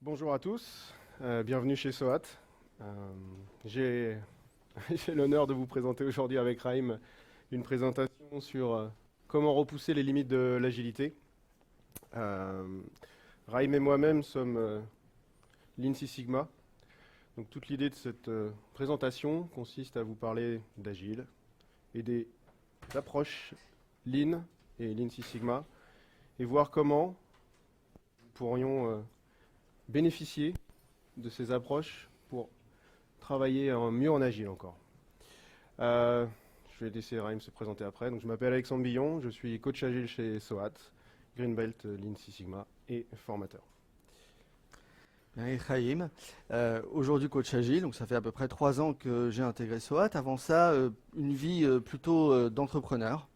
Bonjour à tous, bienvenue chez SOAT. J'ai j'ai l'honneur de vous présenter aujourd'hui avec Raïm une présentation sur comment repousser les limites de l'agilité. Raïm et moi-même sommes Lean Six Sigma. Donc toute l'idée de cette présentation consiste à vous parler d'Agile et des approches Lean et Lean Six Sigma et voir comment nous pourrions bénéficier de ces approches pour travailler mieux en agile encore. Je vais laisser Raïm se présenter après. Donc, je m'appelle Alexandre Billon, je suis coach agile chez SOAT, Greenbelt, Lean Six Sigma et formateur. Bien, Chaim, aujourd'hui coach agile, donc ça fait à peu près 3 ans que j'ai intégré SOAT. Avant ça, une vie plutôt d'entrepreneur.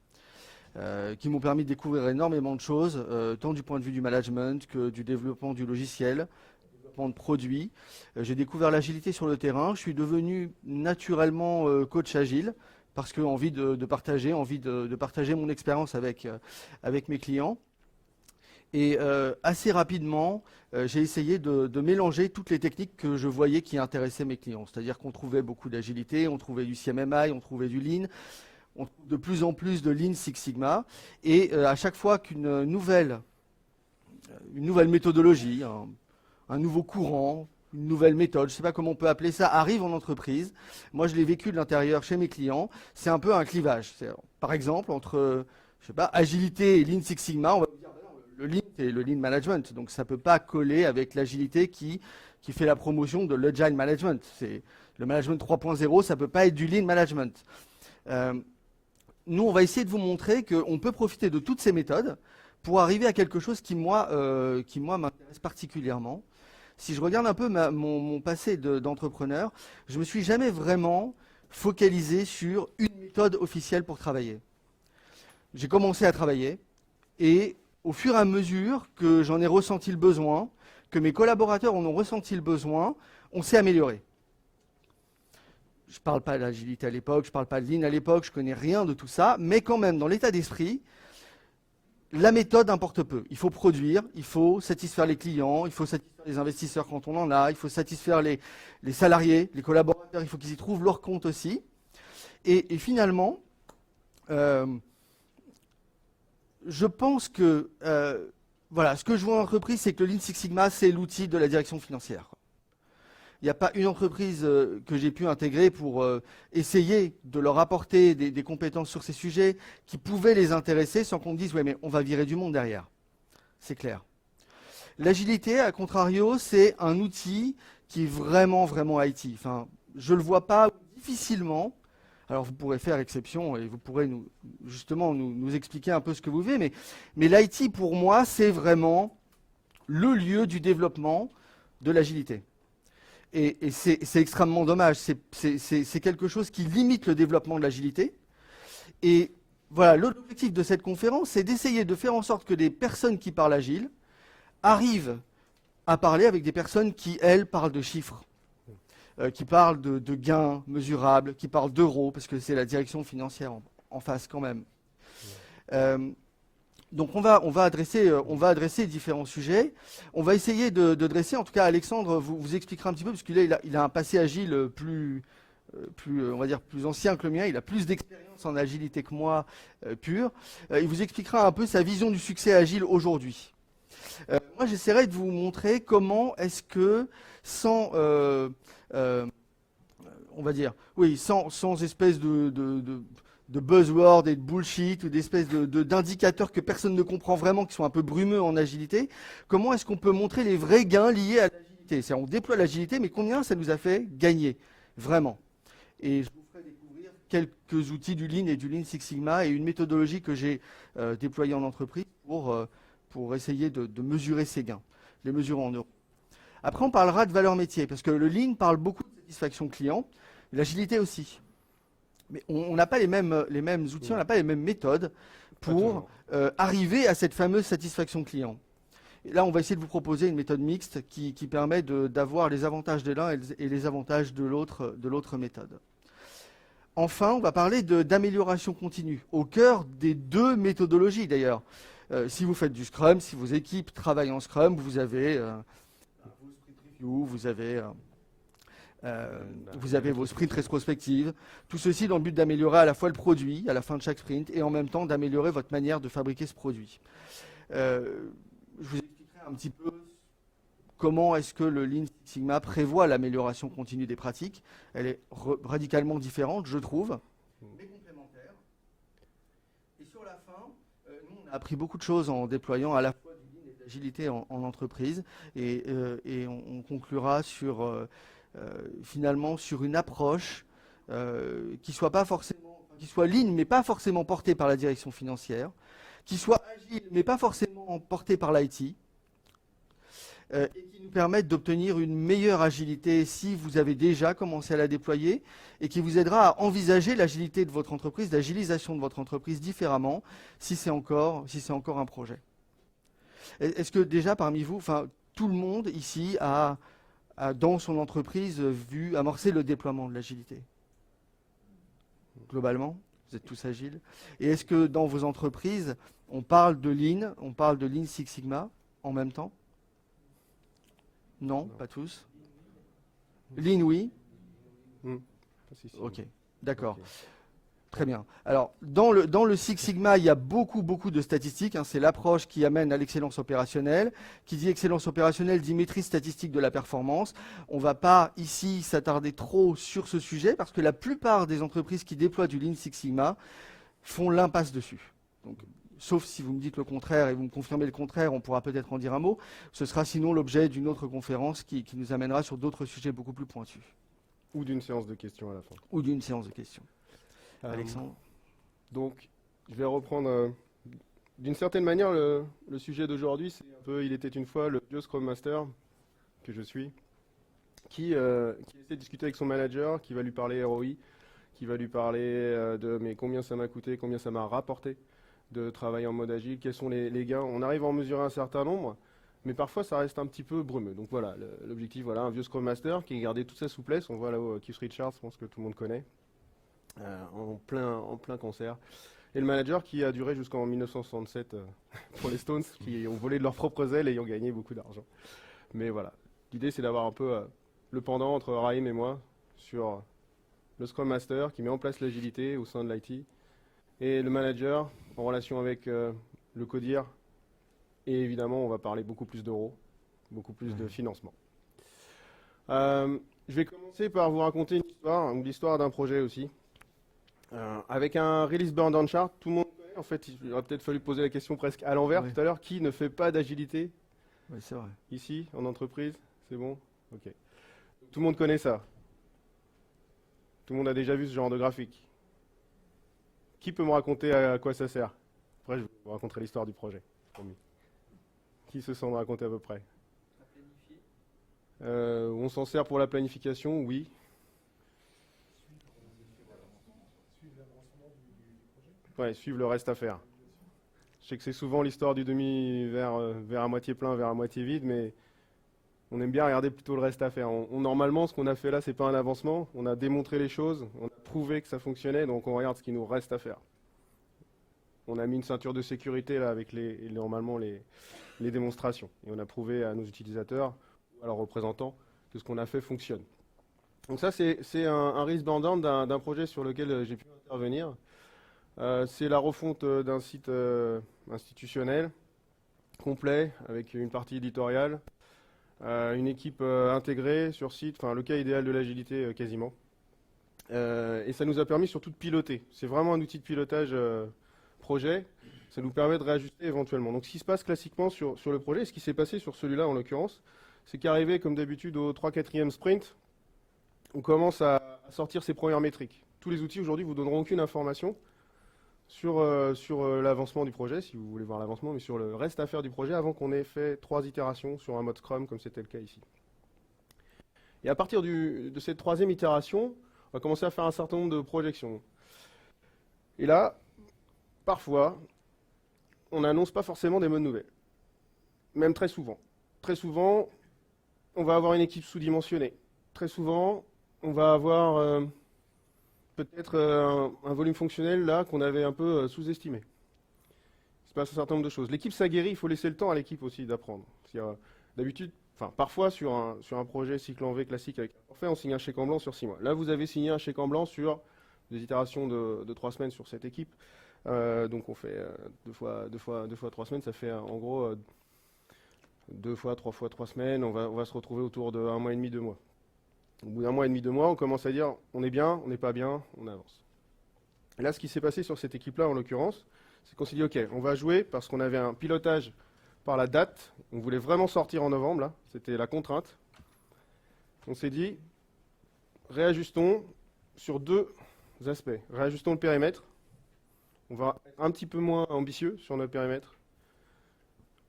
Qui m'ont permis de découvrir énormément de choses, tant du point de vue du management que du développement du logiciel, développement de produits. J'ai découvert l'agilité sur le terrain. Je suis devenu naturellement coach agile parce que envie de partager mon expérience avec mes clients. Et assez rapidement, j'ai essayé de mélanger toutes les techniques que je voyais qui intéressaient mes clients. C'est-à-dire qu'on trouvait beaucoup d'agilité, on trouvait du CMMI, on trouvait du Lean. On trouve de plus en plus de Lean Six Sigma, et à chaque fois qu'une nouvelle méthodologie, un nouveau courant, une nouvelle méthode, je ne sais pas comment on peut appeler ça, arrive en entreprise, moi je l'ai vécu de l'intérieur chez mes clients, c'est un peu un clivage. Par exemple, entre je sais pas, agilité et Lean Six Sigma, on va dire le Lean c'est le Lean Management, donc ça ne peut pas coller avec l'agilité qui fait la promotion de l'Agile Management. Le Management 3.0, ça ne peut pas être du Lean Management. Nous, on va essayer de vous montrer qu'on peut profiter de toutes ces méthodes pour arriver à quelque chose qui, moi, m'intéresse particulièrement. Si je regarde un peu mon passé d'entrepreneur, je ne me suis jamais vraiment focalisé sur une méthode officielle pour travailler. J'ai commencé à travailler et au fur et à mesure que j'en ai ressenti le besoin, que mes collaborateurs en ont ressenti le besoin, on s'est amélioré. Je ne parle pas d'agilité à l'époque, je ne parle pas de Lean à l'époque, je ne connais rien de tout ça, mais quand même, dans l'état d'esprit, la méthode importe peu. Il faut produire, il faut satisfaire les clients, il faut satisfaire les investisseurs quand on en a, il faut satisfaire les salariés, les collaborateurs, il faut qu'ils y trouvent leur compte aussi. Et finalement, je pense que, voilà, ce que je vois en entreprise, c'est que le Lean Six Sigma, c'est l'outil de la direction financière. Il n'y a pas une entreprise que j'ai pu intégrer pour essayer de leur apporter des compétences sur ces sujets qui pouvaient les intéresser sans qu'on dise « ouais, mais on va virer du monde derrière ». C'est clair. L'agilité, à contrario, c'est un outil qui est vraiment, vraiment IT. Enfin, je ne le vois pas difficilement. Alors, vous pourrez faire exception et vous pourrez nous expliquer un peu ce que vous voulez. Mais l'IT, pour moi, c'est vraiment le lieu du développement de l'agilité. Et c'est extrêmement dommage. C'est quelque chose qui limite le développement de l'agilité. Et voilà, l'objectif de cette conférence, c'est d'essayer de faire en sorte que des personnes qui parlent agile arrivent à parler avec des personnes qui, elles, parlent de chiffres, qui parlent de gains mesurables, qui parlent d'euros, parce que c'est la direction financière en face quand même. Donc on va adresser différents sujets. On va essayer de dresser, en tout cas Alexandre vous expliquera un petit peu, parce qu'il a un passé agile plus, on va dire, plus ancien que le mien. Il a plus d'expérience en agilité que moi, pure. Il vous expliquera un peu sa vision du succès agile aujourd'hui. Moi j'essaierai de vous montrer comment est-ce que sans, on va dire, oui, sans espèce de buzzwords et de bullshit ou d'espèces d'indicateurs que personne ne comprend vraiment, qui sont un peu brumeux en agilité, comment est-ce qu'on peut montrer les vrais gains liés à l'agilité? C'est-à-dire, on déploie l'agilité, mais combien ça nous a fait gagner, vraiment? Et je vous ferai découvrir quelques outils du Lean et du Lean Six Sigma et une méthodologie que j'ai déployée en entreprise pour essayer de mesurer ces gains, les mesurer en euros. Après, on parlera de valeur métier, parce que le Lean parle beaucoup de satisfaction client, l'agilité aussi. Mais on n'a pas les mêmes outils, on n'a pas les mêmes méthodes pour arriver à cette fameuse satisfaction client. Et là, on va essayer de vous proposer une méthode mixte qui permet d'avoir les avantages de l'un et les avantages de l'autre méthode. Enfin, on va parler d'amélioration continue, au cœur des deux méthodologies d'ailleurs. Si vous faites du Scrum, si vos équipes travaillent en Scrum, vous avez vos reviews, vous avez vos sprints rétrospectives. Tout ceci dans le but d'améliorer à la fois le produit à la fin de chaque sprint et en même temps d'améliorer votre manière de fabriquer ce produit. Je vous expliquerai un petit peu comment est-ce que le Lean Six Sigma prévoit l'amélioration continue des pratiques. Elle est radicalement différente, je trouve, mais complémentaire. Et sur la fin, nous, on a appris beaucoup de choses en déployant à la fois du Lean et de l'agilité en entreprise. Et on conclura sur, finalement, sur une approche qui soit Lean, mais pas forcément portée par la direction financière, qui soit agile, mais pas forcément portée par l'IT, et qui nous permettent d'obtenir une meilleure agilité si vous avez déjà commencé à la déployer, et qui vous aidera à envisager l'agilité de votre entreprise, l'agilisation de votre entreprise différemment, si c'est encore un projet. Est-ce que déjà parmi vous, tout le monde ici a dans son entreprise vu amorcer le déploiement de l'agilité? Globalement, vous êtes tous agiles. Et est-ce que dans vos entreprises, on parle de Lean Six Sigma en même temps? Non, pas tous. Lean, oui. Ok, d'accord. Okay. Très bien. Alors, dans le Six Sigma, il y a beaucoup de statistiques. C'est l'approche qui amène à l'excellence opérationnelle. Qui dit excellence opérationnelle dit maîtrise statistique de la performance. On ne va pas ici s'attarder trop sur ce sujet parce que la plupart des entreprises qui déploient du Lean Six Sigma font l'impasse dessus. Donc, sauf si vous me dites le contraire et vous me confirmez le contraire, on pourra peut-être en dire un mot. Ce sera sinon l'objet d'une autre conférence qui nous amènera sur d'autres sujets beaucoup plus pointus. Ou d'une séance de questions à la fin. Ou d'une séance de questions. Alexandre. Donc, je vais reprendre d'une certaine manière le sujet d'aujourd'hui. C'est un peu, il était une fois le vieux Scrum Master que je suis, qui essaie de discuter avec son manager, qui va lui parler ROI, qui va lui parler de mais combien ça m'a coûté, combien ça m'a rapporté de travailler en mode agile, quels sont les gains. On arrive à en mesurer un certain nombre, mais parfois ça reste un petit peu brumeux. Donc voilà, l'objectif, voilà, un vieux Scrum Master qui a gardé toute sa souplesse. On voit là-haut Keith Richards, je pense que tout le monde connaît, en plein concert. Et le manager qui a duré jusqu'en 1967 pour les Stones, qui ont volé de leurs propres ailes et ont gagné beaucoup d'argent. Mais voilà, l'idée c'est d'avoir un peu le pendant entre Raïm et moi sur le Scrum Master qui met en place l'agilité au sein de l'IT et le manager en relation avec le CODIR. Et évidemment, on va parler beaucoup plus d'euros, beaucoup plus de financement. Je vais commencer par vous raconter une histoire, l'histoire d'un projet aussi. Avec un release burn down chart, tout le monde connaît. En fait, il aurait peut-être fallu poser la question presque à l'envers tout à l'heure. Qui ne fait pas d'agilité c'est vrai. Ici, en entreprise, c'est bon? Ok. Tout le monde connaît ça. Tout le monde a déjà vu ce genre de graphique. Qui peut me raconter à quoi ça sert? Après, je vais vous raconter l'histoire du projet. Promis. Qui se sent de raconter à peu près? On s'en sert pour la planification, oui. Ouais, suivre le reste à faire. Je sais que c'est souvent l'histoire du demi-verre à moitié plein, verre à moitié vide, mais on aime bien regarder plutôt le reste à faire. Normalement, ce qu'on a fait là, c'est pas un avancement. On a démontré les choses, on a prouvé que ça fonctionnait, donc on regarde ce qui nous reste à faire. On a mis une ceinture de sécurité là avec normalement les démonstrations. Et on a prouvé à nos utilisateurs, à leurs représentants, que ce qu'on a fait fonctionne. Donc ça, c'est un risque bandant d'un projet sur lequel j'ai pu intervenir. C'est la refonte d'un site institutionnel complet avec une partie éditoriale, une équipe intégrée sur site, enfin le cas idéal de l'agilité quasiment. Et ça nous a permis surtout de piloter. C'est vraiment un outil de pilotage projet. Ça nous permet de réajuster éventuellement. Donc ce qui se passe classiquement sur le projet, et ce qui s'est passé sur celui-là en l'occurrence, c'est qu'arrivé comme d'habitude au 3/4e sprint, on commence à sortir ses premières métriques. Tous les outils aujourd'hui vous donneront aucune information sur l'avancement du projet, si vous voulez voir l'avancement, mais sur le reste à faire du projet avant qu'on ait fait 3 itérations sur un mode Scrum comme c'était le cas ici. Et à partir de cette 3e itération, on va commencer à faire un certain nombre de projections. Et là, parfois, on n'annonce pas forcément des bonnes nouvelles. Même très souvent. Très souvent, on va avoir une équipe sous-dimensionnée. Très souvent, on va avoir peut-être un volume fonctionnel là qu'on avait un peu sous-estimé. Il se passe un certain nombre de choses. L'équipe s'aguerrit, il faut laisser le temps à l'équipe aussi d'apprendre. D'habitude, enfin parfois sur un projet cycle en V classique avec un forfait, on signe un chèque en blanc sur 6 mois. Là, vous avez signé un chèque en blanc sur des itérations de 3 semaines sur cette équipe. Donc on fait 2 fois 3 semaines, ça fait en gros 2 fois 3 semaines. On va se retrouver autour de 1 mois et demi, 2 mois. Au bout d'un mois et demi, 2 mois, on commence à dire on est bien, on n'est pas bien, on avance. Et là, ce qui s'est passé sur cette équipe-là, en l'occurrence, c'est qu'on s'est dit ok, on va jouer parce qu'on avait un pilotage par la date. On voulait vraiment sortir en novembre, là, c'était la contrainte. On s'est dit réajustons sur 2 aspects. Réajustons le périmètre. On va être un petit peu moins ambitieux sur notre périmètre.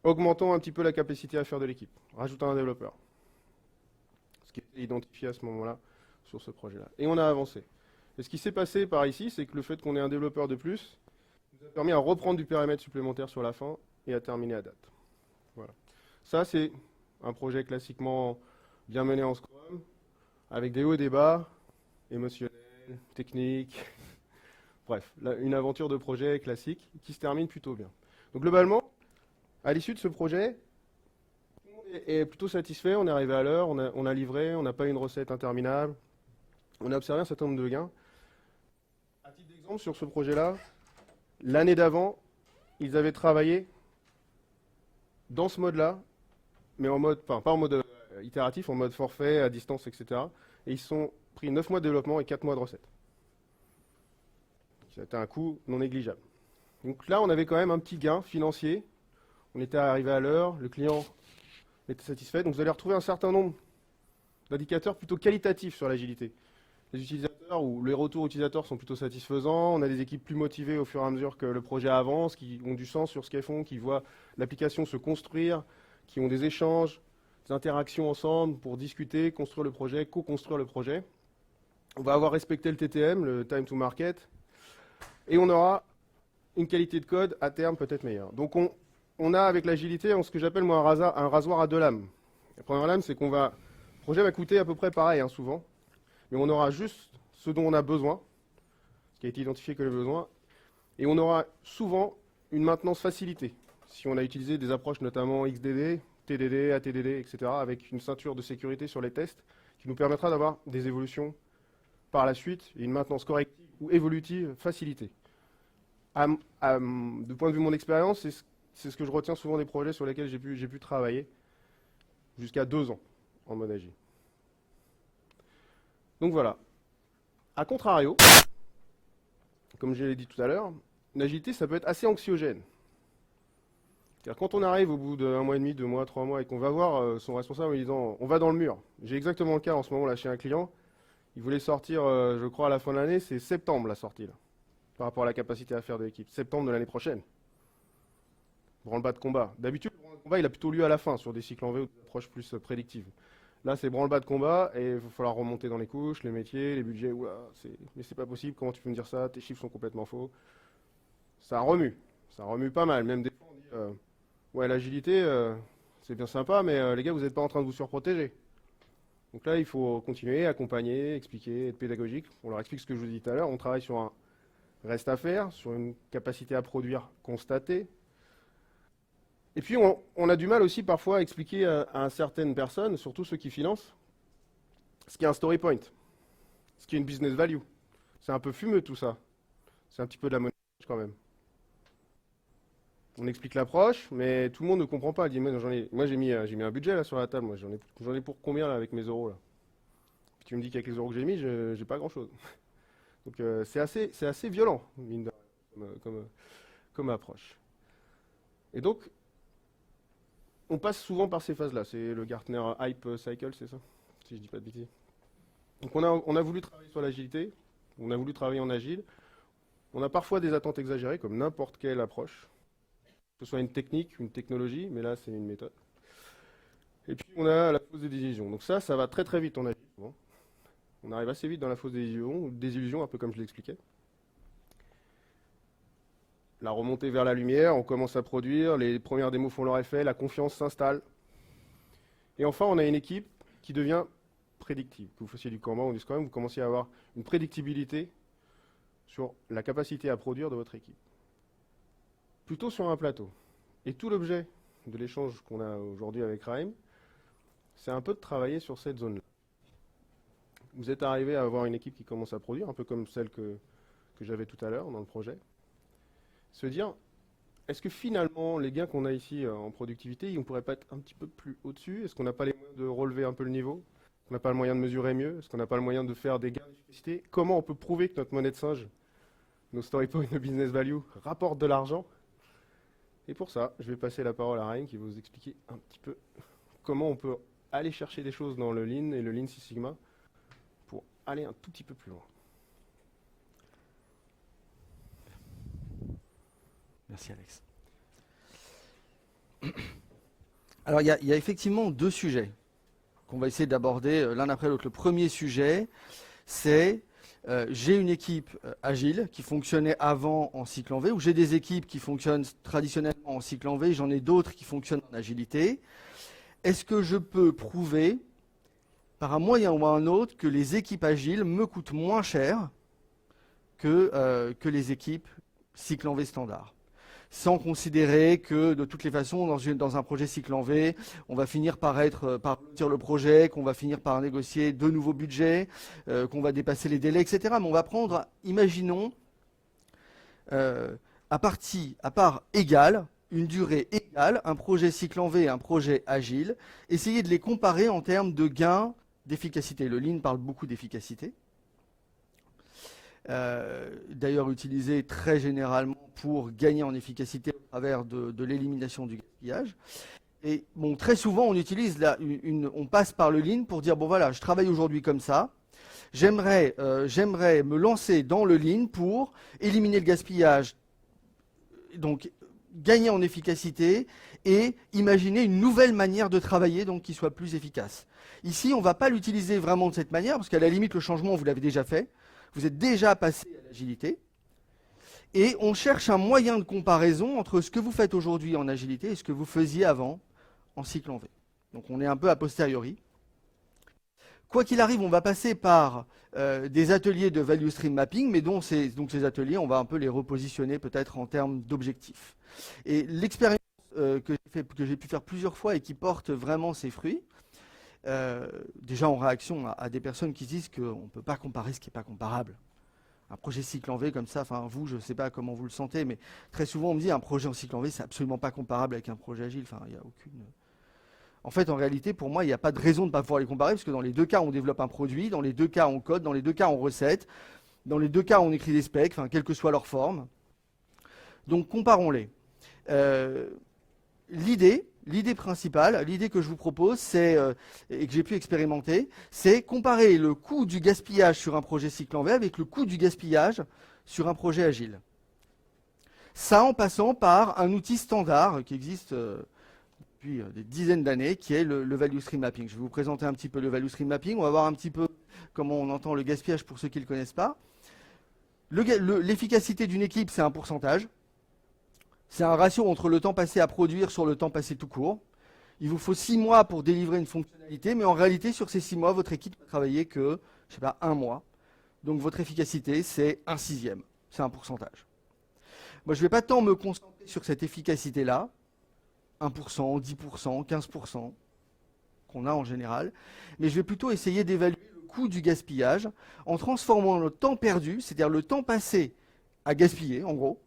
Augmentons un petit peu la capacité à faire de l'équipe. Rajoutons un développeur. Ce qui était identifié à ce moment-là sur ce projet-là. Et on a avancé. Et ce qui s'est passé par ici, c'est que le fait qu'on ait un développeur de plus nous a permis à reprendre du périmètre supplémentaire sur la fin et à terminer à date. Voilà. Ça, c'est un projet classiquement bien mené en Scrum, avec des hauts et des bas, émotionnels, techniques. Bref, une aventure de projet classique qui se termine plutôt bien. Donc globalement, à l'issue de ce projet, tout le monde est plutôt satisfait, on est arrivé à l'heure, on a livré, on n'a pas une recette interminable, on a observé un certain nombre de gains. À titre d'exemple, sur ce projet-là, l'année d'avant, ils avaient travaillé dans ce mode-là, mais en mode, enfin pas en mode itératif, en mode forfait, à distance, etc. Et ils se sont pris 9 mois de développement et 4 mois de recette. C'était un coût non négligeable. Donc là, on avait quand même un petit gain financier. On était arrivé à l'heure, le client était satisfait. Donc vous allez retrouver un certain nombre d'indicateurs plutôt qualitatifs sur l'agilité. Les utilisateurs ou les retours utilisateurs sont plutôt satisfaisants. On a des équipes plus motivées au fur et à mesure que le projet avance, qui ont du sens sur ce qu'elles font, qui voient l'application se construire, qui ont des échanges, des interactions ensemble pour discuter, construire le projet, co-construire le projet. On va avoir respecté le TTM, le Time to Market, et on aura une qualité de code à terme peut-être meilleure. Donc on a avec l'agilité ce que j'appelle moi un rasoir à 2 lames. La première lame, c'est qu'on va... Le projet va coûter à peu près pareil, hein, souvent, mais on aura juste ce dont on a besoin, ce qui a été identifié comme le besoin, et on aura souvent une maintenance facilitée. Si on a utilisé des approches notamment XDD, TDD, ATDD, etc., avec une ceinture de sécurité sur les tests, qui nous permettra d'avoir des évolutions par la suite et une maintenance corrective ou évolutive facilitée. Du point de vue de mon expérience, c'est ce que je retiens souvent des projets sur lesquels j'ai pu travailler jusqu'à 2 ans en mode agile. Donc voilà. A contrario, comme je l'ai dit tout à l'heure, l'agilité, ça peut être assez anxiogène. C'est-à-dire quand on arrive au bout d'1 mois et demi, 2 mois, 3 mois, et qu'on va voir son responsable en lui disant « on va dans le mur ». J'ai exactement le cas en ce moment là chez un client. Il voulait sortir, je crois, à la fin de l'année, c'est septembre la sortie, là, par rapport à la capacité à faire de l'équipe. Septembre de l'année prochaine. Branle-bas de combat. D'habitude, le branle-bas de combat, il a plutôt lieu à la fin, sur des cycles en V ou des approches plus prédictives. Là, c'est branle-bas de combat, et il va falloir remonter dans les couches, les métiers, les budgets. Mais c'est pas possible, comment tu peux me dire ça? Tes chiffres sont complètement faux. Ça remue pas mal. Même des fois, on dit, ouais, l'agilité, c'est bien sympa, mais les gars, vous n'êtes pas en train de vous surprotéger. Donc là, il faut continuer, accompagner, expliquer, être pédagogique. On leur explique ce que je vous ai dit tout à l'heure. On travaille sur un reste à faire, sur une capacité à produire constatée. Et puis, on a du mal aussi parfois à expliquer à certaines personnes, surtout ceux qui financent, ce qu'est un story point, ce qu'est une business value. C'est un peu fumeux tout ça. C'est un petit peu de la monnaie quand même. On explique l'approche, mais tout le monde ne comprend pas. Il dit, moi j'ai mis un budget là sur la table, moi j'en ai pour combien là avec mes euros là? Puis tu me dis qu'avec les euros que j'ai mis, j'ai pas grand chose. Donc c'est assez violent, mine de rien, comme approche. Et donc, on passe souvent par ces phases-là. C'est le Gartner Hype Cycle, c'est ça? Si je dis pas de bêtises. Donc on a voulu travailler sur l'agilité, on a voulu travailler en agile. On a parfois des attentes exagérées, comme n'importe quelle approche. Que ce soit une technique, une technologie, mais là c'est une méthode. Et puis on a la phase de désillusion. Donc ça va très très vite en agile. Souvent. On arrive assez vite dans la phase de désillusion, un peu comme je l'expliquais. La remontée vers la lumière, on commence à produire, les premières démos font leur effet, la confiance s'installe. Et enfin, on a une équipe qui devient prédictive. Que vous fassiez du Kanban ou du Scrum, vous commencez à avoir une prédictibilité sur la capacité à produire de votre équipe. Plutôt sur un plateau. Et tout l'objet de l'échange qu'on a aujourd'hui avec Raim, c'est un peu de travailler sur cette zone-là. Vous êtes arrivé à avoir une équipe qui commence à produire, un peu comme celle que j'avais tout à l'heure dans le projet. Se dire, est-ce que finalement, les gains qu'on a ici en productivité, on ne pourrait pas être un petit peu plus au-dessus? Est-ce qu'on n'a pas les moyens de relever un peu le niveau? On n'a pas le moyen de mesurer mieux? Est-ce qu'on n'a pas le moyen de faire des gains d'efficacité? Comment on peut prouver que notre monnaie de singe, nos story points, nos business value, rapportent de l'argent? Et pour ça, je vais passer la parole à Ryan qui va vous expliquer un petit peu comment on peut aller chercher des choses dans le Lean et le Lean Six Sigma pour aller un tout petit peu plus loin. Merci Alex. Alors il y a effectivement deux sujets qu'on va essayer d'aborder l'un après l'autre. Le premier sujet, c'est j'ai une équipe agile qui fonctionnait avant en cycle en V, ou j'ai des équipes qui fonctionnent traditionnellement en cycle en V, j'en ai d'autres qui fonctionnent en agilité. Est-ce que je peux prouver, par un moyen ou un autre, que les équipes agiles me coûtent moins cher que les équipes cycle en V standard? Sans considérer que, de toutes les façons, dans un projet cycle en V, on va finir par tirer le projet, qu'on va finir par négocier de nouveaux budgets, qu'on va dépasser les délais, etc. Mais on va prendre, imaginons, à part égale, une durée égale, un projet cycle en V et un projet agile, essayer de les comparer en termes de gains d'efficacité. Le Lean parle beaucoup d'efficacité. D'ailleurs utilisé très généralement pour gagner en efficacité au travers de l'élimination du gaspillage. Et bon, très souvent, on passe par le Lean pour dire, bon voilà, je travaille aujourd'hui comme ça, j'aimerais me lancer dans le Lean pour éliminer le gaspillage, donc gagner en efficacité et imaginer une nouvelle manière de travailler donc qui soit plus efficace. Ici, on ne va pas l'utiliser vraiment de cette manière, parce qu'à la limite, le changement, vous l'avez déjà fait. Vous êtes déjà passé à l'agilité. Et on cherche un moyen de comparaison entre ce que vous faites aujourd'hui en agilité et ce que vous faisiez avant en cycle en V. Donc on est un peu a posteriori. Quoi qu'il arrive, on va passer par des ateliers de value stream mapping, mais donc ces ateliers, on va un peu les repositionner peut-être en termes d'objectifs. Et l'expérience que j'ai pu faire plusieurs fois et qui porte vraiment ses fruits, déjà en réaction à des personnes qui disent qu'on ne peut pas comparer ce qui n'est pas comparable. Un projet cycle en V comme ça, enfin vous, je ne sais pas comment vous le sentez, mais très souvent on me dit un projet en cycle en V, c'est absolument pas comparable avec un projet agile. Enfin, il n'y a aucune... En fait, en réalité, pour moi, il n'y a pas de raison de ne pas pouvoir les comparer, parce que dans les deux cas, on développe un produit, dans les deux cas, on code, dans les deux cas, on recette, dans les deux cas, on écrit des specs, enfin, quelle que soit leur forme. Donc, comparons-les. L'idée principale, l'idée que je vous propose, et que j'ai pu expérimenter, c'est comparer le coût du gaspillage sur un projet cycle en V avec le coût du gaspillage sur un projet agile. Ça en passant par un outil standard qui existe depuis des dizaines d'années, qui est le Value Stream Mapping. Je vais vous présenter un petit peu le Value Stream Mapping. On va voir un petit peu comment on entend le gaspillage pour ceux qui ne le connaissent pas. L'efficacité d'une équipe, c'est un pourcentage. C'est un ratio entre le temps passé à produire sur le temps passé tout court. Il vous faut 6 mois pour délivrer une fonctionnalité, mais en réalité, sur ces 6 mois, votre équipe ne va travailler que, je sais pas, 1 mois. Donc votre efficacité, c'est 1/6. C'est un pourcentage. Moi, je ne vais pas tant me concentrer sur cette efficacité-là, 1%, 10%, 15%, qu'on a en général, mais je vais plutôt essayer d'évaluer le coût du gaspillage en transformant le temps perdu, c'est-à-dire le temps passé à gaspiller, en gros,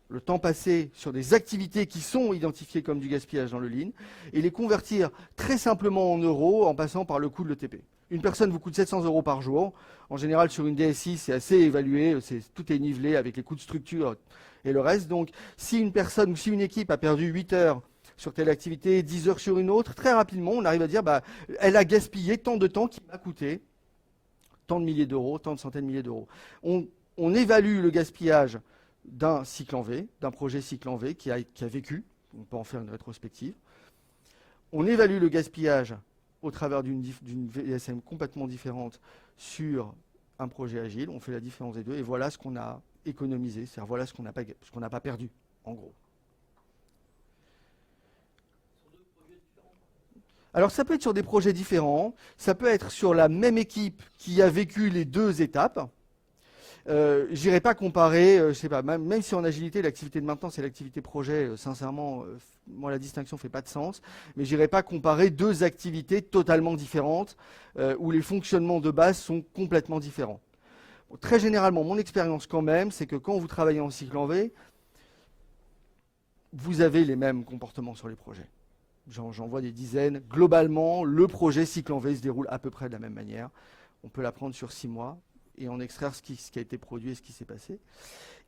le temps passé sur des activités qui sont identifiées comme du gaspillage dans le Lean, et les convertir très simplement en euros en passant par le coût de l'ETP. Une personne vous coûte 700 € par jour. En général, sur une DSI, c'est assez évalué, tout est nivelé avec les coûts de structure et le reste. Donc, si une personne ou si une équipe a perdu 8 heures sur telle activité, 10 heures sur une autre, très rapidement, on arrive à dire, elle a gaspillé tant de temps qui m'a coûté tant de milliers d'euros, tant de centaines de milliers d'euros. On évalue le gaspillage d'un cycle en V, d'un projet cycle en V qui a vécu, on peut en faire une rétrospective. On évalue le gaspillage au travers d'une VSM complètement différente sur un projet agile, on fait la différence des deux, et voilà ce qu'on a économisé, c'est-à-dire voilà ce qu'on n'a pas perdu, en gros. Alors ça peut être sur des projets différents, ça peut être sur la même équipe qui a vécu les deux étapes. J'irai pas comparer, je sais pas, même si en agilité, l'activité de maintenance et l'activité projet, sincèrement, moi la distinction fait pas de sens, mais j'irai pas comparer deux activités totalement différentes, où les fonctionnements de base sont complètement différents. Bon, très généralement, mon expérience quand même, c'est que quand vous travaillez en cycle en V, vous avez les mêmes comportements sur les projets. J'en vois des dizaines. Globalement, le projet cycle en V se déroule à peu près de la même manière. On peut l'apprendre sur 6 mois et en extraire ce qui a été produit et ce qui s'est passé.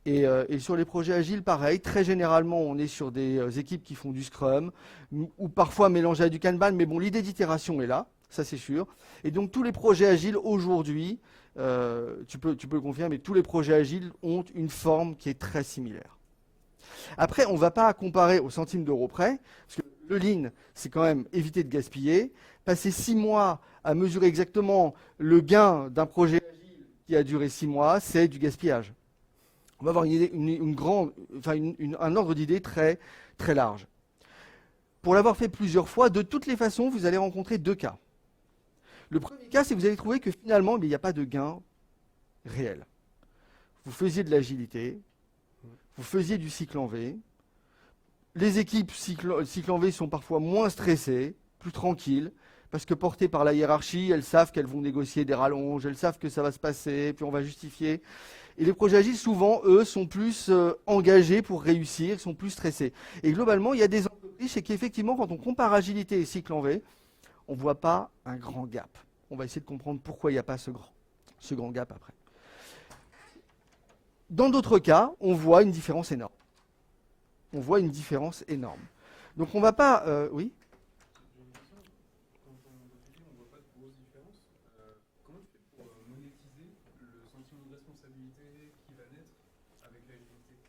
Et sur les projets agiles, pareil, très généralement, on est sur des équipes qui font du Scrum, ou parfois mélangé à du Kanban, mais bon, l'idée d'itération est là, ça c'est sûr. Et donc tous les projets agiles aujourd'hui, tu peux le confirmer, mais tous les projets agiles ont une forme qui est très similaire. Après, on ne va pas comparer au centime d'euro près, parce que le lean, c'est quand même éviter de gaspiller. Passer 6 mois à mesurer exactement le gain d'un projet agile qui a duré 6 mois, c'est du gaspillage. On va avoir un ordre d'idées très, très large. Pour l'avoir fait plusieurs fois, de toutes les façons, vous allez rencontrer deux cas. Le premier cas, c'est que vous allez trouver que finalement, il n'y a pas de gain réel. Vous faisiez de l'agilité, vous faisiez du cycle en V. Les équipes cycle en V sont parfois moins stressées, plus tranquilles, parce que portées par la hiérarchie, elles savent qu'elles vont négocier des rallonges, elles savent que ça va se passer, puis on va justifier. Et les projets agiles, souvent, eux, sont plus engagés pour réussir, sont plus stressés. Et globalement, il y a des entreprises, c'est qu'effectivement, quand on compare agilité et cycle en V, on ne voit pas un grand gap. On va essayer de comprendre pourquoi il n'y a pas ce grand gap après. Dans d'autres cas, on voit une différence énorme. On voit une différence énorme. Donc on ne va pas... oui ? J'ai une question. Quand tu dis on ne voit pas de grosse différence, comment tu fais pour monétiser le sentiment de responsabilité qui va naître avec l'agilité?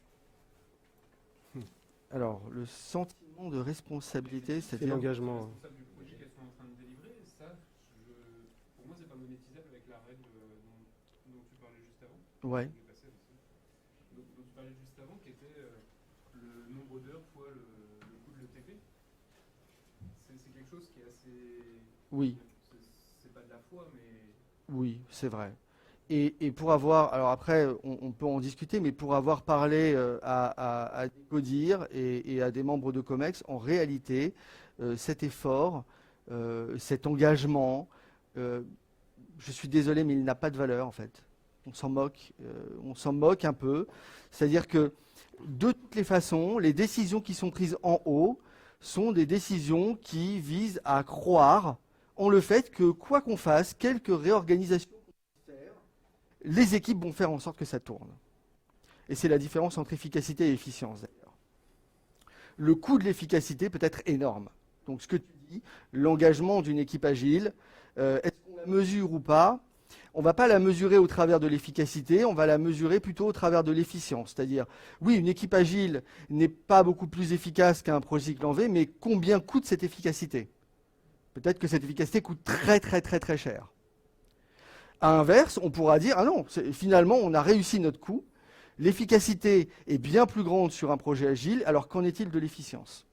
Alors, le sentiment de responsabilité, C'est c'est-à-dire... l'engagement. Responsable du projet qu'elles sont en train de délivrer, ça, pour moi, c'est pas monétisable avec la règle dont tu parlais juste avant. Ouais. Donc tu parlais juste avant, qui était le nombre d'heures fois le coût de l'ETP. C'est quelque chose qui est assez... Oui. C'est pas de la foi, mais... Oui, c'est vrai. Et pour avoir, alors après, on peut en discuter, mais pour avoir parlé à des codir et à des membres de COMEX, en réalité, cet effort, cet engagement, je suis désolé, mais il n'a pas de valeur en fait. On s'en moque un peu. C'est-à-dire que de toutes les façons, les décisions qui sont prises en haut sont des décisions qui visent à croire en le fait que quoi qu'on fasse, quelques réorganisations, les équipes vont faire en sorte que ça tourne. Et c'est la différence entre efficacité et efficience, d'ailleurs. Le coût de l'efficacité peut être énorme. Donc, ce que tu dis, l'engagement d'une équipe agile, est-ce qu'on la mesure ou pas? On ne va pas la mesurer au travers de l'efficacité, on va la mesurer plutôt au travers de l'efficience. C'est-à-dire, oui, une équipe agile n'est pas beaucoup plus efficace qu'un projet cycle en V, mais combien coûte cette efficacité? Peut-être que cette efficacité coûte très, très, très, très cher. À l'inverse, on pourra dire, ah non, finalement, on a réussi notre coup. L'efficacité est bien plus grande sur un projet agile, alors qu'en est-il de l'efficience?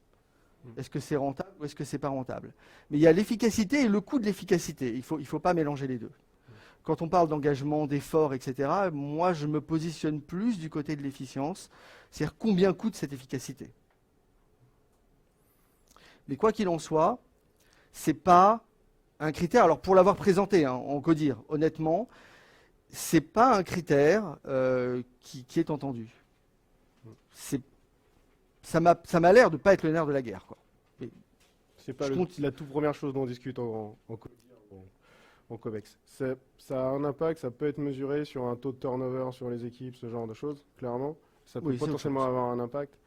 Est-ce que c'est rentable ou est-ce que c'est pas rentable? Mais il y a l'efficacité et le coût de l'efficacité. Il faut pas mélanger les deux. Quand on parle d'engagement, d'effort, etc., moi, je me positionne plus du côté de l'efficience. C'est-à-dire combien coûte cette efficacité. Mais quoi qu'il en soit, c'est pas un critère, alors pour l'avoir présenté en codir, honnêtement, c'est pas un critère qui est entendu. Ça m'a l'air de ne pas être le nerf de la guerre, quoi. C'est pas la toute première chose dont on discute en COMEX. Ça a un impact, ça peut être mesuré sur un taux de turnover sur les équipes, ce genre de choses, clairement. Ça peut potentiellement avoir un impact.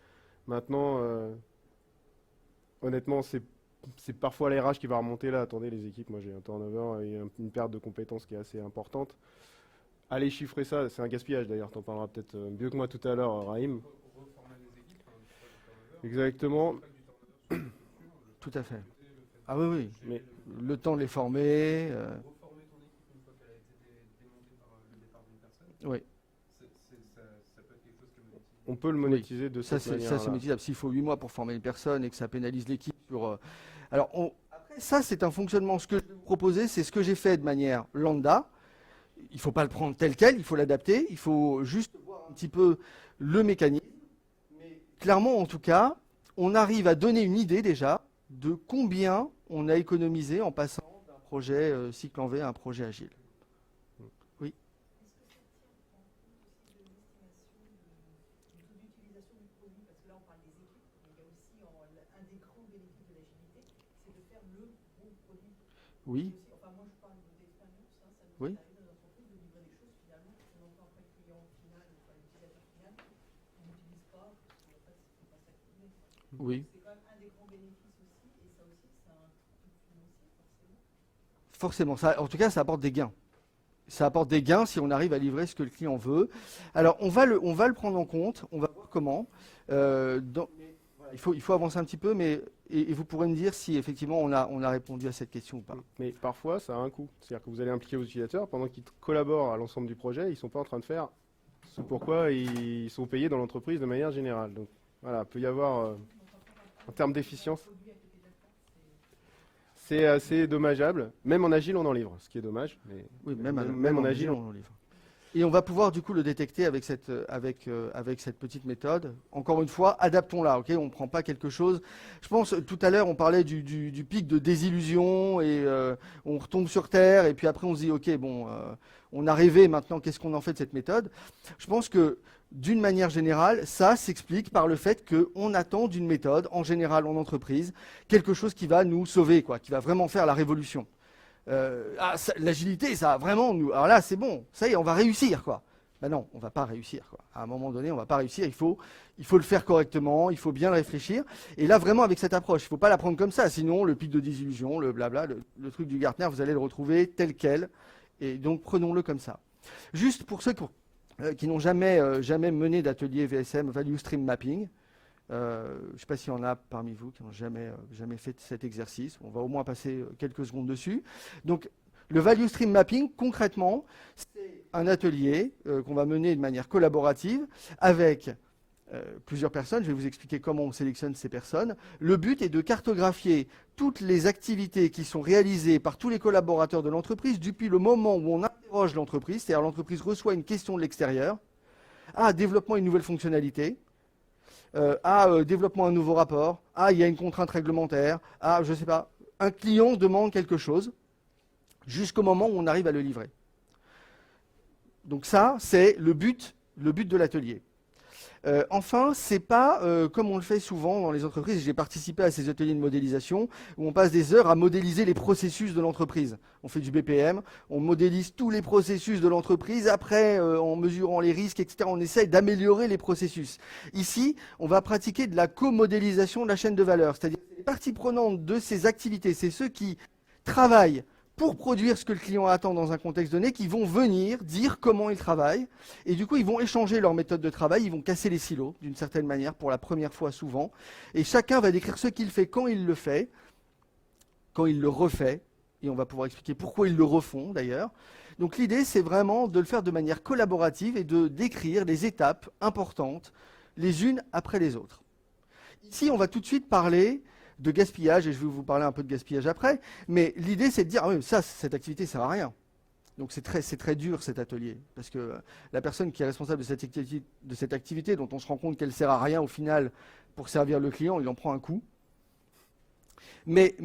Maintenant, honnêtement, c'est parfois les RH qui va remonter là. Attendez, les équipes, moi j'ai un turnover et une perte de compétences qui est assez importante. Allez chiffrer ça, c'est un gaspillage d'ailleurs, t'en parleras peut-être mieux que moi tout à l'heure, Raïm. Exactement. Tout à fait. Ah oui, oui. Mais le temps de les former. Reformer ton équipe une fois qu'elle a été démontée par le départ d'une personne. Oui. Ça peut être quelque chose que monétiser. On peut le monétiser de cette manière-là. Ça, c'est monétisable. S'il faut 8 mois pour former une personne et que ça pénalise l'équipe sur... Alors, après, ça, c'est un fonctionnement. Ce que je vais vous proposer, c'est ce que j'ai fait de manière lambda. il ne faut pas le prendre tel quel, il faut l'adapter, il faut juste voir un petit peu le mécanisme. Mais clairement, en tout cas, on arrive à donner une idée déjà de combien on a économisé en passant d'un projet cycle en V à un projet agile. Oui. Oui. Oui. Oui. Forcément, ça, en tout cas, ça apporte des gains. Ça apporte des gains si on arrive à livrer ce que le client veut. Alors, on va le prendre en compte, on va voir comment. Il faut avancer un petit peu, mais et vous pourrez me dire si effectivement on a répondu à cette question ou pas. Mais parfois, ça a un coût. C'est-à-dire que vous allez impliquer vos utilisateurs, pendant qu'ils collaborent à l'ensemble du projet, ils ne sont pas en train de faire ce pourquoi ils sont payés dans l'entreprise de manière générale. Donc voilà, il peut y avoir, en termes d'efficience, c'est assez dommageable. Même en agile, on en livre, ce qui est dommage. Mais oui, même en en agile, on en livre. Et on va pouvoir du coup le détecter avec cette petite méthode. Encore une fois, adaptons-la, ok ? On ne prend pas quelque chose. Je pense, tout à l'heure, on parlait du pic de désillusion et on retombe sur Terre et puis après on se dit, ok, bon, on a rêvé, maintenant, qu'est-ce qu'on en fait de cette méthode ? Je pense que, d'une manière générale, ça s'explique par le fait qu'on attend d'une méthode, en général en entreprise, quelque chose qui va nous sauver, quoi, qui va vraiment faire la révolution. L'agilité, ça vraiment nous. Alors là, c'est bon, ça y est, on va réussir, quoi. Ben non, on va pas réussir, quoi. À un moment donné, on va pas réussir. Il faut le faire correctement, il faut bien réfléchir. Et là, vraiment, avec cette approche, il faut pas la prendre comme ça. Sinon, le pic de désillusion, le blabla, le truc du Gartner, vous allez le retrouver tel quel. Et donc, prenons-le comme ça. Juste pour ceux qui n'ont jamais mené d'atelier VSM, Value Stream Mapping. Je ne sais pas s'il y en a parmi vous qui n'ont jamais fait cet exercice. On va au moins passer quelques secondes dessus. Donc, le Value Stream Mapping, concrètement, c'est un atelier qu'on va mener de manière collaborative avec plusieurs personnes. Je vais vous expliquer comment on sélectionne ces personnes. Le but est de cartographier toutes les activités qui sont réalisées par tous les collaborateurs de l'entreprise depuis le moment où on interroge l'entreprise, c'est-à-dire l'entreprise reçoit une question de l'extérieur, développement d'une nouvelle fonctionnalité, développement d'un nouveau rapport, il y a une contrainte réglementaire, je ne sais pas, un client demande quelque chose, jusqu'au moment où on arrive à le livrer. Donc ça, c'est le but de l'atelier. Enfin, c'est pas comme on le fait souvent dans les entreprises. J'ai participé à ces ateliers de modélisation où on passe des heures à modéliser les processus de l'entreprise. On fait du BPM, on modélise tous les processus de l'entreprise. Après, en mesurant les risques, etc., on essaye d'améliorer les processus. Ici, on va pratiquer de la co-modélisation de la chaîne de valeur, c'est-à-dire les parties prenantes de ces activités, c'est ceux qui travaillent pour produire ce que le client attend dans un contexte donné, qui vont venir dire comment ils travaillent. Et du coup, ils vont échanger leur méthode de travail, ils vont casser les silos, d'une certaine manière, pour la première fois souvent. Et chacun va décrire ce qu'il fait, quand il le fait, quand il le refait. Et on va pouvoir expliquer pourquoi ils le refont, d'ailleurs. Donc l'idée, c'est vraiment de le faire de manière collaborative et de décrire les étapes importantes, les unes après les autres. Ici, on va tout de suite parler de gaspillage, et je vais vous parler un peu de gaspillage après, mais l'idée c'est de dire, cette activité sert à rien. Donc c'est très dur cet atelier, parce que la personne qui est responsable de cette activité, dont on se rend compte qu'elle sert à rien au final pour servir le client, il en prend un coup. Mais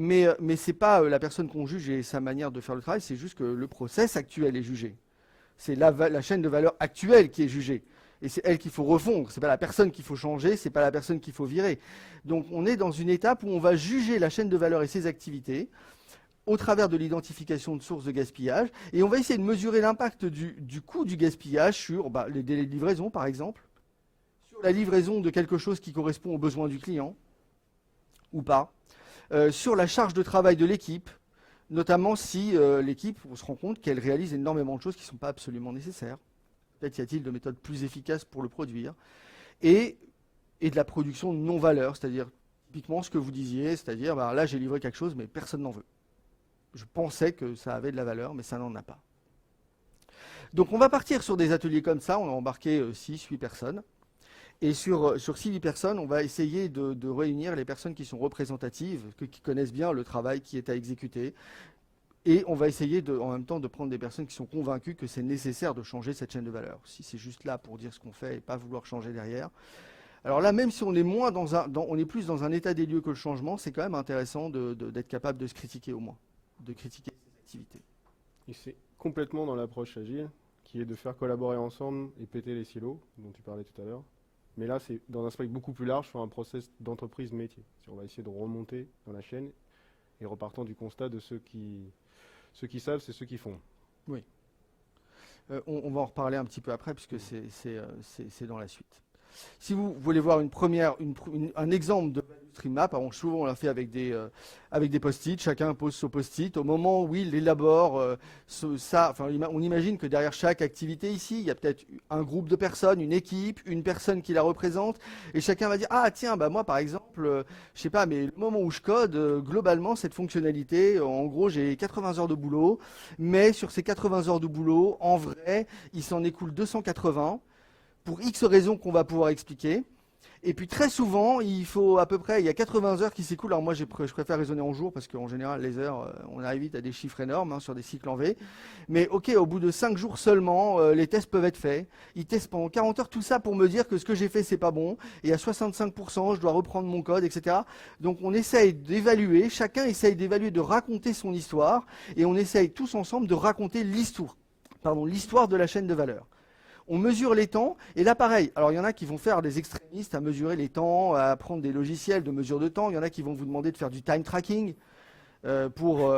c'est pas la personne qu'on juge et sa manière de faire le travail, c'est juste que le process actuel est jugé. C'est la chaîne de valeur actuelle qui est jugée. Et c'est elle qu'il faut refondre, c'est pas la personne qu'il faut changer, c'est pas la personne qu'il faut virer. Donc on est dans une étape où on va juger la chaîne de valeur et ses activités au travers de l'identification de sources de gaspillage, et on va essayer de mesurer l'impact du coût du gaspillage sur les délais de livraison par exemple, sur la livraison de quelque chose qui correspond aux besoins du client, ou pas, sur la charge de travail de l'équipe, notamment si l'équipe, on se rend compte qu'elle réalise énormément de choses qui ne sont pas absolument nécessaires. Peut-être y a-t-il de méthodes plus efficaces pour le produire. Et de la production de non-valeur, c'est-à-dire typiquement ce que vous disiez, c'est-à-dire là j'ai livré quelque chose mais personne n'en veut. Je pensais que ça avait de la valeur mais ça n'en a pas. Donc on va partir sur des ateliers comme ça, on a embarqué 6-8 personnes. Et sur 6-8 personnes, on va essayer de réunir les personnes qui sont représentatives, qui connaissent bien le travail qui est à exécuter. Et on va essayer en même temps de prendre des personnes qui sont convaincues que c'est nécessaire de changer cette chaîne de valeur. Si c'est juste là pour dire ce qu'on fait et pas vouloir changer derrière. Alors là, même si on est moins on est plus dans un état des lieux que le changement, c'est quand même intéressant d'être capable de se critiquer au moins, de critiquer ses activités. Et c'est complètement dans l'approche agile, qui est de faire collaborer ensemble et péter les silos, dont tu parlais tout à l'heure. Mais là, c'est dans un spectre beaucoup plus large sur un process d'entreprise métier. On va essayer de remonter dans la chaîne et repartant du constat de ceux qui savent, c'est ceux qui font. Oui. On va en reparler un petit peu après, puisque c'est dans la suite. Si vous voulez voir un exemple de value stream map, alors souvent on l'a fait avec des post-it, chacun pose son post-it. Au moment où il élabore on imagine que derrière chaque activité ici, il y a peut-être un groupe de personnes, une équipe, une personne qui la représente, et chacun va dire ah tiens moi par exemple, je sais pas, mais le moment où je code, globalement cette fonctionnalité, en gros j'ai 80 heures de boulot, mais sur ces 80 heures de boulot, en vrai, il s'en écoule 280. Pour X raisons qu'on va pouvoir expliquer. Et puis très souvent, il y a 80 heures qui s'écoulent. Alors moi, je préfère raisonner en jours parce qu'en général, les heures, on arrive vite à des chiffres énormes sur des cycles en V. Mais ok, au bout de 5 jours seulement, les tests peuvent être faits. Ils testent pendant 40 heures tout ça pour me dire que ce que j'ai fait, c'est pas bon. Et à 65%, je dois reprendre mon code, etc. Donc on essaye d'évaluer, chacun essaye d'évaluer, de raconter son histoire. Et on essaye tous ensemble de raconter l'histoire de la chaîne de valeur. On mesure les temps, et là pareil, alors il y en a qui vont faire des extrémistes à mesurer les temps, à prendre des logiciels de mesure de temps, il y en a qui vont vous demander de faire du time tracking pour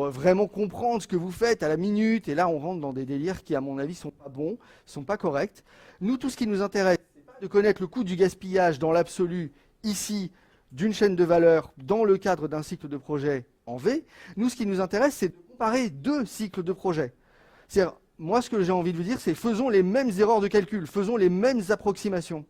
vraiment comprendre ce que vous faites à la minute, et là on rentre dans des délires qui à mon avis sont pas bons, sont pas corrects. Nous, tout ce qui nous intéresse, c'est pas de connaître le coût du gaspillage dans l'absolu, ici, d'une chaîne de valeur, dans le cadre d'un cycle de projet en V. Nous, ce qui nous intéresse, c'est de comparer deux cycles de projet. C'est-à-dire, moi, ce que j'ai envie de vous dire, c'est faisons les mêmes erreurs de calcul, faisons les mêmes approximations.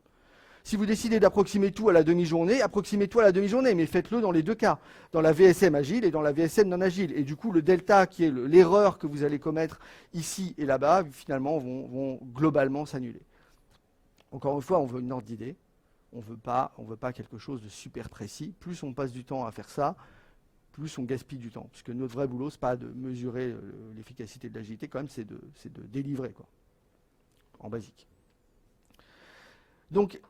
Si vous décidez d'approximer tout à la demi-journée, approximez tout à la demi-journée, mais faites-le dans les deux cas, dans la VSM agile et dans la VSM non agile. Et du coup, le delta, qui est l'erreur que vous allez commettre ici et là-bas, finalement, vont globalement s'annuler. Encore une fois, on veut une ordre d'idée. On veut pas quelque chose de super précis. Plus on passe du temps à faire ça, plus on gaspille du temps. Puisque notre vrai boulot, ce n'est pas de mesurer l'efficacité de l'agilité, quand même, c'est de délivrer, quoi, en basique. Donc,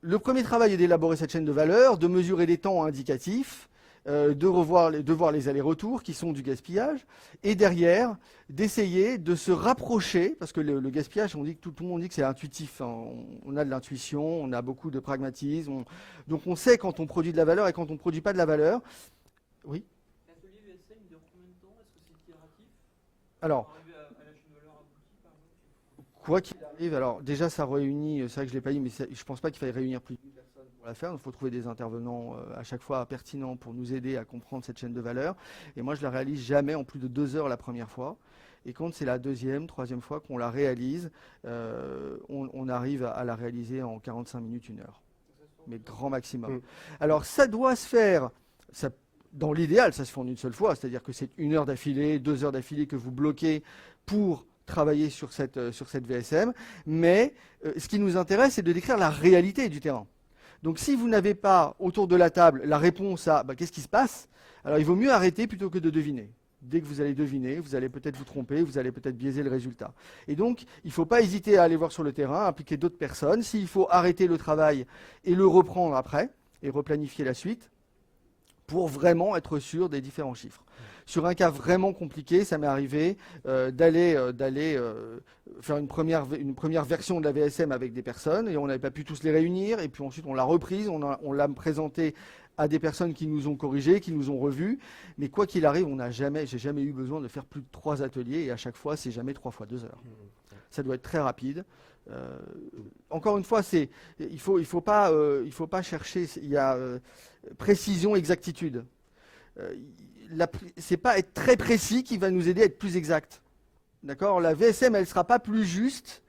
le premier travail est d'élaborer cette chaîne de valeur, de mesurer les temps indicatifs, de voir les allers-retours qui sont du gaspillage, et derrière, d'essayer de se rapprocher, parce que le gaspillage, tout le monde dit que c'est intuitif, hein, on a de l'intuition, on a beaucoup de pragmatisme, donc on sait quand on produit de la valeur et quand on ne produit pas de la valeur. Oui. L'atelier VSM, il dure combien de temps? Est-ce que c'est itératif? Alors, pour arriver à la chaîne de valeur aboutie, par exemple? quoi qu'il arrive, alors déjà ça réunit, c'est vrai que je ne l'ai pas dit, mais je ne pense pas qu'il faille réunir plus d'une personne pour la faire. Il faut trouver des intervenants à chaque fois pertinents pour nous aider à comprendre cette chaîne de valeur. Et moi, je la réalise jamais en plus de 2 heures la première fois. Et quand c'est la deuxième, troisième fois qu'on la réalise, on arrive à la réaliser en 45 minutes, 1 heure. Mais grand maximum. Alors ça doit se faire, dans l'idéal, ça se fait en une seule fois, c'est-à-dire que c'est 1 heure d'affilée, 2 heures d'affilée que vous bloquez pour travailler sur cette VSM. Mais ce qui nous intéresse, c'est de décrire la réalité du terrain. Donc si vous n'avez pas autour de la table la réponse à qu'est-ce qui se passe, alors il vaut mieux arrêter plutôt que de deviner. Dès que vous allez deviner, vous allez peut-être vous tromper, vous allez peut-être biaiser le résultat. Et donc, il ne faut pas hésiter à aller voir sur le terrain, impliquer d'autres personnes. S'il faut arrêter le travail et le reprendre après, et replanifier la suite, pour vraiment être sûr des différents chiffres. Sur un cas vraiment compliqué, ça m'est arrivé d'aller faire une première version de la VSM avec des personnes, et on n'avait pas pu tous les réunir, et puis ensuite on l'a reprise, on l'a présentée à des personnes qui nous ont corrigés, qui nous ont revus, mais quoi qu'il arrive, j'ai jamais eu besoin de faire plus de 3 ateliers, et à chaque fois, c'est jamais 3 fois 2 heures. Ça doit être très rapide. Encore une fois, il faut pas chercher, il y a précision, exactitude. C'est pas être très précis qui va nous aider à être plus exact. D'accord ? La VSM, elle ne sera pas plus juste,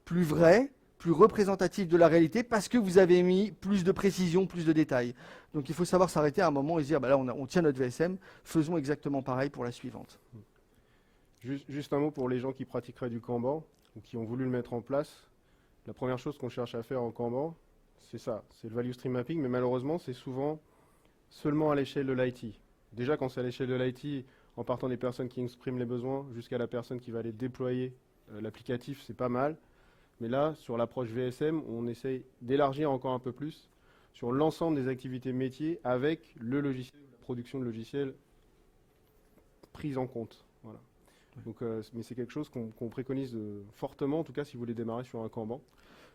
plus vraie, plus représentative de la réalité parce que vous avez mis plus de précision, plus de détails. Donc il faut savoir s'arrêter à un moment et se dire, là on tient notre VSM, faisons exactement pareil pour la suivante. Juste un mot pour les gens qui pratiqueraient du Kanban ou qui ont voulu le mettre en place. La première chose qu'on cherche à faire en Kanban, c'est ça, c'est le value stream mapping, mais malheureusement c'est souvent seulement à l'échelle de l'IT. Déjà quand c'est à l'échelle de l'IT, en partant des personnes qui expriment les besoins jusqu'à la personne qui va aller déployer l'applicatif, c'est pas mal. Mais là, sur l'approche VSM, on essaye d'élargir encore un peu plus sur l'ensemble des activités métiers avec le logiciel, la production de logiciels prise en compte. Voilà. Donc, mais c'est quelque chose qu'on préconise fortement, en tout cas si vous voulez démarrer sur un Kanban.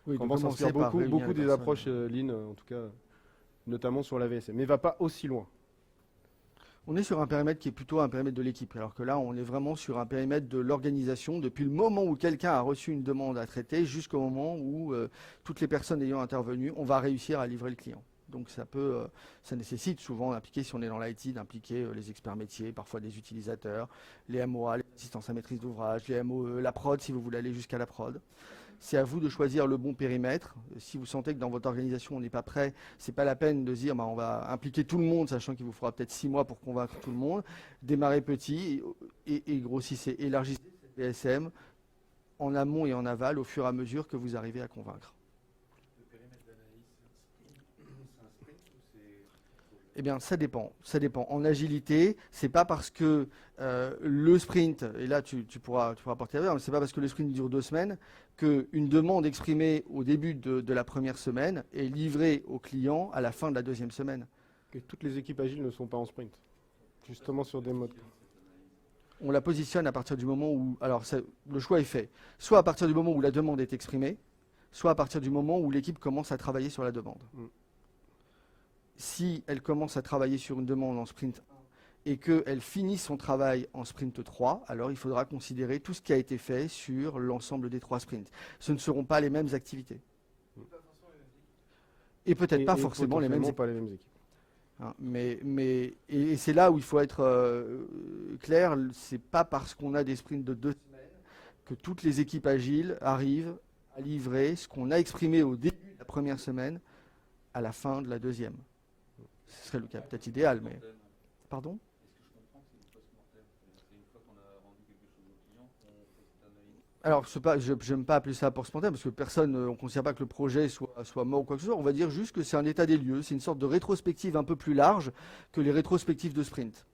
Oui, Kanban s'inspire beaucoup des approches Lean, en tout cas, notamment sur la VSM, mais ne va pas aussi loin. On est sur un périmètre qui est plutôt un périmètre de l'équipe, alors que là, on est vraiment sur un périmètre de l'organisation, depuis le moment où quelqu'un a reçu une demande à traiter jusqu'au moment où toutes les personnes ayant intervenu, on va réussir à livrer le client. Donc ça nécessite souvent d'impliquer, si on est dans l'IT, d'impliquer les experts métiers, parfois des utilisateurs, les MOA, les assistances à maîtrise d'ouvrage, les MOE, la prod, si vous voulez aller jusqu'à la prod. C'est à vous de choisir le bon périmètre. Si vous sentez que dans votre organisation, on n'est pas prêt, c'est pas la peine de se dire on va impliquer tout le monde, sachant qu'il vous faudra peut-être 6 mois pour convaincre tout le monde. Démarrez petit et grossissez, élargissez cette VSM en amont et en aval au fur et à mesure que vous arrivez à convaincre. Le périmètre d'analyse, c'est un sprint ou c'est... Eh bien, ça dépend. Ça dépend. En agilité, c'est pas parce que le sprint, et là tu pourras porter à verre, mais c'est pas parce que le sprint dure 2 semaines qu'une demande exprimée au début de la première semaine est livrée au client à la fin de la 2e semaine. Et toutes les équipes agiles ne sont pas en sprint, justement sur des modes. On la positionne à partir du moment où... Alors, le choix est fait. Soit à partir du moment où la demande est exprimée, soit à partir du moment où l'équipe commence à travailler sur la demande. Si elle commence à travailler sur une demande en sprint 1 et qu'elle finit son travail en sprint 3, alors il faudra considérer tout ce qui a été fait sur l'ensemble des 3 sprints. Ce ne seront pas les mêmes activités. Et peut-être pas forcément les mêmes équipes. Hein, et c'est là où il faut être clair, c'est pas parce qu'on a des sprints de 2 semaines que toutes les équipes agiles arrivent à livrer ce qu'on a exprimé au début de la première semaine à la fin de la 2e. Ce serait le cas peut-être idéal, mais... Pardon ? Est-ce que je comprends que c'est une post-mortem ? C'est une fois qu'on a rendu quelque chose au client, on fait cette analyse. Alors, je n'aime pas appeler ça post-mortem parce que personne, on ne considère pas que le projet soit mort ou quoi que ce soit. On va dire juste que c'est un état des lieux. C'est une sorte de rétrospective un peu plus large que les rétrospectives de sprint.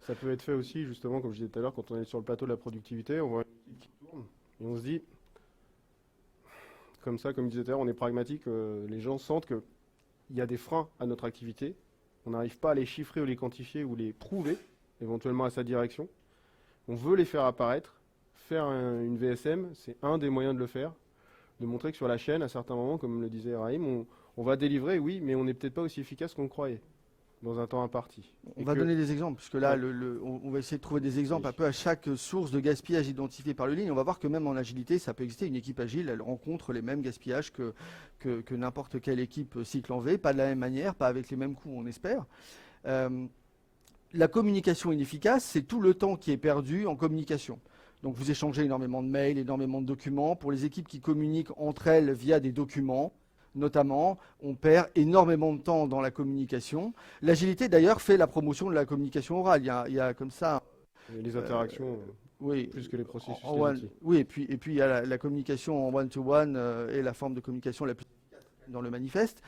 Ça peut être fait aussi, justement, comme je disais tout à l'heure, quand on est sur le plateau de la productivité, on voit une équipe qui tourne et on se dit, comme ça, comme je disais tout à l'heure, on est pragmatique, les gens sentent qu'il y a des freins à notre activité, on n'arrive pas à les chiffrer ou les quantifier ou les prouver, éventuellement à sa direction. On veut les faire apparaître. Faire une VSM, c'est un des moyens de le faire, de montrer que sur la chaîne, à certains moments, comme le disait Raïm, on va délivrer, oui, mais on n'est peut-être pas aussi efficace qu'on le croyait, dans un temps imparti. On va donner des exemples, puisque là, on va essayer de trouver des exemples un peu à chaque source de gaspillage identifiée par le Lean. On va voir que même en agilité, ça peut exister. Une équipe agile, elle rencontre les mêmes gaspillages que n'importe quelle équipe cycle en V, pas de la même manière, pas avec les mêmes coûts, on espère. La communication inefficace, c'est tout le temps qui est perdu en communication. Donc vous échangez énormément de mails, énormément de documents. Pour les équipes qui communiquent entre elles via des documents, notamment, on perd énormément de temps dans la communication. L'agilité, d'ailleurs, fait la promotion de la communication orale. Il y a comme ça... Les interactions, oui, plus que les processus. Oui, et puis il y a la communication en one-to-one et la forme de communication la plus efficace dans le manifeste.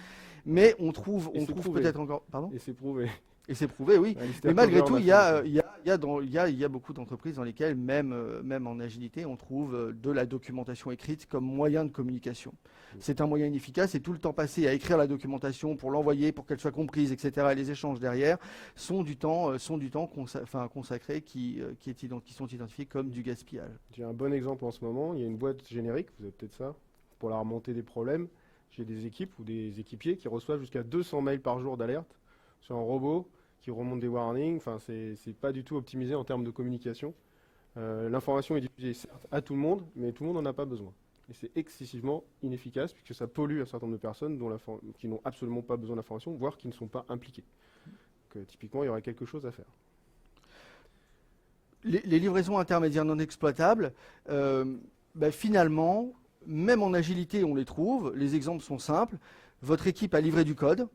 Mais on trouve peut-être encore... Pardon ? Et c'est prouvé. Et c'est prouvé, oui. Mais malgré tout, il y a beaucoup d'entreprises dans lesquelles, même en agilité, on trouve de la documentation écrite comme moyen de communication. C'est un moyen inefficace et tout le temps passé à écrire la documentation pour l'envoyer, pour qu'elle soit comprise, etc. Et les échanges derrière sont du temps consacré qui sont identifiés comme du gaspillage. J'ai un bon exemple en ce moment. Il y a une boîte générique, vous avez peut-être ça, pour la remontée des problèmes. J'ai des équipes ou des équipiers qui reçoivent jusqu'à 200 mails par jour d'alerte sur un robot qui remonte des warnings. Enfin, c'est pas du tout optimisé en termes de communication. L'information est diffusée certes à tout le monde, mais tout le monde n'en a pas besoin. Et c'est excessivement inefficace puisque ça pollue un certain nombre de personnes qui n'ont absolument pas besoin d'information, voire qui ne sont pas impliquées. Donc, typiquement, il y aurait quelque chose à faire. Les livraisons intermédiaires non exploitables, finalement, même en agilité, on les trouve. Les exemples sont simples. Votre équipe a livré du code.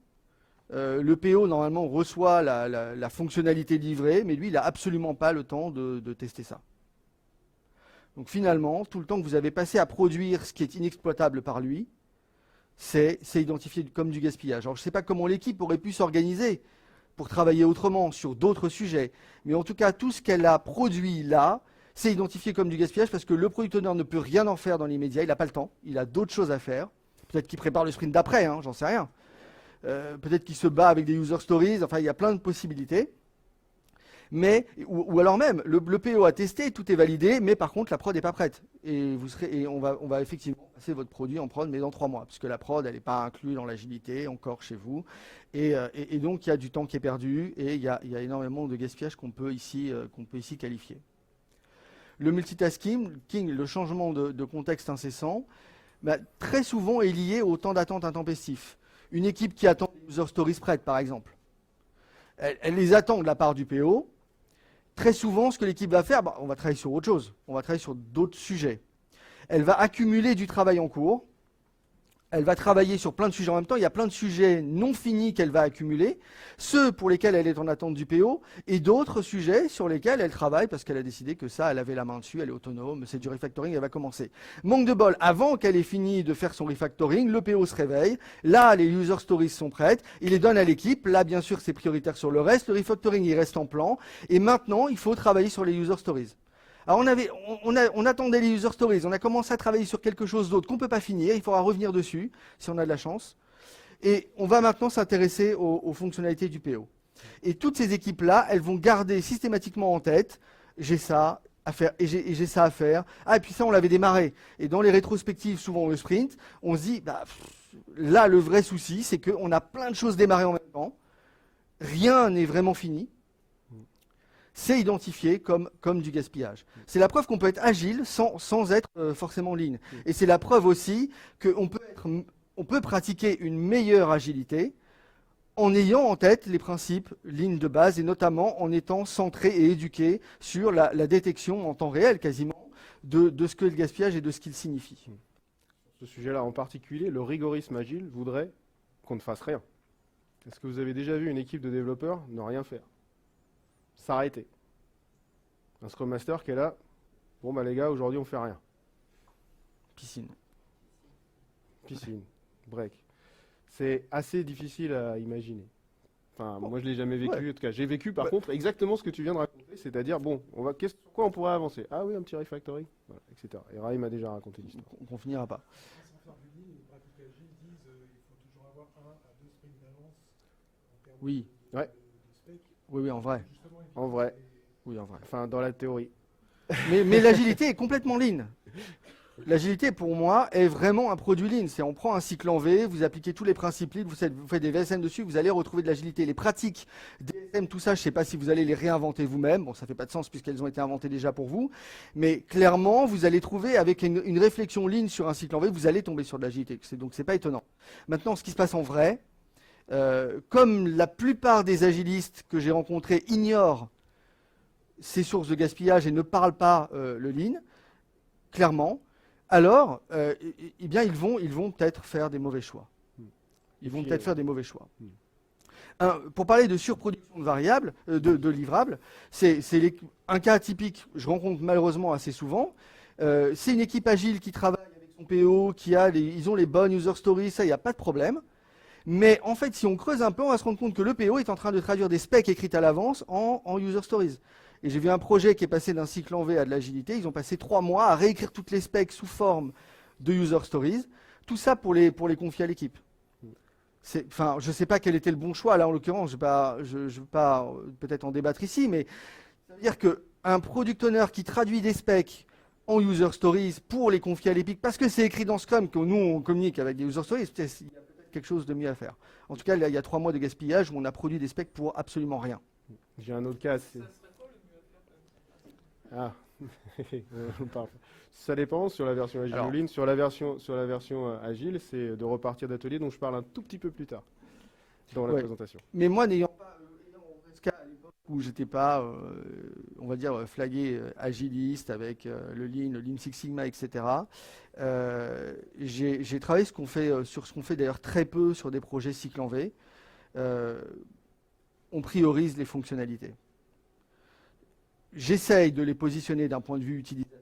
Le PO, normalement, reçoit la fonctionnalité livrée, mais lui, il n'a absolument pas le temps de tester ça. Donc finalement, tout le temps que vous avez passé à produire ce qui est inexploitable par lui, c'est identifié comme du gaspillage. Alors je ne sais pas comment l'équipe aurait pu s'organiser pour travailler autrement sur d'autres sujets. Mais en tout cas, tout ce qu'elle a produit là, c'est identifié comme du gaspillage parce que le product owner ne peut rien en faire dans l'immédiat, il n'a pas le temps, il a d'autres choses à faire. Peut-être qu'il prépare le sprint d'après, hein, j'en sais rien. Peut-être qu'il se bat avec des user stories, enfin il y a plein de possibilités. Mais, ou alors même, le PO a testé, tout est validé, mais par contre la prod n'est pas prête. Et on va effectivement passer votre produit en prod, mais dans 3 mois, puisque la prod, elle n'est pas inclue dans l'agilité, encore chez vous. Et donc il y a du temps qui est perdu, et il y a énormément de gaspillage qu'on peut ici qualifier. Le multitasking, le changement de contexte incessant, très souvent est lié au temps d'attente intempestif. Une équipe qui attend les user stories prêtes, par exemple, elle les attend de la part du PO. Très souvent, ce que l'équipe va faire, on va travailler sur autre chose. On va travailler sur d'autres sujets. Elle va accumuler du travail en cours. Elle va travailler sur plein de sujets en même temps. Il y a plein de sujets non finis qu'elle va accumuler, ceux pour lesquels elle est en attente du PO, et d'autres sujets sur lesquels elle travaille parce qu'elle a décidé que ça, elle avait la main dessus, elle est autonome, c'est du refactoring, elle va commencer. Manque de bol, avant qu'elle ait fini de faire son refactoring, le PO se réveille, là les user stories sont prêtes, il les donne à l'équipe, là bien sûr c'est prioritaire sur le reste, le refactoring il reste en plan, et maintenant il faut travailler sur les user stories. Alors on attendait les user stories, on a commencé à travailler sur quelque chose d'autre qu'on ne peut pas finir, il faudra revenir dessus si on a de la chance. Et on va maintenant s'intéresser aux fonctionnalités du PO. Et toutes ces équipes-là, elles vont garder systématiquement en tête, j'ai ça à faire et j'ai ça à faire. Ah et puis ça on l'avait démarré. Et dans les rétrospectives, souvent le sprint, on se dit, là le vrai souci c'est qu'on a plein de choses démarrées en même temps, rien n'est vraiment fini. C'est identifié comme du gaspillage. C'est la preuve qu'on peut être agile sans être forcément lean. Et c'est la preuve aussi qu'on peut pratiquer une meilleure agilité en ayant en tête les principes lean de base et notamment en étant centré et éduqué sur la détection en temps réel quasiment de ce que le gaspillage et de ce qu'il signifie. Sur ce sujet-là en particulier, le rigorisme agile voudrait qu'on ne fasse rien. Est-ce que vous avez déjà vu une équipe de développeurs ne rien faire ? S'arrêter. Un Scrum Master qui est là, bon les gars, aujourd'hui on fait rien. Piscine, break. C'est assez difficile à imaginer. Enfin, moi je l'ai jamais vécu, en tout cas. J'ai vécu par contre exactement ce que tu viens de raconter, c'est-à-dire, sur quoi on pourrait avancer ? Ah oui, un petit refactoring, voilà, etc. Et Ray m'a déjà raconté l'histoire. qu'on finira pas. Sans faire du lean, les pratiques agiles disent qu'il faut toujours avoir 1 à 2 sprints d'avance en termes Oui. de spec. Oui, en vrai. Justement, En vrai. Oui, en vrai. Enfin, dans la théorie. Mais l'agilité est complètement lean. L'agilité, pour moi, est vraiment un produit lean. On prend un cycle en V, vous appliquez tous les principes lean, vous faites des VSM dessus, vous allez retrouver de l'agilité. Les pratiques DSM, tout ça, je ne sais pas si vous allez les réinventer vous-même. Bon, ça ne fait pas de sens puisqu'elles ont été inventées déjà pour vous. Mais clairement, vous allez trouver, avec une réflexion lean sur un cycle en V, vous allez tomber sur de l'agilité. Donc, ce n'est pas étonnant. Maintenant, ce qui se passe en vrai, comme la plupart des agilistes que j'ai rencontrés ignorent ces sources de gaspillage et ne parlent pas le lean, clairement, alors, ils vont peut-être faire des mauvais choix. Pour parler de surproduction de variables, de livrables, c'est un cas typique, je rencontre malheureusement assez souvent. C'est une équipe agile qui travaille avec son PO, ils ont les bonnes user stories, ça, il n'y a pas de problème. Mais en fait, si on creuse un peu, on va se rendre compte que le PO est en train de traduire des specs écrites à l'avance en user stories. Et j'ai vu un projet qui est passé d'un cycle en V à de l'agilité. Ils ont passé 3 mois à réécrire toutes les specs sous forme de user stories. Tout ça pour les confier à l'équipe. Je ne sais pas quel était le bon choix. Là, en l'occurrence, je ne veux pas peut-être en débattre ici, mais ça veut dire qu'un product owner qui traduit des specs en user stories pour les confier à l'équipe, parce que c'est écrit dans Scrum, que nous, on communique avec des user stories, il y a peut-être quelque chose de mieux à faire. En tout cas, il y a 3 mois de gaspillage où on a produit des specs pour absolument rien. J'ai un autre cas. Ça serait quoi le mieux à faire on parle. Ça dépend sur la version agile ou lean. Sur la version agile, c'est de repartir d'atelier dont je parle un tout petit peu plus tard dans la présentation. Mais moi, n'ayant pas à l'époque où j'étais pas, on va dire, flagué agiliste avec le Lean Six Sigma, etc. J'ai travaillé sur ce qu'on fait d'ailleurs très peu sur des projets cycle en V. On priorise les fonctionnalités. J'essaye de les positionner d'un point de vue utilisateur.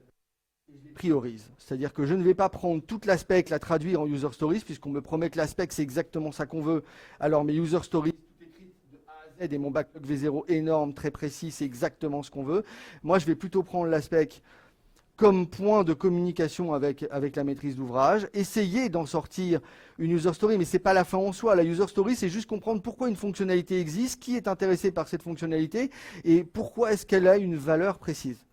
Et je les priorise. C'est-à-dire que je ne vais pas prendre toute la spec, la traduire en user stories, puisqu'on me promet que la spec, c'est exactement ça qu'on veut. Alors mes user stories, tout écrit de A à Z et mon backlog V0 énorme, très précis, c'est exactement ce qu'on veut. Moi, je vais plutôt prendre l'aspect comme point de communication avec la maîtrise d'ouvrage, essayer d'en sortir une user story, mais ce n'est pas la fin en soi. La user story, c'est juste comprendre pourquoi une fonctionnalité existe, qui est intéressé par cette fonctionnalité, et pourquoi est-ce qu'elle a une valeur précise.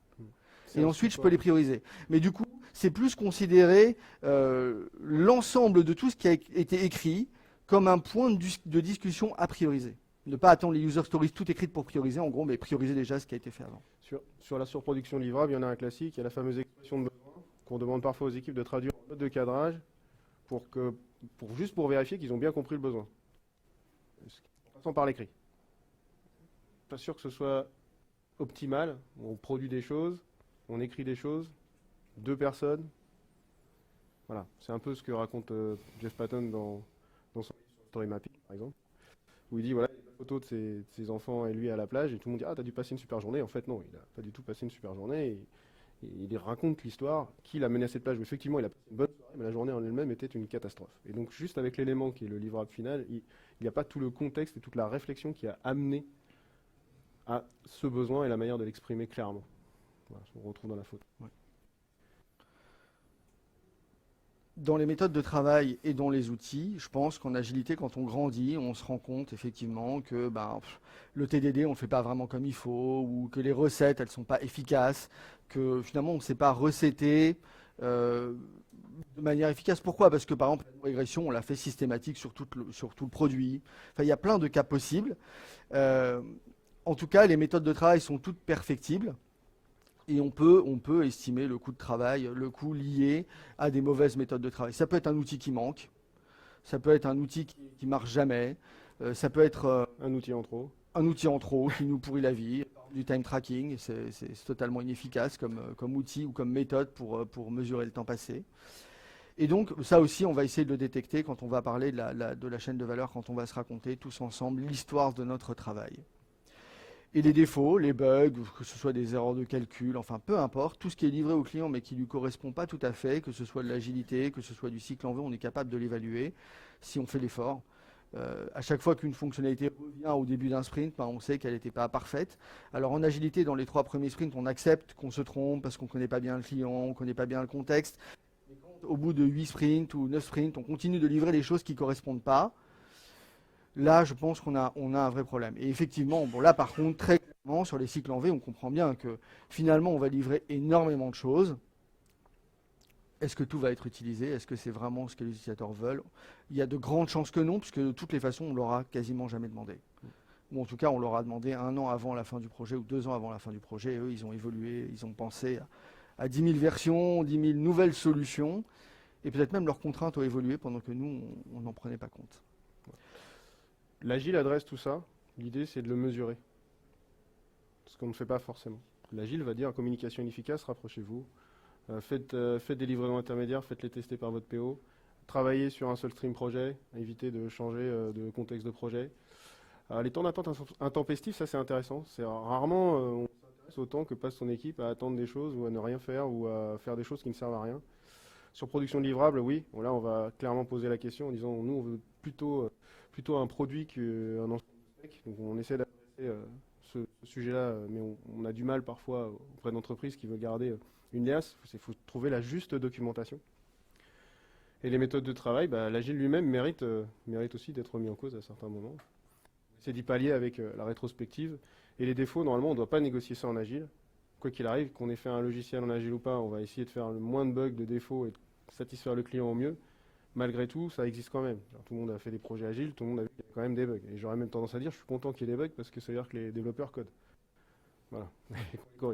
Et ensuite, je peux les prioriser. Mais du coup, c'est plus considérer l'ensemble de tout ce qui a été écrit comme un point de discussion à prioriser. Ne pas attendre les user stories toutes écrites pour prioriser, en gros, mais prioriser déjà ce qui a été fait avant. Sur la surproduction livrable, il y en a un classique, il y a la fameuse expression de besoin qu'on demande parfois aux équipes de traduire en note de cadrage juste pour vérifier qu'ils ont bien compris le besoin. En passant par l'écrit. Pas sûr que ce soit optimal. On produit des choses, on écrit des choses, 2 personnes. Voilà, c'est un peu ce que raconte Jeff Patton dans son story mapping, par exemple, où il dit voilà, il y a une photo de ses enfants et lui à la plage, et tout le monde dit ah, t'as dû passer une super journée. En fait, non, il n'a pas du tout passé une super journée. Et il raconte l'histoire qui l'a mené à cette plage où effectivement il a passé une bonne soirée, mais la journée en elle-même était une catastrophe. Et donc, juste avec l'élément qui est le livrable final, il n'y a pas tout le contexte et toute la réflexion qui a amené à ce besoin et la manière de l'exprimer clairement. Voilà, on retrouve dans la photo. Ouais. Dans les méthodes de travail et dans les outils, je pense qu'en agilité, quand on grandit, on se rend compte effectivement que le TDD, on ne le fait pas vraiment comme il faut, ou que les recettes, elles ne sont pas efficaces, que finalement, on ne sait pas recéter de manière efficace. Pourquoi? Parce que par exemple, la régression, on l'a fait systématique sur tout le produit. Enfin, il y a plein de cas possibles. En tout cas, les méthodes de travail sont toutes perfectibles. Et on peut estimer le coût de travail, le coût lié à des mauvaises méthodes de travail. Ça peut être un outil qui manque, ça peut être un outil qui marche jamais, ça peut être un outil en trop. Un outil en trop qui nous pourrit la vie, du time tracking, c'est totalement inefficace comme outil ou comme méthode pour mesurer le temps passé. Et donc ça aussi, on va essayer de le détecter quand on va parler de la chaîne de valeur, quand on va se raconter tous ensemble l'histoire de notre travail. Et les défauts, les bugs, que ce soit des erreurs de calcul, enfin peu importe, tout ce qui est livré au client mais qui ne lui correspond pas tout à fait, que ce soit de l'agilité, que ce soit du cycle en V, on est capable de l'évaluer si on fait l'effort. À chaque fois qu'une fonctionnalité revient au début d'un sprint, on sait qu'elle n'était pas parfaite. Alors en agilité, dans les 3 premiers sprints, on accepte qu'on se trompe parce qu'on ne connaît pas bien le client, on ne connaît pas bien le contexte. Mais quand, au bout de 8 sprints ou 9 sprints, on continue de livrer les choses qui ne correspondent pas, là, je pense qu'on a un vrai problème. Et effectivement, là, par contre, très clairement, sur les cycles en V, on comprend bien que finalement, on va livrer énormément de choses. Est-ce que tout va être utilisé? Est-ce que c'est vraiment ce que les utilisateurs veulent? Il y a de grandes chances que non, puisque de toutes les façons, on ne l'aura quasiment jamais demandé. Ou en tout cas, on leur a demandé 1 an avant la fin du projet ou 2 ans avant la fin du projet. Et eux, ils ont évolué, ils ont pensé à 10 000 versions, 10 000 nouvelles solutions. Et peut-être même leurs contraintes ont évolué pendant que nous, on n'en prenait pas compte. L'agile adresse tout ça. L'idée, c'est de le mesurer. Ce qu'on ne fait pas forcément. L'agile va dire communication inefficace, rapprochez-vous. Faites des livraisons intermédiaires, faites-les tester par votre PO. Travaillez sur un seul stream projet, évitez de changer de contexte de projet. Les temps d'attente intempestifs, ça c'est intéressant. C'est rarement on s'intéresse autant que passe son équipe à attendre des choses ou à ne rien faire ou à faire des choses qui ne servent à rien. Sur production de livrables, oui, là on va clairement poser la question en disant nous on veut plutôt un produit qu'un ensemble de specs. Donc on essaie d'adresser ce sujet-là, mais on a du mal parfois auprès d'entreprises qui veulent garder une liasse. Il faut trouver la juste documentation. Et les méthodes de travail, l'agile lui-même mérite aussi d'être mis en cause à certains moments. C'est d'y pallier avec la rétrospective. Et les défauts, normalement, on ne doit pas négocier ça en agile. Quoi qu'il arrive, qu'on ait fait un logiciel en agile ou pas, on va essayer de faire le moins de bugs, de défauts et de satisfaire le client au mieux. Malgré tout, ça existe quand même. Alors, tout le monde a fait des projets agiles, tout le monde a vu qu'il y a quand même des bugs. Et j'aurais même tendance à dire, je suis content qu'il y ait des bugs parce que ça veut dire que les développeurs codent. Voilà, on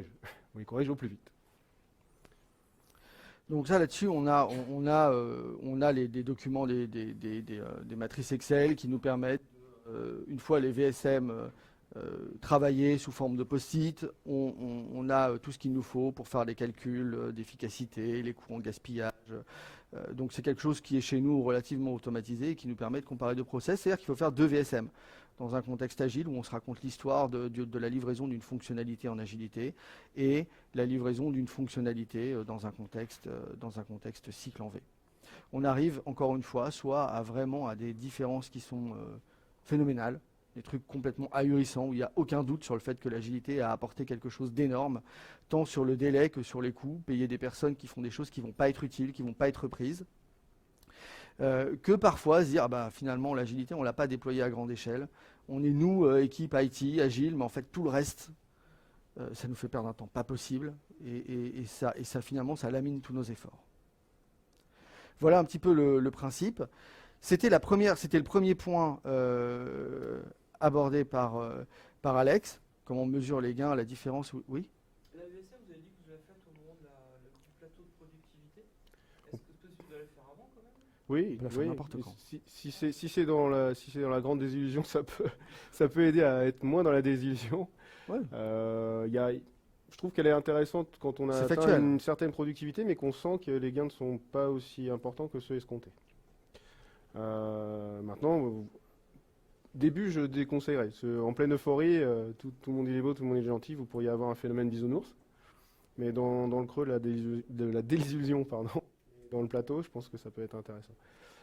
les corrige au plus vite. Donc ça, là-dessus, on a des documents, des matrices Excel qui nous permettent, une fois les VSM travaillés sous forme de post-it, on a tout ce qu'il nous faut pour faire les calculs d'efficacité, les coûts en gaspillage. Donc c'est quelque chose qui est chez nous relativement automatisé et qui nous permet de comparer 2 process. C'est-à-dire qu'il faut faire 2 VSM dans un contexte agile où on se raconte l'histoire de la livraison d'une fonctionnalité en agilité et la livraison d'une fonctionnalité dans un contexte cycle en V. On arrive encore une fois soit vraiment à des différences qui sont phénoménales, des trucs complètement ahurissants où il n'y a aucun doute sur le fait que l'agilité a apporté quelque chose d'énorme, tant sur le délai que sur les coûts, payer des personnes qui font des choses qui ne vont pas être utiles, qui ne vont pas être reprises. Que parfois se dire, ah bah, finalement, l'agilité, on ne l'a pas déployée à grande échelle. On est, nous, équipe IT, agile, mais en fait, tout le reste, ça nous fait perdre un temps pas possible. Et ça, finalement, ça lamine tous nos efforts. Voilà un petit peu le principe. C'était le premier point abordé par Alex. Comment on mesure les gains, la différence, oui. La VSM, vous avez dit que vous allez faire au moment du plateau de productivité. Est-ce que vous allez le faire avant quand même? Oui, On peut la faire n'importe quand. Si c'est dans la grande désillusion, ça peut aider à être moins dans la désillusion. Ouais. Je trouve qu'elle est intéressante quand on a C'est atteint factuel. une certaine productivité, mais qu'on sent que les gains ne sont pas aussi importants que ceux escomptés. Maintenant, au début, je déconseillerais. En pleine euphorie, tout le monde est beau, tout le monde est gentil, vous pourriez avoir un phénomène bisounours. Mais dans le creux de la désillusion, dans le plateau, je pense que ça peut être intéressant.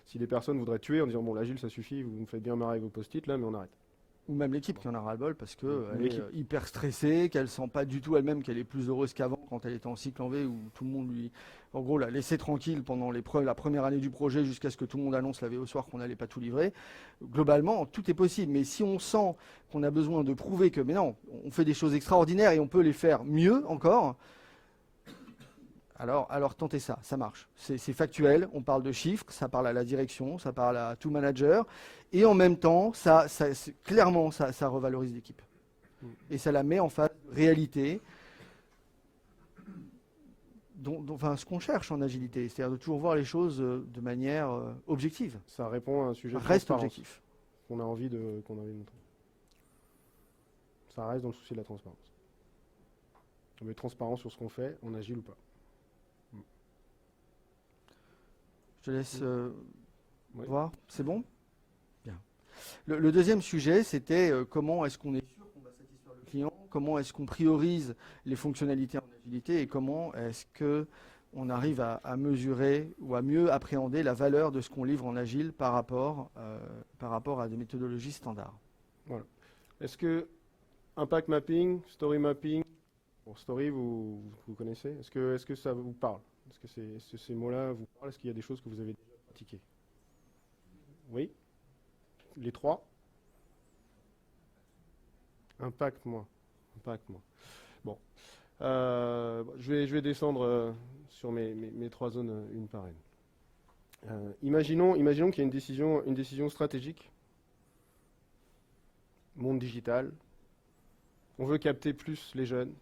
Si les personnes voudraient tuer en disant, bon, l'agile, ça suffit, vous me faites bien marrer avec vos post-it, là, mais on arrête. Ou même l'équipe qui en a ras-le-bol parce qu'elle est L'équipe. hyper stressée, qu'elle sent pas du tout elle-même qu'elle est plus heureuse qu'avant quand elle était en cycle en V où tout le monde en gros, l'a laissé tranquille pendant la première année du projet jusqu'à ce que tout le monde annonce la veille au soir qu'on n'allait pas tout livrer. Globalement, tout est possible. Mais si on sent qu'on a besoin de prouver que, mais non, on fait des choses extraordinaires et on peut les faire mieux encore, alors tentez ça, ça marche. C'est factuel, on parle de chiffres, ça parle à la direction, ça parle à tout manager, et en même temps, clairement, ça revalorise l'équipe. Et ça la met en face de réalité, enfin, ce qu'on cherche en agilité, c'est-à-dire de toujours voir les choses de manière objective. Ça répond à un sujet de Reste transparence objectif. qu'on a envie de montrer. Ça reste dans le souci de la transparence. On est transparent sur ce qu'on fait, on agile ou pas. Je te laisse Oui. voir. C'est bon? Bien. Le deuxième sujet, c'était comment est-ce qu'on est sûr qu'on va satisfaire le client, comment est-ce qu'on priorise les fonctionnalités en agilité et comment est-ce qu'on arrive à mesurer ou à mieux appréhender la valeur de ce qu'on livre en agile par rapport à des méthodologies standards. Voilà. Est-ce que impact mapping, story mapping, bon, story vous connaissez, est-ce que ça vous parle? Est-ce que ces mots-là vous parlent? Est-ce qu'il y a des choses que vous avez déjà pratiquées? Oui? Les trois? Impact, moi. Bon. Je vais descendre sur mes trois zones une par une. Imaginons qu'il y a une décision stratégique. Monde digital. On veut capter plus les jeunes.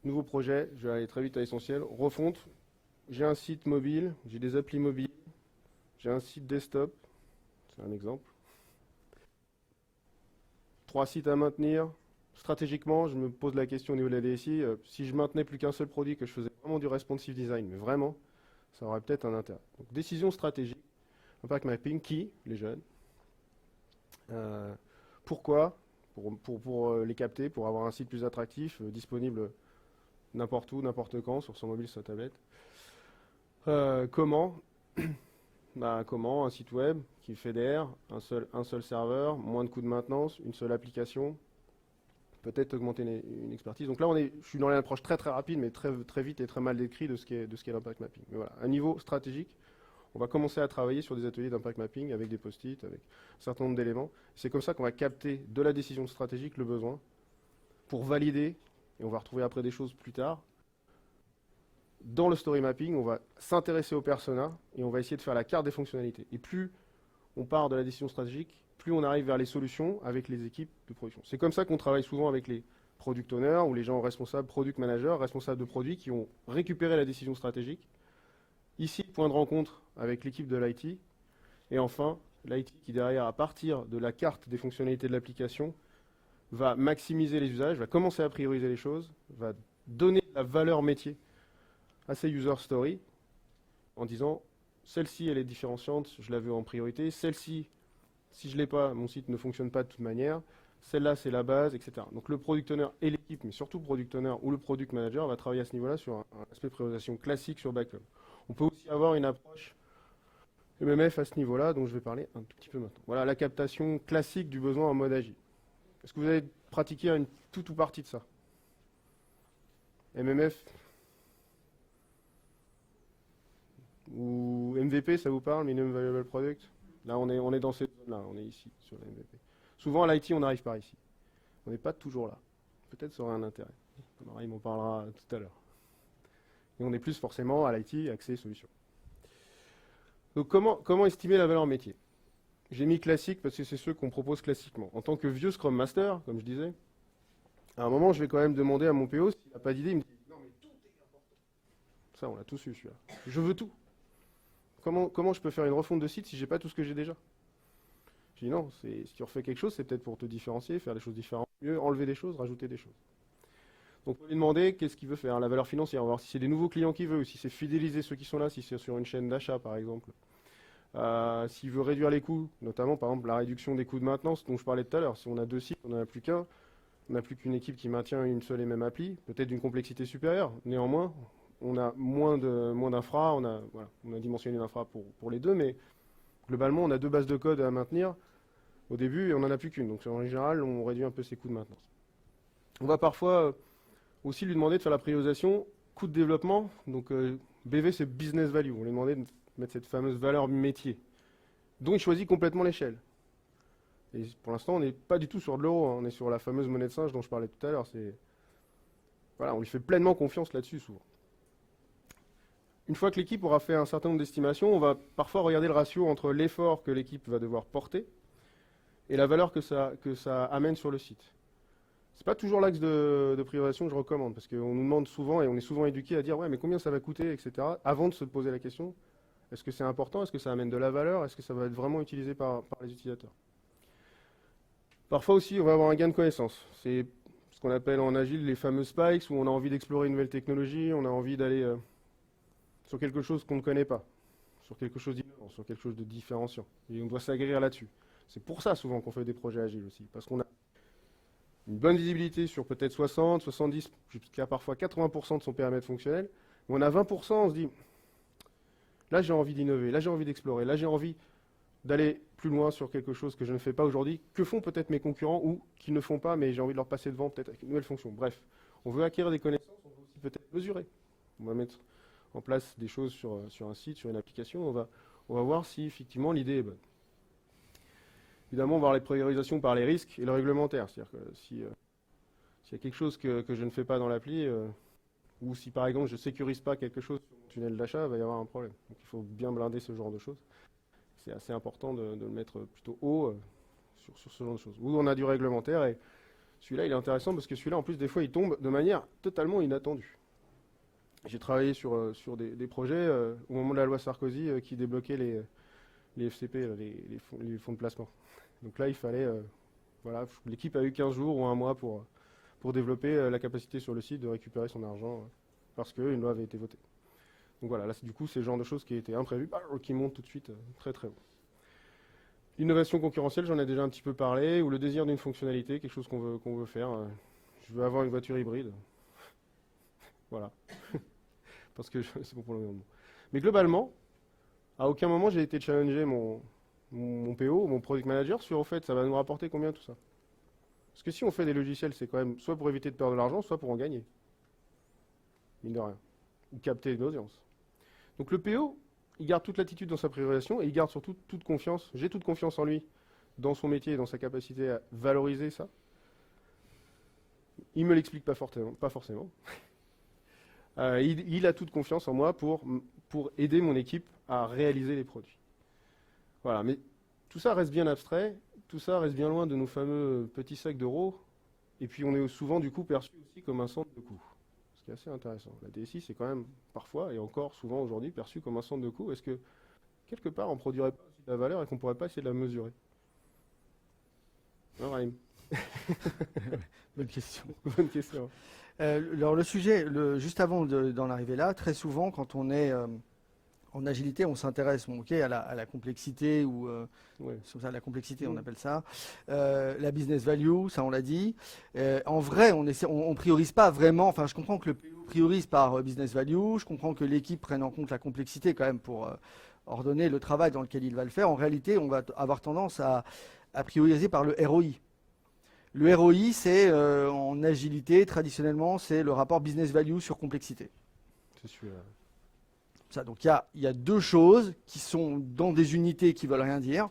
Nouveau projet, je vais aller très vite à l'essentiel. Refonte, j'ai un site mobile, j'ai des applis mobiles, j'ai un site desktop, c'est un exemple. 3 sites à maintenir. Stratégiquement, je me pose la question au niveau de la DSI, si je maintenais plus qu'un seul produit, que je faisais vraiment du responsive design, mais vraiment, ça aurait peut-être un intérêt. Donc, décision stratégique, impact mapping, qui? Les jeunes. Pourquoi? Pour les capter, pour avoir un site plus attractif, disponible n'importe où, n'importe quand, sur son mobile, sur sa tablette. Comment? Comment? Un site web qui fédère, un seul serveur, moins de coûts de maintenance, une seule application, peut-être augmenter une expertise. Donc là, je suis dans une approche très très rapide, mais très, très vite et très mal décrit de ce qu'est l'impact mapping. Mais voilà, à un niveau stratégique, on va commencer à travailler sur des ateliers d'impact mapping avec des post-it, avec un certain nombre d'éléments. C'est comme ça qu'on va capter de la décision stratégique le besoin pour valider. Et on va retrouver après des choses plus tard. Dans le story mapping, on va s'intéresser au persona et on va essayer de faire la carte des fonctionnalités. Et plus on part de la décision stratégique, plus on arrive vers les solutions avec les équipes de production. C'est comme ça qu'on travaille souvent avec les product owners ou les gens responsables, product managers, responsables de produits qui ont récupéré la décision stratégique. Ici, point de rencontre avec l'équipe de l'IT. Et enfin, l'IT qui derrière, à partir de la carte des fonctionnalités de l'application, va maximiser les usages, va commencer à prioriser les choses, va donner la valeur métier à ces user stories en disant celle-ci elle est différenciante, je la veux en priorité, celle-ci, si je ne l'ai pas, mon site ne fonctionne pas de toute manière, celle-là c'est la base, etc. Donc le product owner et l'équipe, mais surtout le product owner ou le product manager va travailler à ce niveau-là sur un aspect de priorisation classique sur backlog. On peut aussi avoir une approche MMF à ce niveau-là, dont je vais parler un tout petit peu maintenant. Voilà la captation classique du besoin en mode agile. Est-ce que vous avez pratiqué une toute ou partie de ça? MMF ou MVP, ça vous parle, Minimum Viable Product? Là, on est dans cette zone-là, on est ici, sur le MVP. Souvent, à l'IT, on n'arrive pas ici. On n'est pas toujours là. Peut-être ça aurait un intérêt. Il m'en parlera tout à l'heure. Et on est plus forcément à l'IT, accès solution. Donc, comment estimer la valeur métier? J'ai mis classique parce que c'est ceux qu'on propose classiquement. En tant que vieux Scrum Master, comme je disais, à un moment, je vais quand même demander à mon PO s'il n'a pas d'idée. Il me dit non, mais tout est important. Ça, on l'a tous eu, celui-là. Je veux tout. Comment je peux faire une refonte de site si j'ai pas tout ce que j'ai déjà? Je dis non, si tu refais quelque chose, c'est peut-être pour te différencier, faire des choses différentes, mieux, enlever des choses, rajouter des choses. Donc, on va lui demander qu'est-ce qu'il veut faire, la valeur financière, on va voir si c'est des nouveaux clients qu'il veut, ou si c'est fidéliser ceux qui sont là, si c'est sur une chaîne d'achat, par exemple. S'il veut réduire les coûts, notamment, par exemple, la réduction des coûts de maintenance, dont je parlais tout à l'heure. Si on a 2 sites, on n'en a plus qu'un, on n'a plus qu'une équipe qui maintient une seule et même appli, peut-être d'une complexité supérieure. Néanmoins, on a moins d'infra, on a dimensionné l'infra pour les deux, mais globalement, on a 2 bases de code à maintenir au début et on n'en a plus qu'une. Donc en général, on réduit un peu ses coûts de maintenance. On va parfois aussi lui demander de faire la priorisation coût de développement. Donc BV, c'est business value. On lui demandait de mettre cette fameuse valeur métier, dont il choisit complètement l'échelle. Et pour l'instant, on n'est pas du tout sur de l'euro, hein. On est sur la fameuse monnaie de singe dont je parlais tout à l'heure. Voilà, on lui fait pleinement confiance là-dessus souvent. Une fois que l'équipe aura fait un certain nombre d'estimations, on va parfois regarder le ratio entre l'effort que l'équipe va devoir porter et la valeur que ça amène sur le site. Ce n'est pas toujours l'axe de priorisation que je recommande, parce qu'on nous demande souvent, et on est souvent éduqué à dire « ouais, mais combien ça va coûter, etc. » avant de se poser la question, est-ce que c'est important, est-ce que ça amène de la valeur, est-ce que ça va être vraiment utilisé par les utilisateurs? Parfois aussi, on va avoir un gain de connaissance. C'est ce qu'on appelle en agile les fameux spikes, où on a envie d'explorer une nouvelle technologie, on a envie d'aller sur quelque chose qu'on ne connaît pas, sur quelque chose d'innovant, sur quelque chose de différenciant. Et on doit s'aguerrir là-dessus. C'est pour ça souvent qu'on fait des projets agiles aussi, parce qu'on a une bonne visibilité sur peut-être 60, 70, jusqu'à parfois 80% de son périmètre fonctionnel. Mais on a 20%, on se dit, là j'ai envie d'innover, là j'ai envie d'explorer, là j'ai envie d'aller plus loin sur quelque chose que je ne fais pas aujourd'hui, que font peut-être mes concurrents ou qui ne font pas, mais j'ai envie de leur passer devant peut-être avec une nouvelle fonction. Bref, on veut acquérir des connaissances, on veut aussi peut-être mesurer. On va mettre en place des choses sur un site, sur une application, on va voir si effectivement l'idée est bonne. Évidemment, on va voir les priorisations par les risques et le réglementaire. C'est-à-dire que s'il y a quelque chose que je ne fais pas dans l'appli, ou si par exemple je ne sécurise pas quelque chose sur mon tunnel d'achat, il va y avoir un problème. Donc il faut bien blinder ce genre de choses. C'est assez important de le mettre plutôt haut sur ce genre de choses. Où on a du réglementaire, et celui-là il est intéressant parce que celui-là en plus des fois il tombe de manière totalement inattendue. J'ai travaillé sur des projets au moment de la loi Sarkozy qui débloquait les FCP, les fonds de placement. Donc là, il fallait, voilà, l'équipe a eu 15 jours ou un mois pour développer la capacité sur le site de récupérer son argent parce qu'une loi avait été votée. Donc voilà, là, du coup, c'est le genre de choses qui étaient imprévues, qui montent tout de suite très très haut. L'innovation concurrentielle, j'en ai déjà un petit peu parlé, ou le désir d'une fonctionnalité, quelque chose qu'on veut faire. Je veux avoir une voiture hybride. Voilà. Parce que c'est bon pour l'environnement. Mais globalement, à aucun moment j'ai été challenger mon PO, mon product manager, sur au fait, ça va nous rapporter combien tout ça? Parce que si on fait des logiciels, c'est quand même soit pour éviter de perdre de l'argent, soit pour en gagner. Mine de rien. Ou capter une audience. Donc le PO, il garde toute l'attitude dans sa priorisation et il garde surtout toute confiance. J'ai toute confiance en lui, dans son métier et dans sa capacité à valoriser ça. Il ne me l'explique pas forcément. Il a toute confiance en moi pour aider mon équipe à réaliser les produits. Voilà, mais tout ça reste bien abstrait, tout ça reste bien loin de nos fameux petits sacs d'euros, et puis on est souvent du coup perçu aussi comme un centre de coût. Ce qui est assez intéressant. La DSI, c'est quand même parfois, et encore souvent aujourd'hui, perçu comme un centre de coût. Est-ce que quelque part on ne produirait pas aussi de la valeur et qu'on ne pourrait pas essayer de la mesurer? Non, Raïm. Bonne question. Bonne question. Alors le sujet, juste avant d'en arriver là, très souvent quand on est en agilité, on s'intéresse à la complexité, ou c'est ça, la complexité on appelle ça, la business value, ça on l'a dit. En vrai, on priorise pas vraiment, enfin je comprends que le PO priorise par business value, je comprends que l'équipe prenne en compte la complexité quand même pour ordonner le travail dans lequel il va le faire, en réalité, on va avoir tendance à prioriser par le ROI. Le ROI, c'est en agilité, traditionnellement, c'est le rapport business value sur complexité. C'est celui-là. Ça, donc il y a deux choses qui sont dans des unités qui veulent rien dire.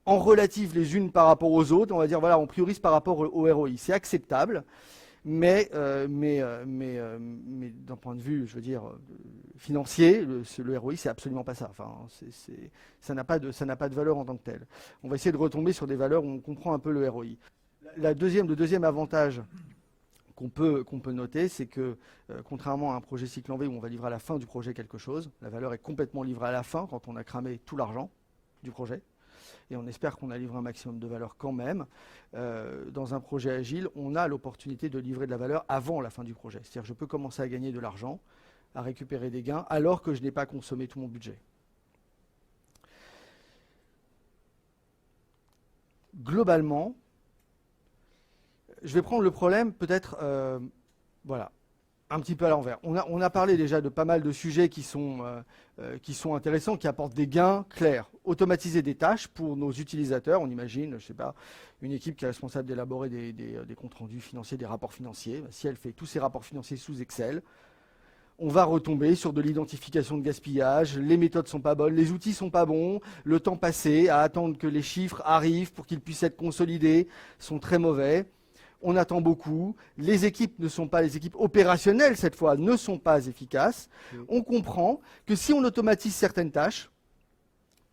En relatif les unes par rapport aux autres, on va dire voilà, on priorise par rapport au ROI. C'est acceptable, mais d'un point de vue, je veux dire, financier, le ROI, c'est absolument pas ça. Enfin, ça n'a pas de valeur en tant que tel. On va essayer de retomber sur des valeurs où on comprend un peu le ROI. Le deuxième avantage qu'on peut noter, c'est que contrairement à un projet cycle en V où on va livrer à la fin du projet quelque chose, la valeur est complètement livrée à la fin quand on a cramé tout l'argent du projet. Et on espère qu'on a livré un maximum de valeur quand même. Dans un projet agile, on a l'opportunité de livrer de la valeur avant la fin du projet. C'est-à-dire que je peux commencer à gagner de l'argent, à récupérer des gains, alors que je n'ai pas consommé tout mon budget. Globalement, je vais prendre le problème peut-être voilà, un petit peu à l'envers. On a parlé déjà de pas mal de sujets qui sont intéressants, qui apportent des gains clairs. Automatiser des tâches pour nos utilisateurs. On imagine, je ne sais pas, une équipe qui est responsable d'élaborer des comptes rendus financiers, des rapports financiers. Si elle fait tous ces rapports financiers sous Excel, on va retomber sur de l'identification de gaspillage. Les méthodes ne sont pas bonnes, les outils ne sont pas bons. Le temps passé à attendre que les chiffres arrivent pour qu'ils puissent être consolidés sont très mauvais. On attend beaucoup. Les équipes les équipes opérationnelles, cette fois, ne sont pas efficaces. On comprend que si on automatise certaines tâches,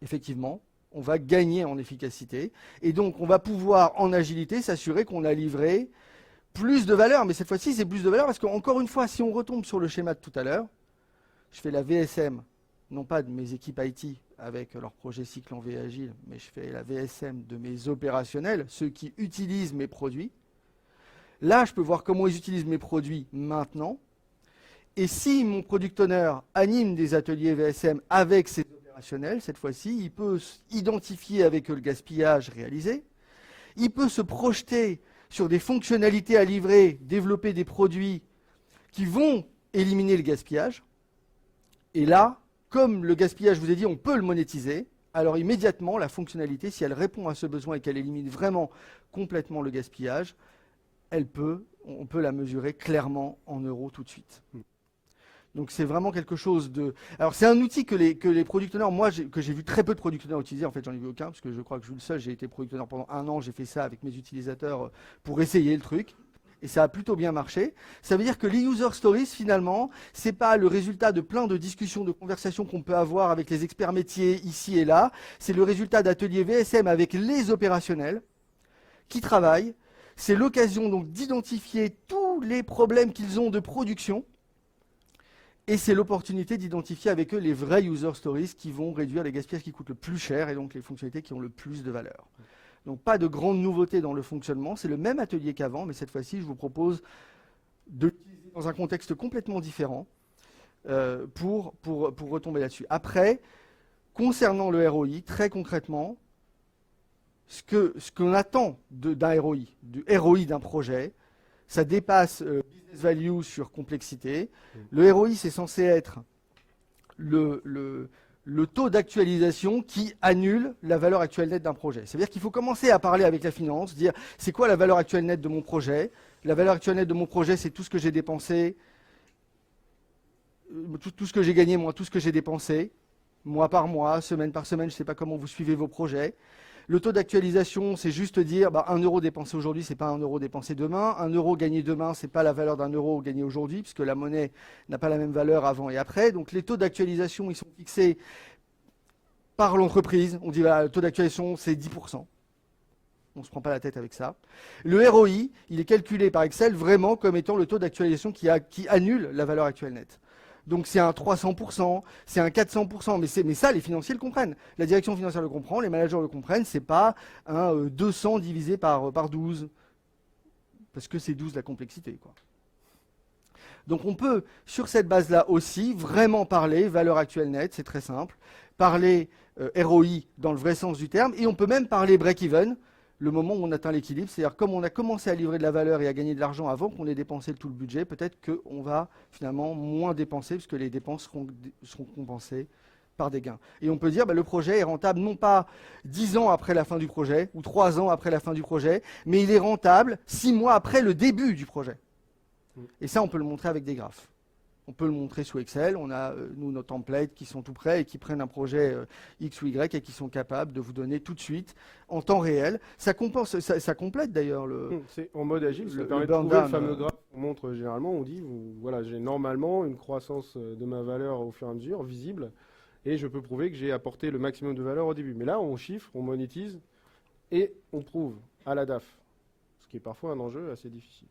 effectivement, on va gagner en efficacité. Et donc, on va pouvoir, en agilité, s'assurer qu'on a livré plus de valeur. Mais cette fois-ci, c'est plus de valeur parce qu'encore une fois, si on retombe sur le schéma de tout à l'heure, je fais la VSM, non pas de mes équipes IT avec leur projet cycle en V agile, mais je fais la VSM de mes opérationnels, ceux qui utilisent mes produits. Là, je peux voir comment ils utilisent mes produits maintenant. Et si mon product owner anime des ateliers VSM avec ses opérationnels, cette fois-ci, il peut identifier avec eux le gaspillage réalisé. Il peut se projeter sur des fonctionnalités à livrer, développer des produits qui vont éliminer le gaspillage. Et là, comme le gaspillage, je vous ai dit, on peut le monétiser. Alors immédiatement, la fonctionnalité, si elle répond à ce besoin et qu'elle élimine vraiment complètement le gaspillage, on peut la mesurer clairement en euros tout de suite. Donc c'est vraiment quelque chose de... Alors c'est un outil que les product owners, moi que j'ai vu très peu de product owners utiliser, en fait j'en ai vu aucun, parce que je crois que je suis le seul, j'ai été product owner pendant 1 an, j'ai fait ça avec mes utilisateurs pour essayer le truc, et ça a plutôt bien marché. Ça veut dire que les user stories, finalement, c'est pas le résultat de plein de discussions, de conversations qu'on peut avoir avec les experts métiers ici et là, c'est le résultat d'ateliers VSM avec les opérationnels qui travaillent. C'est l'occasion donc d'identifier tous les problèmes qu'ils ont de production et c'est l'opportunité d'identifier avec eux les vrais user stories qui vont réduire les gaspillages qui coûtent le plus cher et donc les fonctionnalités qui ont le plus de valeur. Donc pas de grande nouveauté dans le fonctionnement, c'est le même atelier qu'avant, mais cette fois-ci je vous propose de l'utiliser dans un contexte complètement différent pour retomber là-dessus. Après, concernant le ROI, très concrètement, ce qu'on attend d'un ROI, du ROI d'un projet, ça dépasse business value sur complexité. Le ROI, c'est censé être le taux d'actualisation qui annule la valeur actuelle nette d'un projet. C'est-à-dire qu'il faut commencer à parler avec la finance, dire c'est quoi la valeur actuelle nette de mon projet. La valeur actuelle nette de mon projet, c'est tout ce que j'ai dépensé, tout ce que j'ai gagné, moi, tout ce que j'ai dépensé, mois par mois, semaine par semaine, je ne sais pas comment vous suivez vos projets. Le taux d'actualisation, c'est juste dire 1 euro dépensé aujourd'hui, ce n'est pas 1 euro dépensé demain. 1 euro gagné demain, ce n'est pas la valeur d'1 euro gagné aujourd'hui, puisque la monnaie n'a pas la même valeur avant et après. Donc les taux d'actualisation, ils sont fixés par l'entreprise. On dit le taux d'actualisation, c'est 10%. On ne se prend pas la tête avec ça. Le ROI, il est calculé par Excel vraiment comme étant le taux d'actualisation qui annule la valeur actuelle nette. Donc c'est un 300%, c'est un 400%, mais ça, les financiers le comprennent. La direction financière le comprend, les managers le comprennent, c'est pas un 200 divisé par 12, parce que c'est 12 la complexité, quoi. Donc on peut, sur cette base-là aussi, vraiment parler valeur actuelle nette, c'est très simple, parler ROI dans le vrai sens du terme, et on peut même parler break-even, le moment où on atteint l'équilibre, c'est-à-dire comme on a commencé à livrer de la valeur et à gagner de l'argent avant qu'on ait dépensé tout le budget, peut-être qu'on va finalement moins dépenser puisque les dépenses seront compensées par des gains. Et on peut dire, le projet est rentable non pas 10 ans après la fin du projet, ou 3 ans après la fin du projet, mais il est rentable 6 mois après le début du projet. Et ça, on peut le montrer avec des graphes. On peut le montrer sous Excel. On a, nous, nos templates qui sont tout prêts et qui prennent un projet X ou Y et qui sont capables de vous donner tout de suite, en temps réel. Ça complète d'ailleurs le... C'est en mode agile, ça le permet de burn trouver le down, fameux graphe qu'on montre généralement. On dit, voilà, j'ai normalement une croissance de ma valeur au fur et à mesure, visible, et je peux prouver que j'ai apporté le maximum de valeur au début. Mais là, on chiffre, on monétise, et on prouve à la DAF, ce qui est parfois un enjeu assez difficile.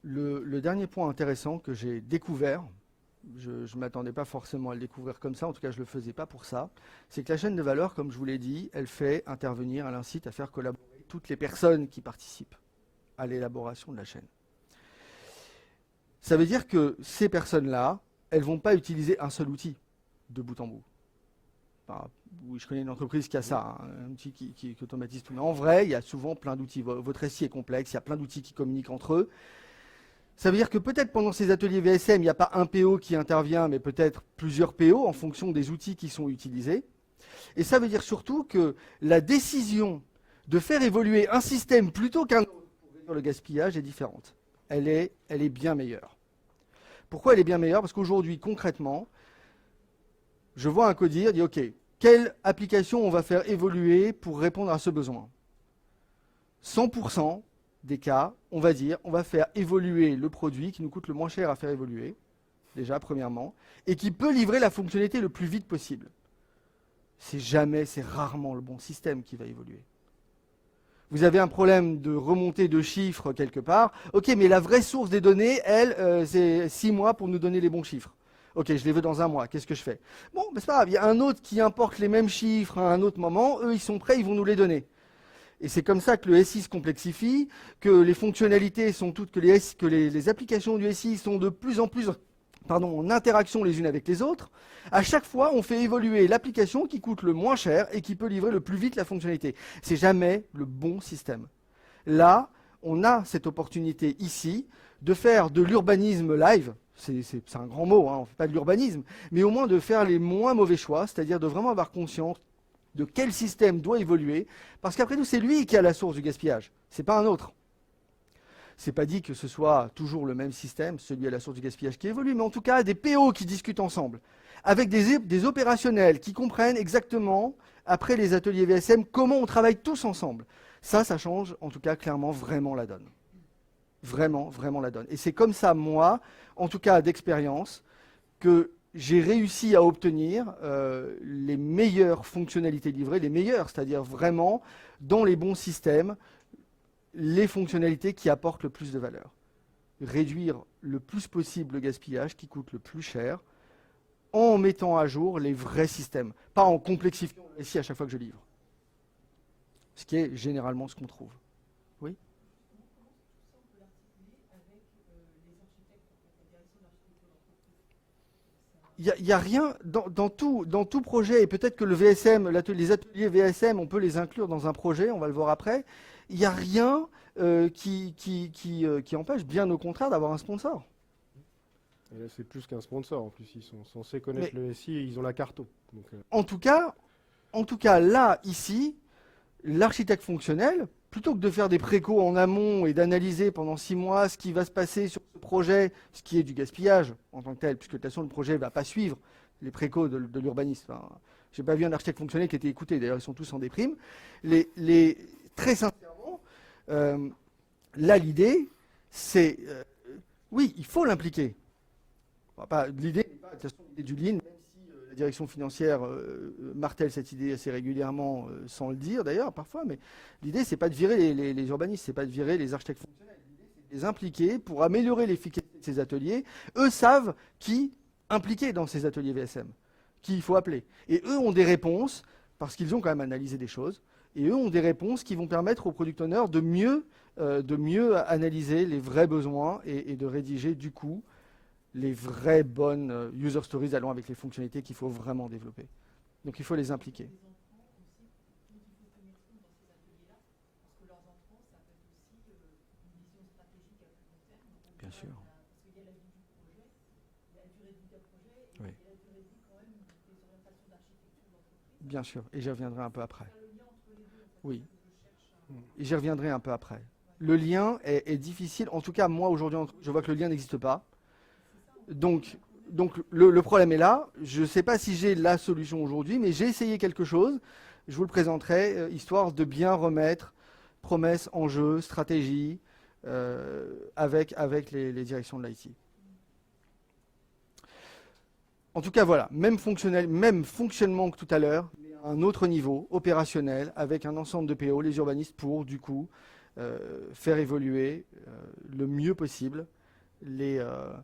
Le dernier point intéressant que j'ai découvert, je ne m'attendais pas forcément à le découvrir comme ça, en tout cas je ne le faisais pas pour ça, c'est que la chaîne de valeur, comme je vous l'ai dit, elle fait intervenir, elle incite à faire collaborer toutes les personnes qui participent à l'élaboration de la chaîne. Ça veut dire que ces personnes-là, elles ne vont pas utiliser un seul outil de bout en bout. Enfin, oui, je connais une entreprise qui a ça, un outil qui automatise tout. Mais en vrai, il y a souvent plein d'outils. Votre SI est complexe, il y a plein d'outils qui communiquent entre eux. Ça veut dire que peut-être pendant ces ateliers VSM, il n'y a pas un PO qui intervient, mais peut-être plusieurs PO en fonction des outils qui sont utilisés. Et ça veut dire surtout que la décision de faire évoluer un système plutôt qu'un autre pour réduire le gaspillage est différente. Elle est bien meilleure. Pourquoi elle est bien meilleure? Parce qu'aujourd'hui, concrètement, je vois un codir, dit OK, quelle application on va faire évoluer pour répondre à ce besoin? 100% des cas, on va dire, on va faire évoluer le produit qui nous coûte le moins cher à faire évoluer, déjà, premièrement, et qui peut livrer la fonctionnalité le plus vite possible. C'est rarement le bon système qui va évoluer. Vous avez un problème de remontée de chiffres quelque part. OK, mais la vraie source des données, elle, c'est 6 mois pour nous donner les bons chiffres. OK, je les veux dans un mois, qu'est-ce que je fais? Bon, c'est pas grave, il y a un autre qui importe les mêmes chiffres à un autre moment, eux, ils sont prêts, ils vont nous les donner. Et c'est comme ça que le SI se complexifie, que les fonctionnalités sont toutes, que les applications du SI sont de plus en plus en interaction les unes avec les autres. À chaque fois, on fait évoluer l'application qui coûte le moins cher et qui peut livrer le plus vite la fonctionnalité. C'est jamais le bon système. Là, on a cette opportunité ici de faire de l'urbanisme live. C'est un grand mot, on ne fait pas de l'urbanisme, mais au moins de faire les moins mauvais choix, c'est-à-dire de vraiment avoir conscience de quel système doit évoluer, parce qu'après tout, c'est lui qui a la source du gaspillage, c'est pas un autre. C'est pas dit que ce soit toujours le même système, celui à la source du gaspillage qui évolue, mais en tout cas, des PO qui discutent ensemble, avec des opérationnels qui comprennent exactement, après les ateliers VSM, comment on travaille tous ensemble. Ça change, en tout cas, clairement, vraiment la donne. Vraiment, vraiment la donne. Et c'est comme ça, moi, en tout cas d'expérience, que j'ai réussi à obtenir les meilleures fonctionnalités livrées, les meilleures, c'est-à-dire vraiment, dans les bons systèmes, les fonctionnalités qui apportent le plus de valeur. Réduire le plus possible le gaspillage qui coûte le plus cher, en mettant à jour les vrais systèmes, pas en complexifiant le SI à chaque fois que je livre. Ce qui est généralement ce qu'on trouve. Oui ? Il n'y a rien dans tout projet, et peut-être que le VSM, les ateliers VSM, on peut les inclure dans un projet, on va le voir après, il n'y a rien qui empêche, bien au contraire, d'avoir un sponsor. Et là, c'est plus qu'un sponsor, en plus, ils sont censés connaître le SI et ils ont la carte. Donc, en tout cas, là, ici, l'architecte fonctionnel, plutôt que de faire des précaux en amont et d'analyser pendant 6 mois ce qui va se passer sur ce projet, ce qui est du gaspillage en tant que tel, puisque de toute façon le projet ne va pas suivre les précaux de l'urbanisme. Enfin, je n'ai pas vu un architecte fonctionnel qui ait été écouté, d'ailleurs ils sont tous en déprime. Très sincèrement, là l'idée, c'est, oui, il faut l'impliquer. L'idée n'est pas de toute façon l'idée du lean, même si la direction financière martèle cette idée assez régulièrement, sans le dire d'ailleurs parfois, mais l'idée c'est pas de virer les urbanistes, c'est pas de virer les architectes fonctionnels, l'idée c'est de les impliquer pour améliorer l'efficacité de ces ateliers. Eux savent qui impliquer dans ces ateliers VSM, qui il faut appeler. Et eux ont des réponses, parce qu'ils ont quand même analysé des choses, et eux ont des réponses qui vont permettre aux product owners de mieux analyser les vrais besoins et de rédiger du coup les vraies bonnes user stories allant avec les fonctionnalités qu'il faut vraiment développer. Donc il faut les impliquer. Bien sûr. Oui. Bien sûr, et j'y reviendrai un peu après. Oui, et j'y reviendrai un peu après. Le lien est difficile, en tout cas moi aujourd'hui je vois que le lien n'existe pas. Donc le problème est là, je ne sais pas si j'ai la solution aujourd'hui, mais j'ai essayé quelque chose, je vous le présenterai, histoire de bien remettre promesses, enjeux, stratégie, avec les directions de l'IT. En tout cas, voilà, même fonctionnement que tout à l'heure, mais à un autre niveau, opérationnel, avec un ensemble de PO, les urbanistes, pour, du coup, faire évoluer le mieux possible le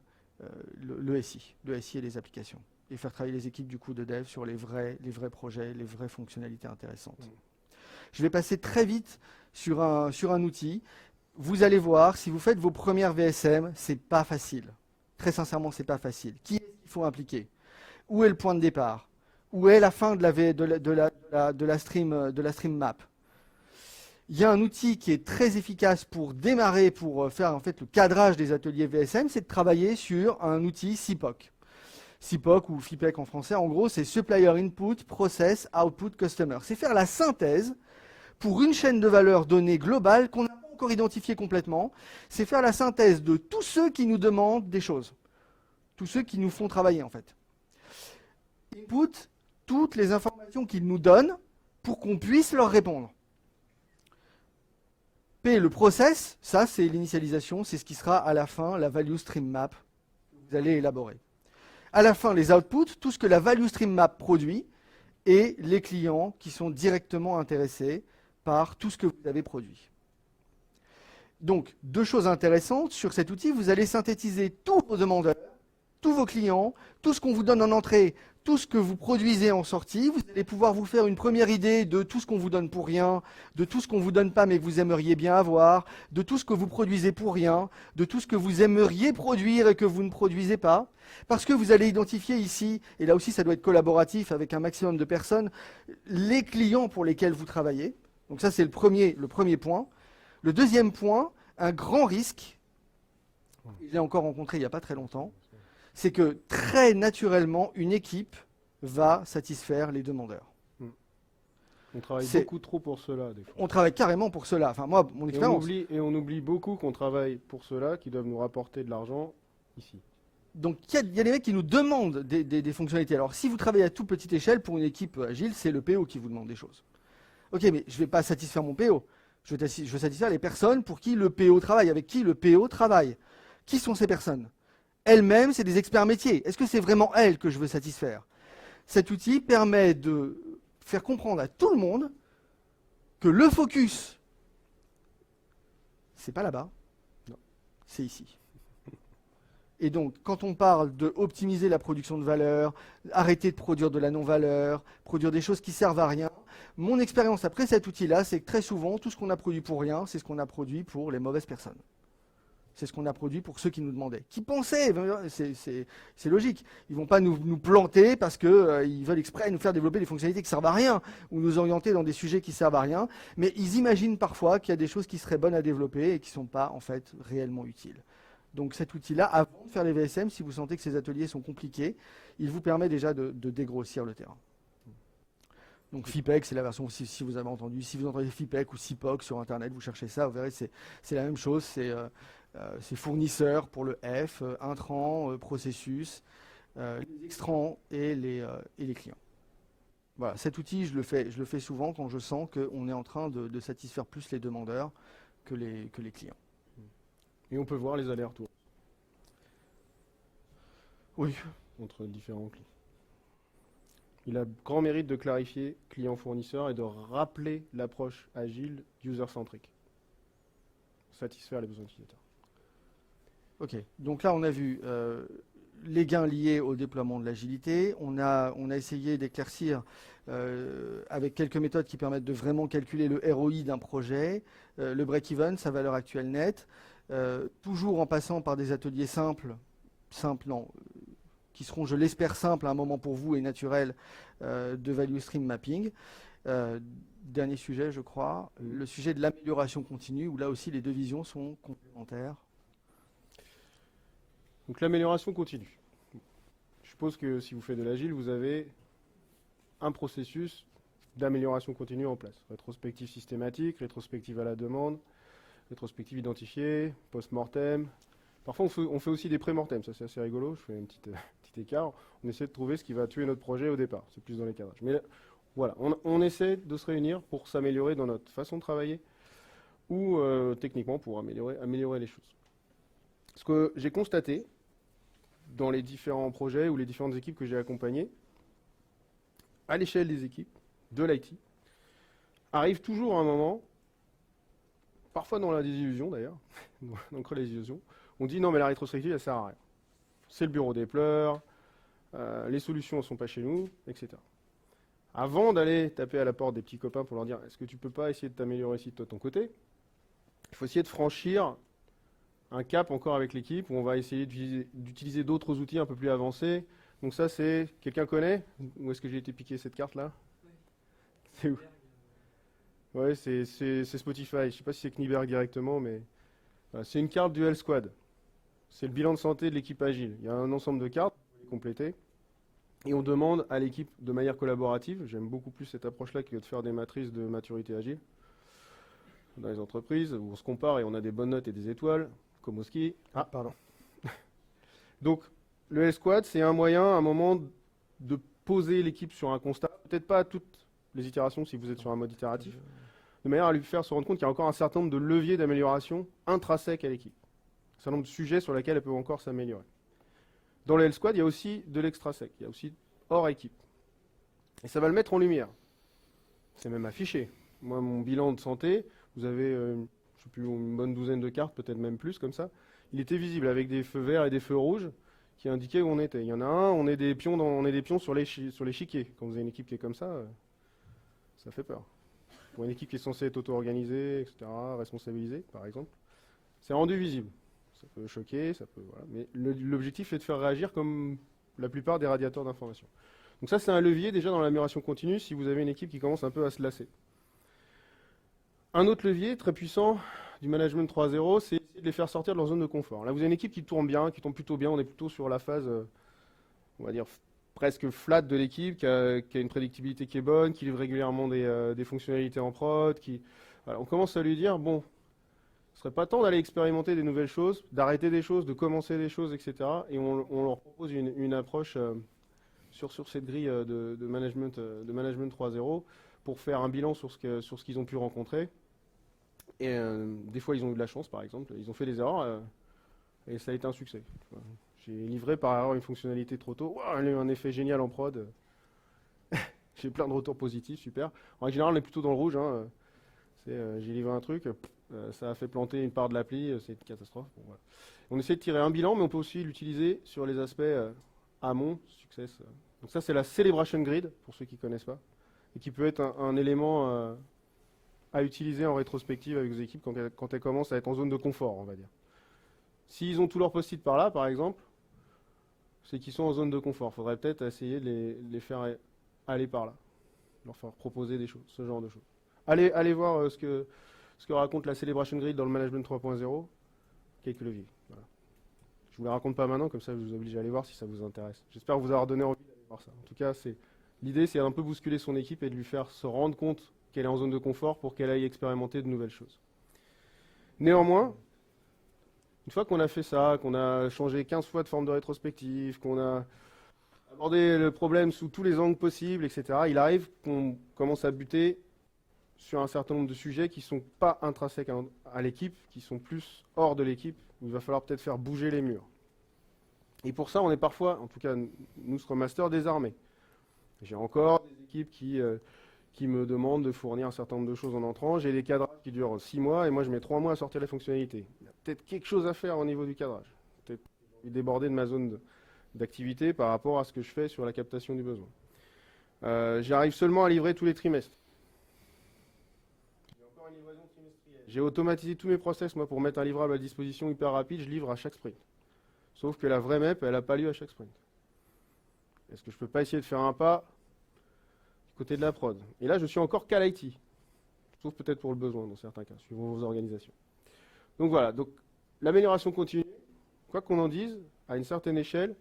SI et les applications. Et faire travailler les équipes, du coup, de dev sur les vrais projets, les vraies fonctionnalités intéressantes. Je vais passer très vite sur un outil. Vous allez voir, si vous faites vos premières VSM, c'est pas facile. Très sincèrement, c'est pas facile. Qui est-ce qu'il faut impliquer? Où est le point de départ? Où est la fin de la stream map? Il y a un outil qui est très efficace pour démarrer, pour faire en fait le cadrage des ateliers VSM, c'est de travailler sur un outil SIPOC. SIPOC ou FIPEC en français, en gros, c'est Supplier Input, Process, Output, Customer. C'est faire la synthèse pour une chaîne de valeur donnée globale qu'on n'a pas encore identifiée complètement. C'est faire la synthèse de tous ceux qui nous demandent des choses. Tous ceux qui nous font travailler, en fait. Input, toutes les informations qu'ils nous donnent pour qu'on puisse leur répondre. P, le process, ça c'est l'initialisation, c'est ce qui sera à la fin la value stream map que vous allez élaborer. À la fin, les outputs, tout ce que la value stream map produit, et les clients qui sont directement intéressés par tout ce que vous avez produit. Donc, deux choses intéressantes sur cet outil, vous allez synthétiser tous vos demandeurs, tous vos clients, tout ce qu'on vous donne en entrée, tout ce que vous produisez en sortie. Vous allez pouvoir vous faire une première idée de tout ce qu'on vous donne pour rien, de tout ce qu'on vous donne pas mais que vous aimeriez bien avoir, de tout ce que vous produisez pour rien, de tout ce que vous aimeriez produire et que vous ne produisez pas. Parce que vous allez identifier ici, et là aussi ça doit être collaboratif avec un maximum de personnes, les clients pour lesquels vous travaillez. Donc ça c'est le premier point. Le deuxième point, un grand risque, je l'ai encore rencontré il n'y a pas très longtemps, c'est que très naturellement, une équipe va satisfaire les demandeurs. On travaille beaucoup trop pour cela, des fois. On travaille carrément pour cela. Enfin, moi, mon expérience. Et on oublie beaucoup qu'on travaille pour cela, qui doivent nous rapporter de l'argent ici. Donc, il y a des mecs qui nous demandent des fonctionnalités. Alors, si vous travaillez à toute petite échelle, pour une équipe agile, c'est le PO qui vous demande des choses. Ok, mais je ne vais pas satisfaire mon PO. Je veux satisfaire les personnes pour qui le PO travaille, avec qui le PO travaille. Qui sont ces personnes? Elles-mêmes, c'est des experts métiers. Est-ce que c'est vraiment elles que je veux satisfaire? Cet outil permet de faire comprendre à tout le monde que le focus, c'est pas là-bas, non, c'est ici. Et donc, quand on parle de optimiser la production de valeur, arrêter de produire de la non-valeur, produire des choses qui servent à rien, mon expérience après cet outil-là, c'est que très souvent, tout ce qu'on a produit pour rien, c'est ce qu'on a produit pour les mauvaises personnes. C'est ce qu'on a produit pour ceux qui nous demandaient. Qui pensaient, c'est logique, ils ne vont pas nous planter parce qu'ils veulent exprès nous faire développer des fonctionnalités qui ne servent à rien, ou nous orienter dans des sujets qui ne servent à rien, mais ils imaginent parfois qu'il y a des choses qui seraient bonnes à développer et qui ne sont pas en fait réellement utiles. Donc cet outil-là, avant de faire les VSM, si vous sentez que ces ateliers sont compliqués, il vous permet déjà de dégrossir le terrain. Donc FIPEC, c'est la version, si vous avez entendu, si vous entendez FIPEC ou SIPOC sur Internet, vous cherchez ça, vous verrez, c'est la même chose, c'est fournisseurs pour le F, intrants, processus, les extrants et les clients. Voilà, cet outil, je le fais souvent quand je sens qu'on est en train de satisfaire plus les demandeurs que les clients. Et on peut voir les allers-retours. Oui. Entre différents clients. Il a grand mérite de clarifier client-fournisseur et de rappeler l'approche agile user-centrique. Satisfaire les besoins utilisateurs. Ok, donc là on a vu les gains liés au déploiement de l'agilité. On a essayé d'éclaircir avec quelques méthodes qui permettent de vraiment calculer le ROI d'un projet, le break-even, sa valeur actuelle nette, toujours en passant par des ateliers simples non, qui seront, je l'espère, simples à un moment pour vous et naturels, de value stream mapping. Dernier sujet, je crois, le sujet de l'amélioration continue, où là aussi les deux visions sont complémentaires. Donc l'amélioration continue. Je suppose que si vous faites de l'agile, vous avez un processus d'amélioration continue en place. Rétrospective systématique, rétrospective à la demande, rétrospective identifiée, post-mortem. Parfois, on fait aussi des pré-mortem, ça c'est assez rigolo, je fais un petit écart. On essaie de trouver ce qui va tuer notre projet au départ, c'est plus dans les cadrages. Mais voilà, on essaie de se réunir pour s'améliorer dans notre façon de travailler ou techniquement pour améliorer les choses. Ce que j'ai constaté dans les différents projets ou les différentes équipes que j'ai accompagnées, à l'échelle des équipes, de l'IT, arrive toujours un moment, parfois dans la désillusion d'ailleurs, dans le creux de la désillusion, on dit non mais la rétrospective elle sert à rien. C'est le bureau des pleurs, les solutions ne sont pas chez nous, etc. Avant d'aller taper à la porte des petits copains pour leur dire est-ce que tu peux pas essayer de t'améliorer ici de ton côté, il faut essayer de franchir un cap encore avec l'équipe où on va essayer d'utiliser d'autres outils un peu plus avancés. Donc ça c'est, quelqu'un connaît? Où est-ce que j'ai été piqué cette carte là? C'est où? Ouais, c'est Spotify. Je ne sais pas si c'est Kniberg directement, mais voilà, c'est une carte du Health Squad. C'est le bilan de santé de l'équipe agile. Il y a un ensemble de cartes, on peut les compléter. Et on demande à l'équipe de manière collaborative, j'aime beaucoup plus cette approche-là que de faire des matrices de maturité agile dans les entreprises, où on se compare et on a des bonnes notes et des étoiles, comme au ski. Ah, pardon. Donc, le Health Squad, c'est un moyen, un moment de poser l'équipe sur un constat, peut-être pas à toutes les itérations si vous êtes sur un mode itératif, de manière à lui faire se rendre compte qu'il y a encore un certain nombre de leviers d'amélioration intrinsèques à l'équipe. Un certain nombre de sujets sur lesquels elle peut encore s'améliorer. Dans le Health Squad, il y a aussi de l'extrasec, il y a aussi hors équipe. Et ça va le mettre en lumière. C'est même affiché. Moi, mon bilan de santé, vous avez, je sais plus, une bonne douzaine de cartes, peut-être même plus comme ça. Il était visible avec des feux verts et des feux rouges qui indiquaient où on était. Il y en a un, on est des pions sur l'échiquier. Quand vous avez une équipe qui est comme ça fait peur. Pour une équipe qui est censée être auto-organisée, etc., responsabilisée, par exemple, c'est rendu visible. Ça peut choquer, ça peut, voilà. Mais l'objectif est de faire réagir comme la plupart des radiateurs d'information. Donc ça, c'est un levier déjà dans l'amélioration continue si vous avez une équipe qui commence un peu à se lasser. Un autre levier très puissant du management 3.0, c'est de les faire sortir de leur zone de confort. Là, vous avez une équipe qui tourne bien, qui tourne plutôt bien, on est plutôt sur la phase, on va dire, presque flat de l'équipe, qui a une prédictibilité qui est bonne, qui livre régulièrement des fonctionnalités en prod. Voilà, on commence à lui dire, bon, ce serait pas temps d'aller expérimenter des nouvelles choses, d'arrêter des choses, de commencer des choses, etc. Et on leur propose une approche sur cette grille de management 3.0 pour faire un bilan sur ce qu'ils ont pu rencontrer. Et des fois, ils ont eu de la chance, par exemple. Ils ont fait des erreurs et ça a été un succès. J'ai livré par erreur une fonctionnalité trop tôt. Wow, elle a eu un effet génial en prod. J'ai plein de retours positifs, super. En général, on est plutôt dans le rouge. Hein. J'ai livré un truc, ça a fait planter une part de l'appli, c'est une catastrophe. Bon, voilà. On essaie de tirer un bilan, mais on peut aussi l'utiliser sur les aspects amont, success. Donc ça, c'est la Celebration Grid, pour ceux qui ne connaissent pas, et qui peut être un élément à utiliser en rétrospective avec vos équipes quand elles commencent à être en zone de confort, on va dire. S'ils ont tous leurs post-it par là, par exemple, c'est qu'ils sont en zone de confort. Il faudrait peut-être essayer de les faire aller par là, leur faire proposer des choses, ce genre de choses. Allez voir ce que raconte la Celebration Grid dans le Management 3.0. Quelques leviers. Voilà. Je ne vous les raconte pas maintenant, comme ça je vous oblige à aller voir si ça vous intéresse. J'espère vous avoir donné envie d'aller voir ça. En tout cas, l'idée, c'est un peu bousculer son équipe et de lui faire se rendre compte qu'elle est en zone de confort pour qu'elle aille expérimenter de nouvelles choses. Néanmoins, une fois qu'on a fait ça, qu'on a changé 15 fois de forme de rétrospective, qu'on a abordé le problème sous tous les angles possibles, etc., il arrive qu'on commence à buter sur un certain nombre de sujets qui ne sont pas intrinsèques à l'équipe, qui sont plus hors de l'équipe, où il va falloir peut-être faire bouger les murs. Et pour ça, on est parfois, en tout cas nous, Scrum Master, désarmés. J'ai encore des équipes qui me demandent de fournir un certain nombre de choses en entrant. J'ai des cadrages qui durent 6 mois et moi je mets 3 mois à sortir les fonctionnalités. Il y a peut-être quelque chose à faire au niveau du cadrage. Peut-être déborder de ma zone d'activité par rapport à ce que je fais sur la captation du besoin. J'arrive seulement à livrer tous les trimestres. J'ai encore une livraison trimestrielle. J'ai automatisé tous mes process moi pour mettre un livrable à disposition hyper rapide, je livre à chaque sprint. Sauf que la vraie MEP, elle n'a pas lieu à chaque sprint. Est-ce que je ne peux pas essayer de faire un pas côté de la prod? Et là, je suis encore qu'à l'IT, sauf peut-être pour le besoin dans certains cas, suivant vos organisations. Donc voilà, donc l'amélioration continue, quoi qu'on en dise, à une certaine échelle,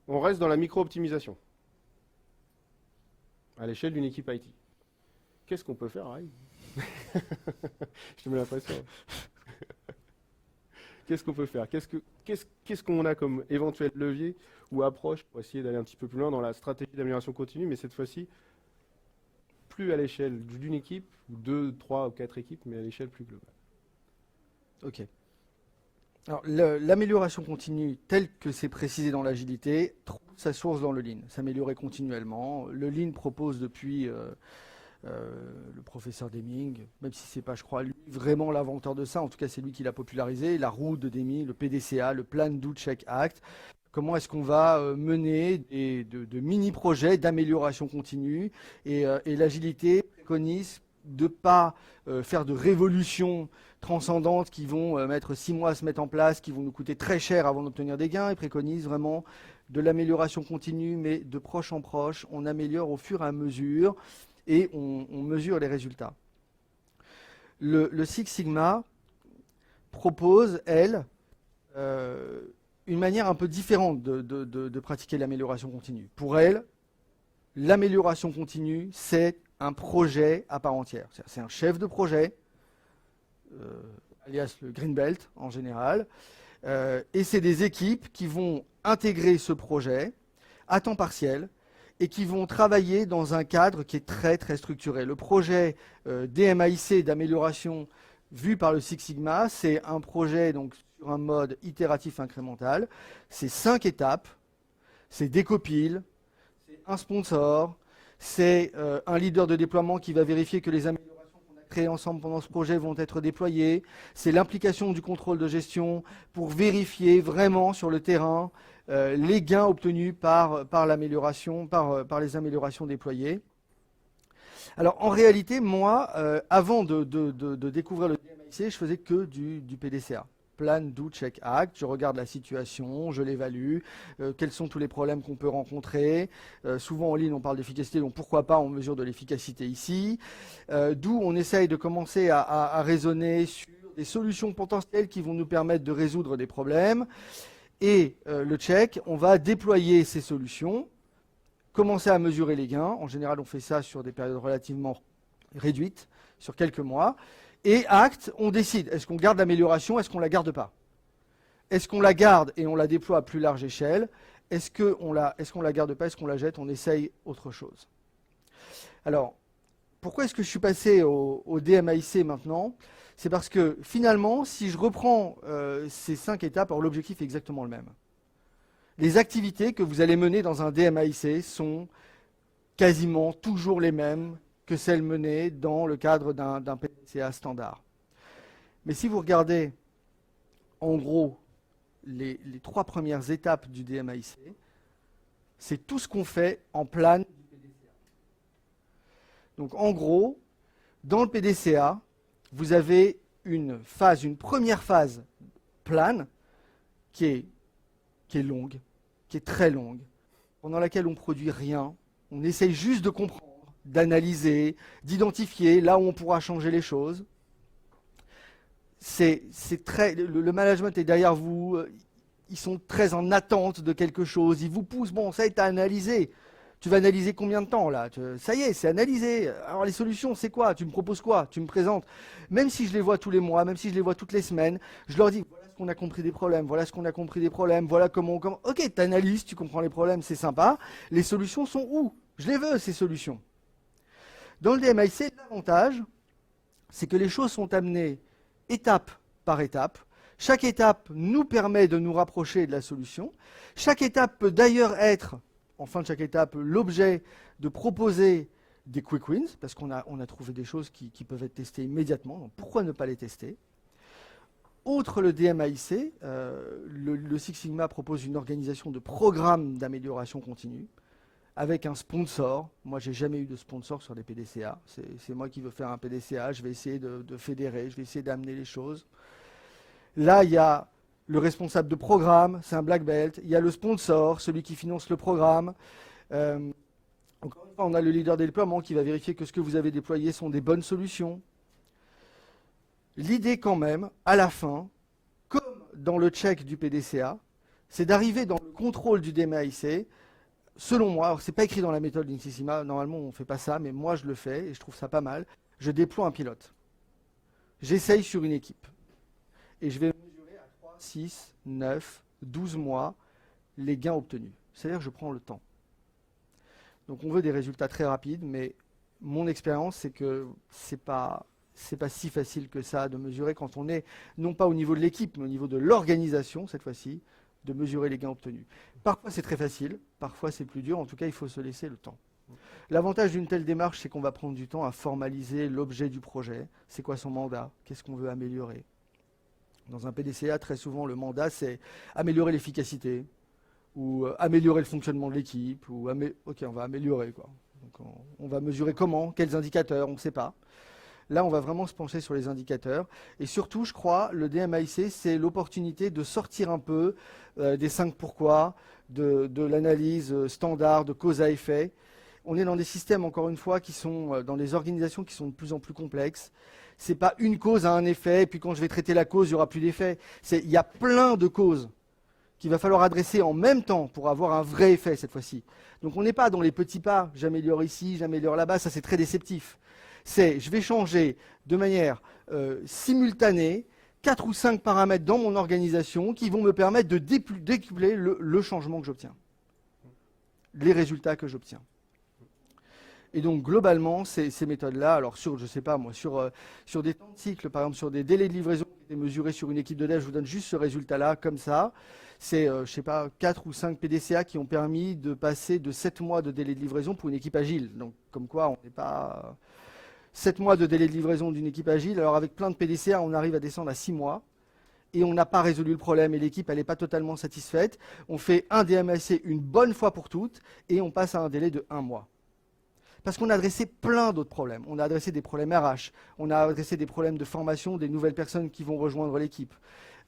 on reste dans la micro-optimisation. à l'échelle d'une équipe IT. Qu'est-ce qu'on peut faire, Rai? Je te mets la pression. Qu'est-ce qu'on peut faire? Qu'est-ce qu'on a comme éventuel levier ou approche pour essayer d'aller un petit peu plus loin dans la stratégie d'amélioration continue, mais cette fois-ci, plus à l'échelle d'une équipe, ou 2, 3 ou 4 équipes, mais à l'échelle plus globale. Ok. Alors, l'amélioration continue, telle que c'est précisé dans l'agilité, trouve sa source dans le Lean. S'améliorer continuellement. Le Lean propose depuis le professeur Deming, même si c'est pas, je crois, lui vraiment l'inventeur de ça, en tout cas c'est lui qui l'a popularisé, la roue de Deming, le PDCA, le Plan Do Check Act. Comment est-ce qu'on va mener de mini-projets d'amélioration continue, et l'agilité préconise de ne pas faire de révolutions transcendantes qui vont mettre 6 mois à se mettre en place, qui vont nous coûter très cher avant d'obtenir des gains. Il préconise vraiment de l'amélioration continue, mais de proche en proche. On améliore au fur et à mesure et on mesure les résultats. Le Six Sigma propose, elle, une manière un peu différente de pratiquer l'amélioration continue. Pour elle, l'amélioration continue, c'est un projet à part entière. C'est un chef de projet, alias le Green Belt en général, et c'est des équipes qui vont intégrer ce projet à temps partiel et qui vont travailler dans un cadre qui est très très structuré. Le projet DMAIC d'amélioration vu par le Six Sigma, c'est un projet donc sur un mode itératif incrémental. C'est 5 étapes, c'est des copiles, c'est un sponsor, c'est un leader de déploiement qui va vérifier que les améliorations qu'on a créées ensemble pendant ce projet vont être déployées. C'est l'implication du contrôle de gestion pour vérifier vraiment sur le terrain les gains obtenus par l'amélioration, par les améliorations déployées. Alors en réalité, moi, avant de découvrir le DMAIC, je faisais que du PDCA. Plan, Do, Check, Act. Je regarde la situation, je l'évalue, quels sont tous les problèmes qu'on peut rencontrer. Souvent en ligne, on parle d'efficacité, donc pourquoi pas on mesure de l'efficacité ici. D'où on essaye de commencer à raisonner sur des solutions potentielles qui vont nous permettre de résoudre des problèmes. Et le check, on va déployer ces solutions, commencer à mesurer les gains. En général, on fait ça sur des périodes relativement réduites, sur quelques mois. Et acte, on décide, est-ce qu'on garde l'amélioration, est-ce qu'on ne la garde pas? Est-ce qu'on la garde et on la déploie à plus large échelle? Est-ce qu'on la garde pas, est-ce qu'on la jette, on essaye autre chose? Alors, pourquoi est-ce que je suis passé au DMAIC maintenant? C'est parce que finalement, si je reprends ces 5 étapes, alors l'objectif est exactement le même. Les activités que vous allez mener dans un DMAIC sont quasiment toujours les mêmes que celles menées dans le cadre d'un PDCA standard. Mais si vous regardez en gros les 3 premières étapes du DMAIC, c'est tout ce qu'on fait en plan du PDCA. Donc en gros, dans le PDCA, vous avez une première phase plan qui est longue, qui est très longue, pendant laquelle on ne produit rien. On essaye juste de comprendre, d'analyser, d'identifier là où on pourra changer les choses. Le management est derrière vous, ils sont très en attente de quelque chose, ils vous poussent, bon, ça est à analyser. Tu vas analyser combien de temps là? Ça y est, c'est analysé. Alors les solutions, c'est quoi? Tu me proposes quoi? Tu me présentes. Même si je les vois tous les mois, même si je les vois toutes les semaines, je leur dis, voilà ce qu'on a compris des problèmes, voilà ce qu'on a compris des problèmes, voilà comment on... Ok, tu analyses, tu comprends les problèmes, c'est sympa. Les solutions sont où? Je les veux, ces solutions. Dans le DMAIC, l'avantage, c'est que les choses sont amenées étape par étape. Chaque étape nous permet de nous rapprocher de la solution. Chaque étape peut d'ailleurs être, en fin de chaque étape, l'objet de proposer des quick wins, parce qu'on a trouvé des choses qui peuvent être testées immédiatement, donc pourquoi ne pas les tester? Outre le DMAIC, le Six Sigma propose une organisation de programmes d'amélioration continue, avec un sponsor. Moi, j'ai jamais eu de sponsor sur des PDCA. C'est moi qui veux faire un PDCA, je vais essayer de fédérer, je vais essayer d'amener les choses. Là, il y a le responsable de programme, c'est un black belt. Il y a le sponsor, celui qui finance le programme. Encore une fois, on a le leader des déploiements qui va vérifier que ce que vous avez déployé sont des bonnes solutions. L'idée quand même, à la fin, comme dans le check du PDCA, c'est d'arriver dans le contrôle du DMAIC selon moi, alors c'est pas écrit dans la méthode Lean Six Sigma, normalement on fait pas ça, mais moi je le fais et je trouve ça pas mal. Je déploie un pilote. J'essaye sur une équipe. Et je vais mesurer à 3, 6, 9, 12 mois les gains obtenus. C'est-à-dire que je prends le temps. Donc on veut des résultats très rapides, mais mon expérience, c'est que c'est pas si facile que ça de mesurer quand on est, non pas au niveau de l'équipe, mais au niveau de l'organisation, cette fois-ci, de mesurer les gains obtenus. Parfois c'est très facile, parfois c'est plus dur, en tout cas il faut se laisser le temps. L'avantage d'une telle démarche, c'est qu'on va prendre du temps à formaliser l'objet du projet. C'est quoi son mandat? Qu'est-ce qu'on veut améliorer? Dans un PDCA, très souvent, le mandat, c'est améliorer l'efficacité, ou améliorer le fonctionnement de l'équipe, ou ok, on va améliorer, quoi. Donc, on va mesurer comment, quels indicateurs, on ne sait pas. Là, on va vraiment se pencher sur les indicateurs. Et surtout, je crois, le DMAIC, c'est l'opportunité de sortir un peu des 5 pourquoi, de l'analyse standard, de cause à effet. On est dans des systèmes, encore une fois, qui sont dans des organisations qui sont de plus en plus complexes. Ce n'est pas une cause à un effet, et puis quand je vais traiter la cause, il n'y aura plus d'effet. Il y a plein de causes qu'il va falloir adresser en même temps pour avoir un vrai effet cette fois-ci. Donc on n'est pas dans les petits pas, j'améliore ici, j'améliore là-bas, ça c'est très déceptif. Je vais changer de manière simultanée 4 ou 5 paramètres dans mon organisation qui vont me permettre de décupler le changement que j'obtiens, les résultats que j'obtiens. Et donc, globalement, ces méthodes-là, alors je sais pas moi, sur des temps de cycle, par exemple, sur des délais de livraison qui étaient mesurés sur une équipe de dev, je vous donne juste ce résultat-là, comme ça. C'est, je sais pas, 4 ou 5 PDCA qui ont permis de passer de 7 mois de délai de livraison pour une équipe agile. Donc, comme quoi, on n'est pas... 7 mois de délai de livraison d'une équipe agile, alors avec plein de PDCA, on arrive à descendre à 6 mois. Et on n'a pas résolu le problème et l'équipe, elle n'est pas totalement satisfaite. On fait un DMAC une bonne fois pour toutes et on passe à un délai de 1 mois. Parce qu'on a adressé plein d'autres problèmes. On a adressé des problèmes RH, on a adressé des problèmes de formation des nouvelles personnes qui vont rejoindre l'équipe.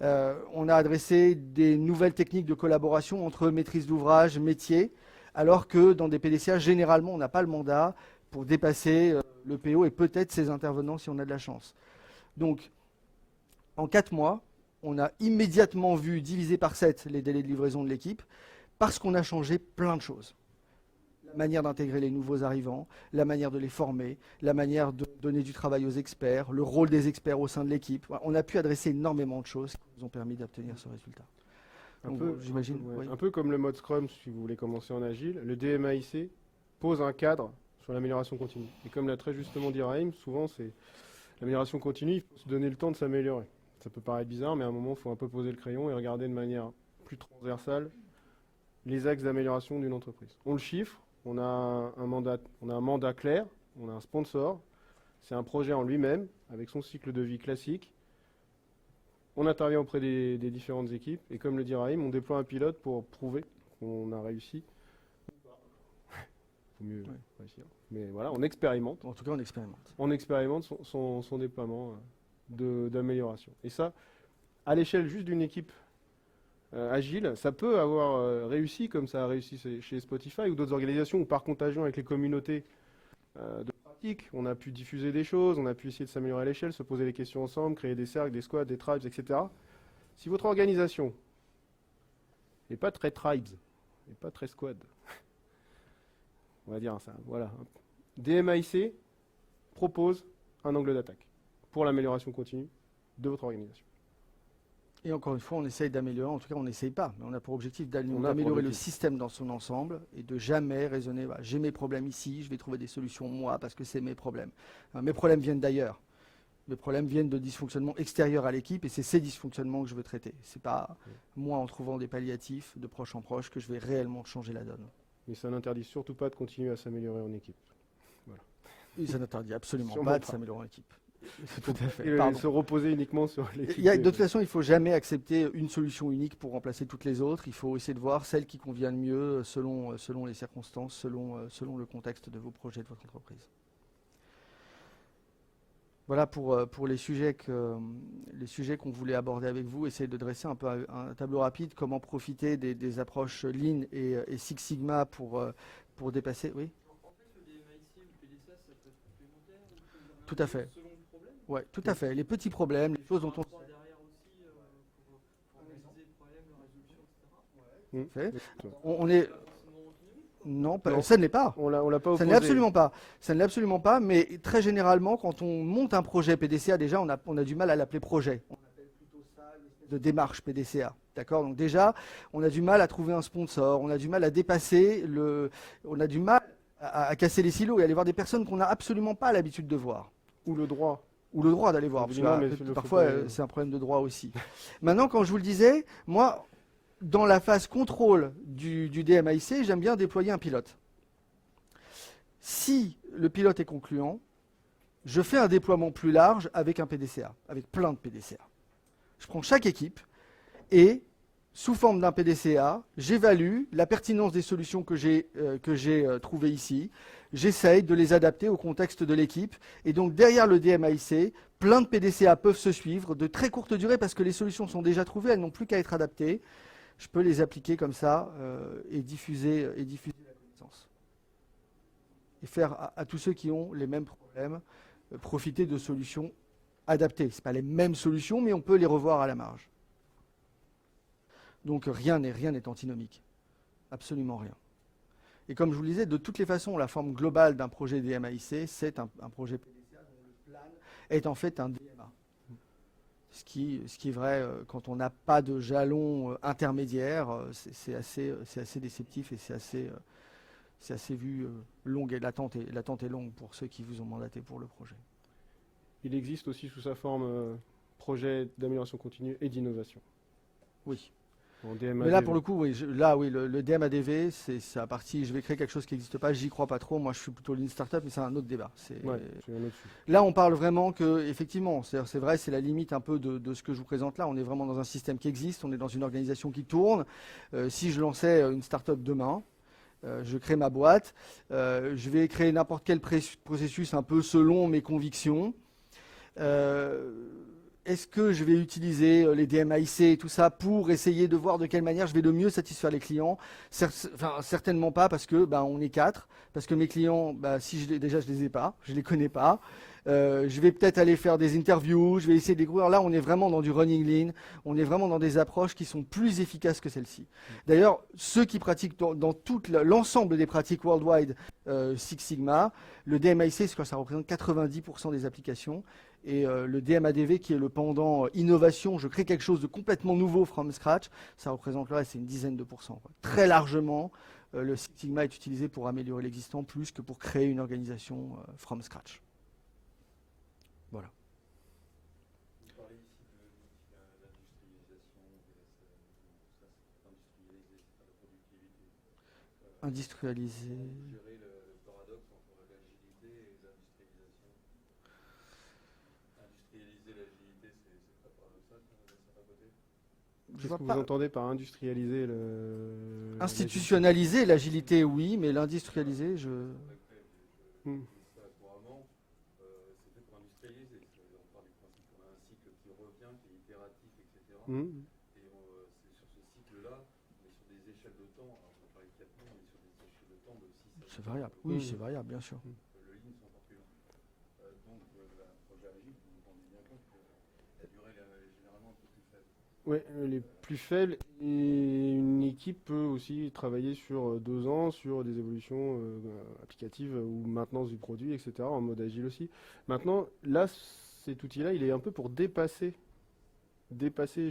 On a adressé des nouvelles techniques de collaboration entre maîtrise d'ouvrage, métier, alors que dans des PDCA, généralement, on n'a pas le mandat pour dépasser le PO et peut-être ses intervenants si on a de la chance. Donc, en 4 mois, on a immédiatement vu diviser par 7 les délais de livraison de l'équipe parce qu'on a changé plein de choses. La manière d'intégrer les nouveaux arrivants, la manière de les former, la manière de donner du travail aux experts, le rôle des experts au sein de l'équipe. On a pu adresser énormément de choses qui nous ont permis d'obtenir ce résultat. J'imagine. Un peu comme le mode Scrum, si vous voulez commencer en agile, le DMAIC pose un cadre sur l'amélioration continue. Et comme l'a très justement dit Raïm, souvent c'est l'amélioration continue, il faut se donner le temps de s'améliorer. Ça peut paraître bizarre, mais à un moment, il faut un peu poser le crayon et regarder de manière plus transversale les axes d'amélioration d'une entreprise. On le chiffre. On a un mandat clair, on a un sponsor, c'est un projet en lui-même, avec son cycle de vie classique. On intervient auprès des différentes équipes, et comme le dit Raïm, on déploie un pilote pour prouver qu'on a réussi. Il faut mieux réussir. Mais voilà, on expérimente. En tout cas, on expérimente. On expérimente son déploiement d'amélioration. Et ça, à l'échelle juste d'une équipe agile, ça peut avoir réussi comme ça a réussi chez Spotify ou d'autres organisations où par contagion avec les communautés de pratique, on a pu diffuser des choses, on a pu essayer de s'améliorer à l'échelle, se poser des questions ensemble, créer des cercles, des squads, des tribes, etc. Si votre organisation n'est pas très tribes, n'est pas très squad, on va dire ça, voilà. DMAIC propose un angle d'attaque pour l'amélioration continue de votre organisation. Et encore une fois, on essaye d'améliorer, en tout cas on n'essaye pas, mais on a pour objectif d'améliorer le système dans son ensemble et de jamais raisonner, bah, j'ai mes problèmes ici, je vais trouver des solutions moi parce que c'est mes problèmes. Mes problèmes viennent d'ailleurs. Mes problèmes viennent de dysfonctionnements extérieurs à l'équipe et c'est ces dysfonctionnements que je veux traiter. Ce n'est pas moi en trouvant des palliatifs de proche en proche que je vais réellement changer la donne. Mais ça n'interdit surtout pas de continuer à s'améliorer en équipe. Voilà. Et ça n'interdit absolument pas de s'améliorer en équipe. Tout à fait. Et se reposer uniquement sur l'équipe. De toute façon, il ne faut jamais accepter une solution unique pour remplacer toutes les autres. Il faut essayer de voir celle qui convient le mieux selon les circonstances, selon le contexte de vos projets, de votre entreprise. Voilà pour les sujets qu'on voulait aborder avec vous. Essayer de dresser un peu un tableau rapide, comment profiter des approches Lean et Six Sigma pour dépasser. Oui. En fait, le DMAIC ou le PDCA, ça peut être complémentaire ou tout à fait. Selon le problème. Oui, tout à fait. Les petits problèmes, les choses dont on... Derrière aussi pour analyser le problème, la résolution, etc. On est... Non, Non. ça ne l'est pas. On l'a pas Ça opposé. ne l'est absolument pas. Ça ne l'est absolument pas, mais très généralement, quand on monte un projet PDCA, déjà, on a du mal à l'appeler projet. On appelle plutôt ça une espèce de démarche PDCA. D'accord? Donc déjà, on a du mal à trouver un sponsor, on a du mal à dépasser on a du mal à casser les silos et aller voir des personnes qu'on n'a absolument pas l'habitude de voir. Ou le droit. Ou le droit d'aller voir, parce que Absolument, mais parfois, faut pas- c'est un problème de droit aussi. Maintenant, quand je vous le disais, moi, dans la phase contrôle du DMAIC, j'aime bien déployer un pilote. Si le pilote est concluant, je fais un déploiement plus large avec un PDCA, avec plein de PDCA. Je prends chaque équipe et, sous forme d'un PDCA, j'évalue la pertinence des solutions que j'ai trouvées ici. J'essaye de les adapter au contexte de l'équipe. Et donc, derrière le DMAIC, plein de PDCA peuvent se suivre de très courte durée parce que les solutions sont déjà trouvées, elles n'ont plus qu'à être adaptées. Je peux les appliquer comme ça et diffuser la connaissance. Et faire à tous ceux qui ont les mêmes problèmes profiter de solutions adaptées. Ce pas les mêmes solutions, mais on peut les revoir à la marge. Donc rien n'est antinomique. Absolument rien. Et comme je vous le disais, de toutes les façons, la forme globale d'un projet DMAIC, c'est un projet PDCA dont le plan est en fait un DMA. Ce qui est vrai quand on n'a pas de jalon intermédiaire, c'est assez déceptif et c'est assez vu longue et l'attente est longue pour ceux qui vous ont mandaté pour le projet. Il existe aussi sous sa forme projet d'amélioration continue et d'innovation. Oui. En DMADV. Mais là, pour le coup, oui, le DMADV, c'est la partie, je vais créer quelque chose qui n'existe pas, j'y crois pas trop. Moi, je suis plutôt Lean Startup, mais c'est un autre débat. Ouais, c'est un autre sujet. Là, on parle vraiment que, effectivement, c'est vrai, c'est la limite un peu de ce que je vous présente là. On est vraiment dans un système qui existe, on est dans une organisation qui tourne. Si je lançais une startup demain, je crée ma boîte, je vais créer n'importe quel processus un peu selon mes convictions. Est-ce que je vais utiliser les DMAIC et tout ça pour essayer de voir de quelle manière je vais le mieux satisfaire les clients? Certainement pas, parce que on est 4, parce que mes clients, déjà je les ai pas, je les connais pas. Je vais peut-être aller faire des interviews, je vais essayer de découvrir. Là, on est vraiment dans du running lean, on est vraiment dans des approches qui sont plus efficaces que celle-ci. D'ailleurs, ceux qui pratiquent dans tout l'ensemble des pratiques worldwide Six Sigma, le DMAIC, ça représente 90% des applications. Et le DMADV, qui est le pendant innovation, je crée quelque chose de complètement nouveau from scratch, ça représente le reste, c'est une dizaine de pourcents. Très largement, le Six Sigma est utilisé pour améliorer l'existant plus que pour créer une organisation from scratch. Voilà. Vous parlez ici de l'industrialisation, industrialiser, c'est pas la productivité. Industrialiser. Gérer le paradoxe entre l'agilité et l'industrialisation. Industrialiser l'agilité, c'est pas paradoxal, ça va côté. Je Qu'est-ce vois que vous pas. entendez par institutionnaliser Institutionnaliser l'agilité, oui, mais l'industrialiser, Hmm. Ça, couramment, c'est fait pour industrialiser. On part du principe qu'on a un cycle qui revient, qui est itératif, etc. Hmm. Et c'est sur ce cycle-là, on est sur des échelles de temps. Alors, on parlait de 4 mois, on est sur des échelles de temps de 6 à 8 c'est variable. Oui. Oui, c'est variable, bien sûr. Le lean, c'est encore plus long. Donc, le projet agile, vous vous rendez bien compte que la durée est généralement un peu plus faible. Oui, les plus faibles. Et une équipe peut aussi travailler sur 2 ans, sur des évolutions applicatives ou maintenance du produit, etc., en mode agile aussi. Maintenant, là, cet outil-là, il est un peu pour dépasser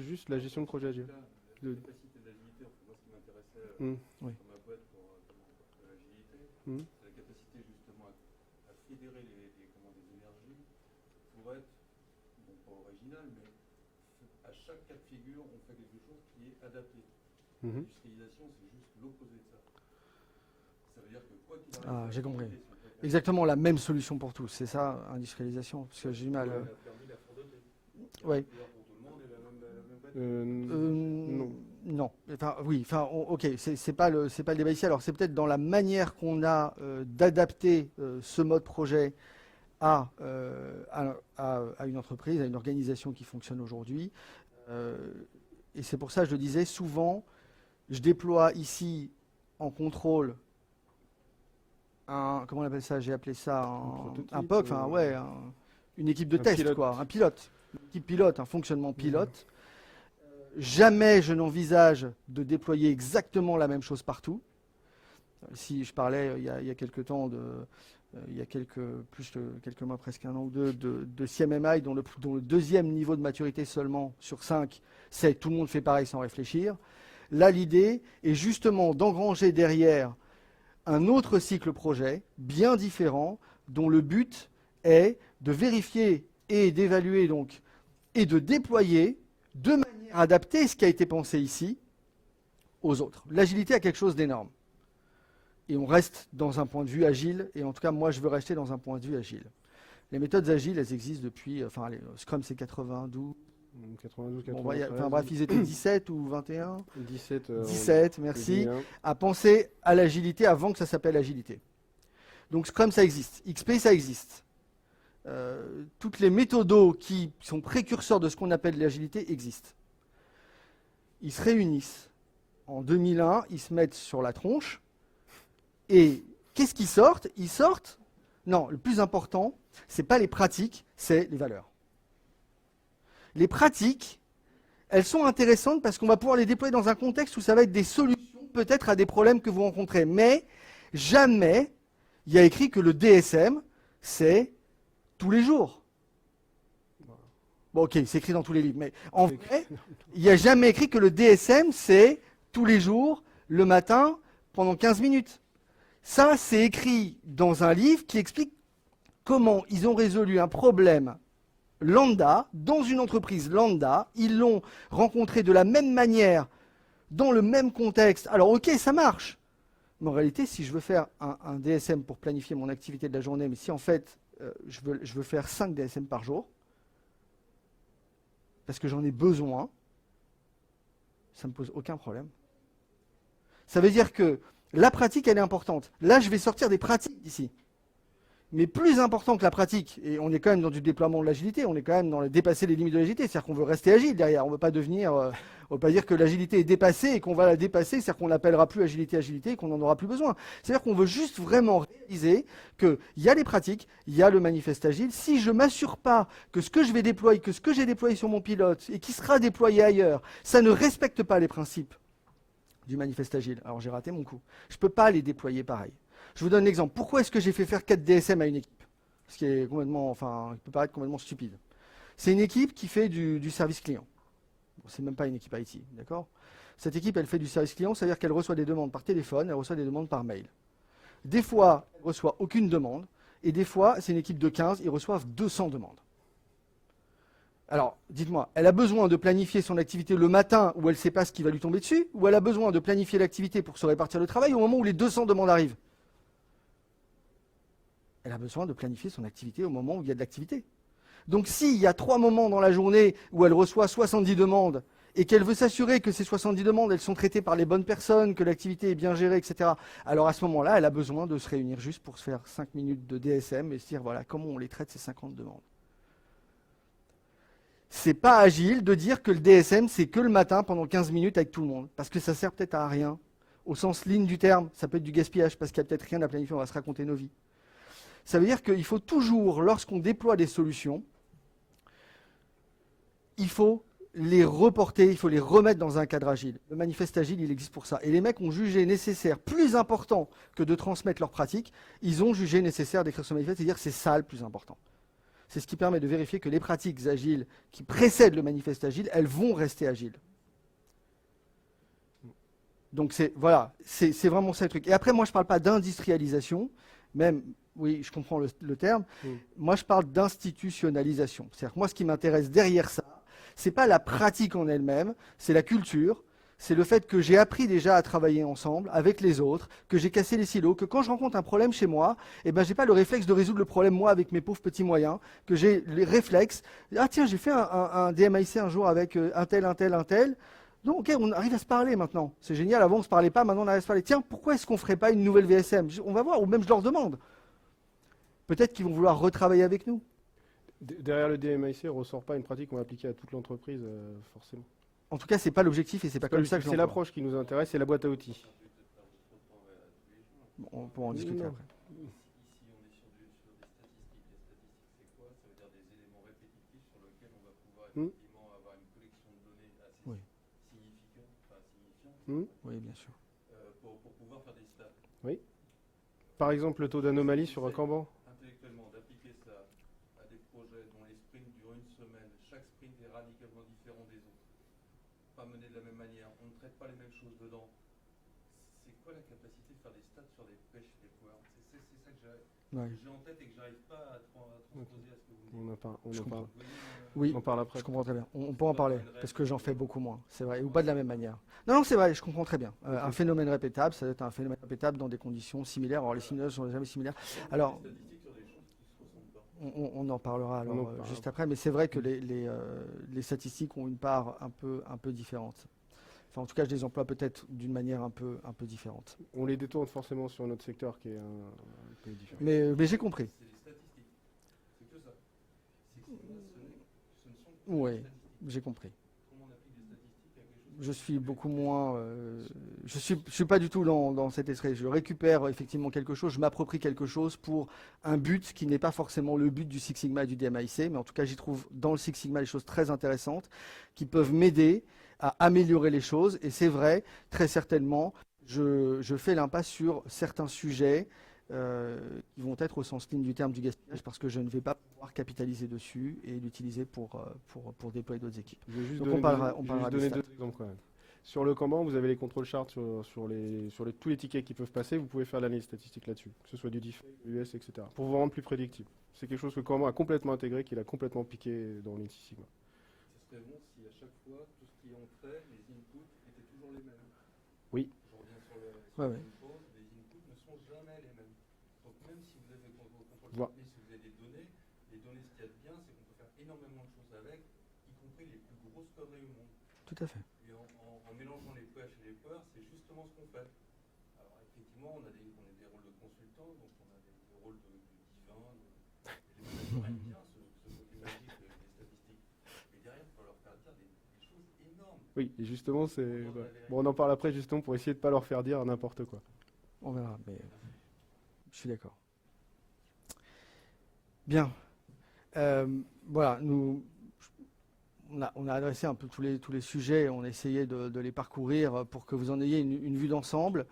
juste la gestion de projet agile. La De- capacité d'agilité, enfin, moi, ce qui m'intéressait Hmm. Oui. dans ma boîte pour l'agilité, Hmm. c'est la capacité justement à fédérer des énergies pour être, bon, pas original, mais à chaque cas de figure, on fait quelque chose qui est adapté. Mhm. L'industrialisation, c'est juste l'opposé de ça. Ça veut dire que quoi qu'il Ah, arrive, j'ai compris. si on peut faire- Exactement la même solution pour tous, c'est ça, industrialisation, parce que j'ai du mal. Ouais, la permis, la fourdeté. Ouais. Pour tout le monde et la même boîte. Non. Non. Enfin, oui. Enfin, ok. C'est pas le débat ici. Alors, c'est peut-être dans la manière qu'on a d'adapter ce mode projet à une entreprise, à une organisation qui fonctionne aujourd'hui. Et c'est pour ça que je le disais. Souvent, je déploie ici en contrôle comment on appelle ça? J'ai appelé ça prototype, un POC. Enfin, ouais, une équipe de test, pilote. quoi. Un pilote. Une équipe pilote, un fonctionnement pilote. Jamais je n'envisage de déployer exactement la même chose partout. Si je parlais il y a quelques temps il y a quelques mois, presque un an ou deux, de CMMI dont le deuxième niveau de maturité seulement sur 5, c'est tout le monde fait pareil sans réfléchir. Là, l'idée est justement d'engranger derrière un autre cycle projet, bien différent, dont le but est de vérifier et d'évaluer donc et de déployer de manière adaptée ce qui a été pensé ici aux autres. L'agilité a quelque chose d'énorme. Et on reste dans un point de vue agile, et en tout cas, moi, je veux rester dans un point de vue agile. Les méthodes agiles, elles existent depuis, Scrum, c'est 92. 92, Bon, 93. bref, ils étaient 17 ou 21. 17. 17, merci. 2001. À penser à l'agilité avant que ça s'appelle agilité. Donc Scrum, ça existe. XP, ça existe. Toutes les méthodos qui sont précurseurs de ce qu'on appelle l'agilité existent. Ils se réunissent. En 2001, ils se mettent sur la tronche. Et qu'est-ce qu'ils sortent? Ils sortent... Non, le plus important, ce n'est pas les pratiques, c'est les valeurs. Les pratiques, elles sont intéressantes parce qu'on va pouvoir les déployer dans un contexte où ça va être des solutions peut-être à des problèmes que vous rencontrez. Mais jamais il y a écrit que le DSM, c'est tous les jours. Bon, ok, c'est écrit dans tous les livres, mais en vrai, il n'y a jamais écrit que le DSM, c'est tous les jours, le matin, pendant 15 minutes. Ça, c'est écrit dans un livre qui explique comment ils ont résolu un problème lambda, dans une entreprise lambda. Ils l'ont rencontré de la même manière, dans le même contexte. Alors, ok, ça marche. Mais en réalité, si je veux faire un DSM pour planifier mon activité de la journée, mais si en fait, je veux faire 5 DSM par jour, parce que j'en ai besoin, ça ne me pose aucun problème. Ça veut dire que la pratique, elle est importante. Là, je vais sortir des pratiques d'ici. Mais plus important que la pratique, et on est quand même dans du déploiement de l'agilité, on est quand même dans le dépasser les limites de l'agilité, c'est-à-dire qu'on veut rester agile derrière, on ne veut pas devenir, on veut pas dire que l'agilité est dépassée et qu'on va la dépasser, c'est-à-dire qu'on n'appellera plus agilité et qu'on n'en aura plus besoin. C'est-à-dire qu'on veut juste vraiment réaliser qu'il y a les pratiques, il y a le manifeste agile. Si je ne m'assure pas que ce que je vais déployer, que ce que j'ai déployé sur mon pilote et qui sera déployé ailleurs, ça ne respecte pas les principes du manifeste agile, alors j'ai raté mon coup. Je ne peux pas les déployer pareil. Je vous donne l'exemple. Pourquoi est-ce que j'ai fait faire 4 DSM à une équipe? Ce qui est complètement, il peut paraître complètement stupide. C'est une équipe qui fait du service client. Bon, c'est même pas une équipe IT, d'accord? Cette équipe, elle fait du service client, c'est-à-dire qu'elle reçoit des demandes par téléphone, elle reçoit des demandes par mail. Des fois, elle ne reçoit aucune demande, et des fois, c'est une équipe de 15, ils reçoivent 200 demandes. Alors, dites-moi, elle a besoin de planifier son activité le matin où elle ne sait pas ce qui va lui tomber dessus, ou elle a besoin de planifier l'activité pour se répartir le travail au moment où les 200 demandes arrivent? Elle a besoin de planifier son activité au moment où il y a de l'activité. Donc s'il y a 3 moments dans la journée où elle reçoit 70 demandes et qu'elle veut s'assurer que ces 70 demandes, elles sont traitées par les bonnes personnes, que l'activité est bien gérée, etc., alors à ce moment-là, elle a besoin de se réunir juste pour se faire 5 minutes de DSM et se dire, voilà, comment on les traite ces 50 demandes. C'est pas agile de dire que le DSM, c'est que le matin pendant 15 minutes avec tout le monde, parce que ça sert peut-être à rien. Au sens ligne du terme, ça peut être du gaspillage, parce qu'il n'y a peut-être rien à planifier, on va se raconter nos vies. Ça veut dire qu'il faut toujours, lorsqu'on déploie des solutions, il faut les reporter, il faut les remettre dans un cadre agile. Le manifeste agile, il existe pour ça. Et les mecs ont jugé nécessaire, plus important que de transmettre leurs pratiques, ils ont jugé nécessaire d'écrire ce manifeste et dire que c'est ça le plus important. C'est ce qui permet de vérifier que les pratiques agiles qui précèdent le manifeste agile, elles vont rester agiles. Donc voilà, c'est vraiment ça le truc. Et après, moi, je ne parle pas d'industrialisation, même... Oui, je comprends le terme. Moi, je parle d'institutionnalisation. C'est-à-dire que moi, ce qui m'intéresse derrière ça, ce n'est pas la pratique en elle-même, c'est la culture, c'est le fait que j'ai appris déjà à travailler ensemble, avec les autres, que j'ai cassé les silos, que quand je rencontre un problème chez moi, je n'ai pas le réflexe de résoudre le problème moi avec mes pauvres petits moyens, que j'ai les réflexes. Ah tiens, j'ai fait un DMIC un jour avec un tel. Donc, ok, on arrive à se parler maintenant. C'est génial, avant on ne se parlait pas, maintenant on arrive à se parler. Tiens, pourquoi est-ce qu'on ne ferait pas une nouvelle VSM? On va voir, ou même je leur demande. Peut-être qu'ils vont vouloir retravailler avec nous. Derrière le DMIC, ne ressort pas une pratique qu'on va appliquer à toute l'entreprise, forcément. En tout cas, ce n'est pas l'objectif et ce n'est pas comme ça que je C'est l'entends. l'approche qui nous intéresse, c'est la boîte à outils. Bon, on pourra en discuter après. Ici, on est sur des statistiques. Les statistiques, c'est quoi? Ça veut dire des éléments répétitifs sur lesquels on va pouvoir effectivement avoir une collection de données assez signifiante, Oui, bien sûr. pour pouvoir faire des stats. Oui. par exemple le taux d'anomalie sur un Kanban. Intellectuellement, d'appliquer ça à des projets dont les sprints durent une semaine, chaque sprint est radicalement différent des autres, pas mené de la même manière, on ne traite pas les mêmes choses dedans. C'est quoi la capacité de faire des stats sur des pêches et des poires? C'est ça que j'ai en tête et que j'arrive pas à transposer à ce que vous me dites. Je comprends. Vous voyez, Oui, On en parle après. je comprends très bien. On peut en parler, parce que j'en fais beaucoup moins, c'est vrai, ou pas de la même manière. Non, non, c'est vrai, je comprends très bien. Un phénomène répétable, ça doit être un phénomène répétable dans des conditions similaires. Alors, les simulations ne sont jamais similaires. Alors, des statistiques sur des choses qui se ressemblent pas. on en parlera alors, On en parlera. juste après, mais c'est vrai que les statistiques ont une part un peu différente. Enfin, en tout cas, je les emploie peut-être d'une manière un peu différente. On les détourne forcément sur notre secteur qui est un peu différent. Mais j'ai compris. C'est des statistiques. C'est que ça. C'est que ce ne sont que Oui, des statistiques. j'ai compris. Comment on applique des statistiques à quelque chose Je suis beaucoup moins. Je suis pas du tout dans cet esprit. Je récupère effectivement quelque chose, je m'approprie quelque chose pour un but qui n'est pas forcément le but du Six Sigma et du DMAIC, mais en tout cas, j'y trouve dans le Six Sigma des choses très intéressantes qui peuvent m'aider à améliorer les choses. Et c'est vrai, très certainement, je fais l'impasse sur certains sujets qui vont être au sens ligne du terme du gaspillage parce que je ne vais pas pouvoir capitaliser dessus et l'utiliser pour déployer d'autres équipes. Je vais juste Donc donner on parlera je vais des juste donner stats. deux exemples quand même. Sur le Kanban, vous avez les contrôles charts sur tous les tickets qui peuvent passer. Vous pouvez faire l'analyse statistique là-dessus, que ce soit du DIF, du US, etc. Pour vous rendre plus prédictible. C'est quelque chose que Kanban a complètement intégré, qu'il a complètement piqué dans l'INSI Sigma. Ce serait bon si à chaque fois, tout ce qui entrait, les inputs étaient toujours les mêmes. Oui. Je reviens sur le Ouais, ouais. une pause, les inputs ne sont jamais les mêmes. Donc même si vous avez vos contrôles Voilà. techniques, si vous avez des données, les données, ce qu'il y a de bien, c'est qu'on peut faire énormément de choses avec, y compris les plus grosses conneries au monde. Tout à fait. Et en mélangeant les pêches et les peurs, c'est justement ce qu'on fait. Alors effectivement, on a des rôles de consultants, donc on a des rôles de divins, on aime bien ce côté magique des statistiques. Mais derrière, il faut leur faire dire des choses énormes. Oui, et justement, c'est. On en a Bon, on en parle après justement pour essayer de ne pas leur faire dire n'importe quoi. On verra, mais je suis d'accord. Bien. Voilà, on a adressé un peu tous les sujets, on a essayé de les parcourir pour que vous en ayez une vue d'ensemble.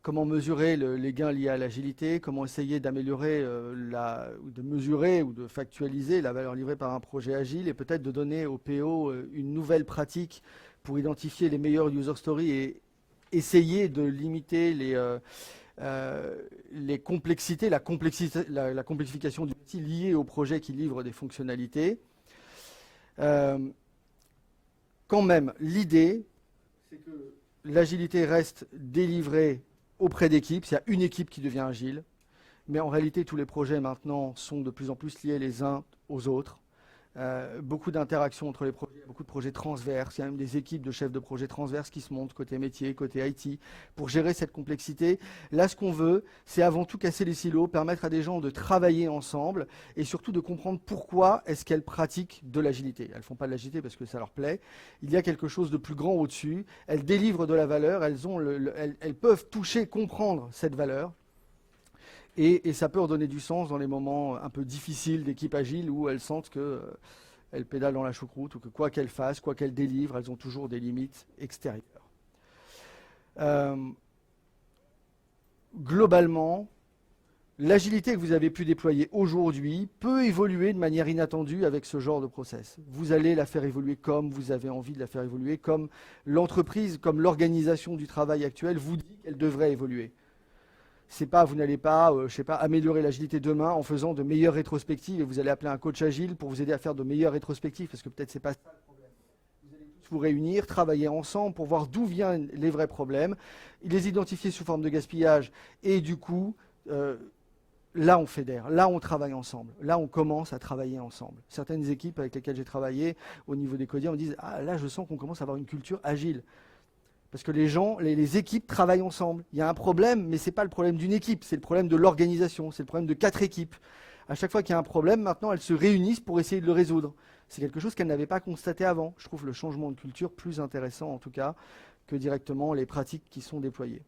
Comment mesurer les gains liés à l'agilité, comment essayer d'améliorer, ou de mesurer ou de factualiser la valeur livrée par un projet agile et peut-être de donner au PO une nouvelle pratique pour identifier les meilleurs user stories et essayer de limiter les complexités, la complexification du métier liée au projet qui livre des fonctionnalités. Quand même, l'idée, c'est que l'agilité reste délivrée auprès d'équipes. Il y a une équipe qui devient agile, mais en réalité, tous les projets maintenant sont de plus en plus liés les uns aux autres. Beaucoup d'interactions entre les projets, beaucoup de projets transverses. Il y a même des équipes de chefs de projet transverses qui se montent côté métier, côté IT, pour gérer cette complexité. Là, ce qu'on veut, c'est avant tout casser les silos, permettre à des gens de travailler ensemble et surtout de comprendre pourquoi est-ce qu'elles pratiquent de l'agilité. Elles ne font pas de l'agilité parce que ça leur plaît. Il y a quelque chose de plus grand au-dessus. Elles délivrent de la valeur, elles peuvent toucher, comprendre cette valeur. Et ça peut leur donner du sens dans les moments un peu difficiles d'équipe agile où elles sentent qu'elles pédalent dans la choucroute ou que quoi qu'elles fassent, quoi qu'elles délivrent, elles ont toujours des limites extérieures. Globalement, l'agilité que vous avez pu déployer aujourd'hui peut évoluer de manière inattendue avec ce genre de process. Vous allez la faire évoluer comme vous avez envie de la faire évoluer, comme l'entreprise, comme l'organisation du travail actuel vous dit qu'elle devrait évoluer. C'est pas, vous n'allez pas, améliorer l'agilité demain en faisant de meilleures rétrospectives et vous allez appeler un coach agile pour vous aider à faire de meilleures rétrospectives parce que peut-être c'est pas ça le problème. Vous allez tous vous réunir, travailler ensemble pour voir d'où viennent les vrais problèmes, les identifier sous forme de gaspillage et du coup, là on fédère, là on travaille ensemble, là on commence à travailler ensemble. Certaines équipes avec lesquelles j'ai travaillé au niveau des codiers me disent « Ah là je sens qu'on commence à avoir une culture agile ». Parce que les gens, les équipes travaillent ensemble. Il y a un problème, mais ce n'est pas le problème d'une équipe, c'est le problème de l'organisation, c'est le problème de 4 équipes. À chaque fois qu'il y a un problème, maintenant, elles se réunissent pour essayer de le résoudre. C'est quelque chose qu'elles n'avaient pas constaté avant. Je trouve le changement de culture plus intéressant, en tout cas, que directement les pratiques qui sont déployées.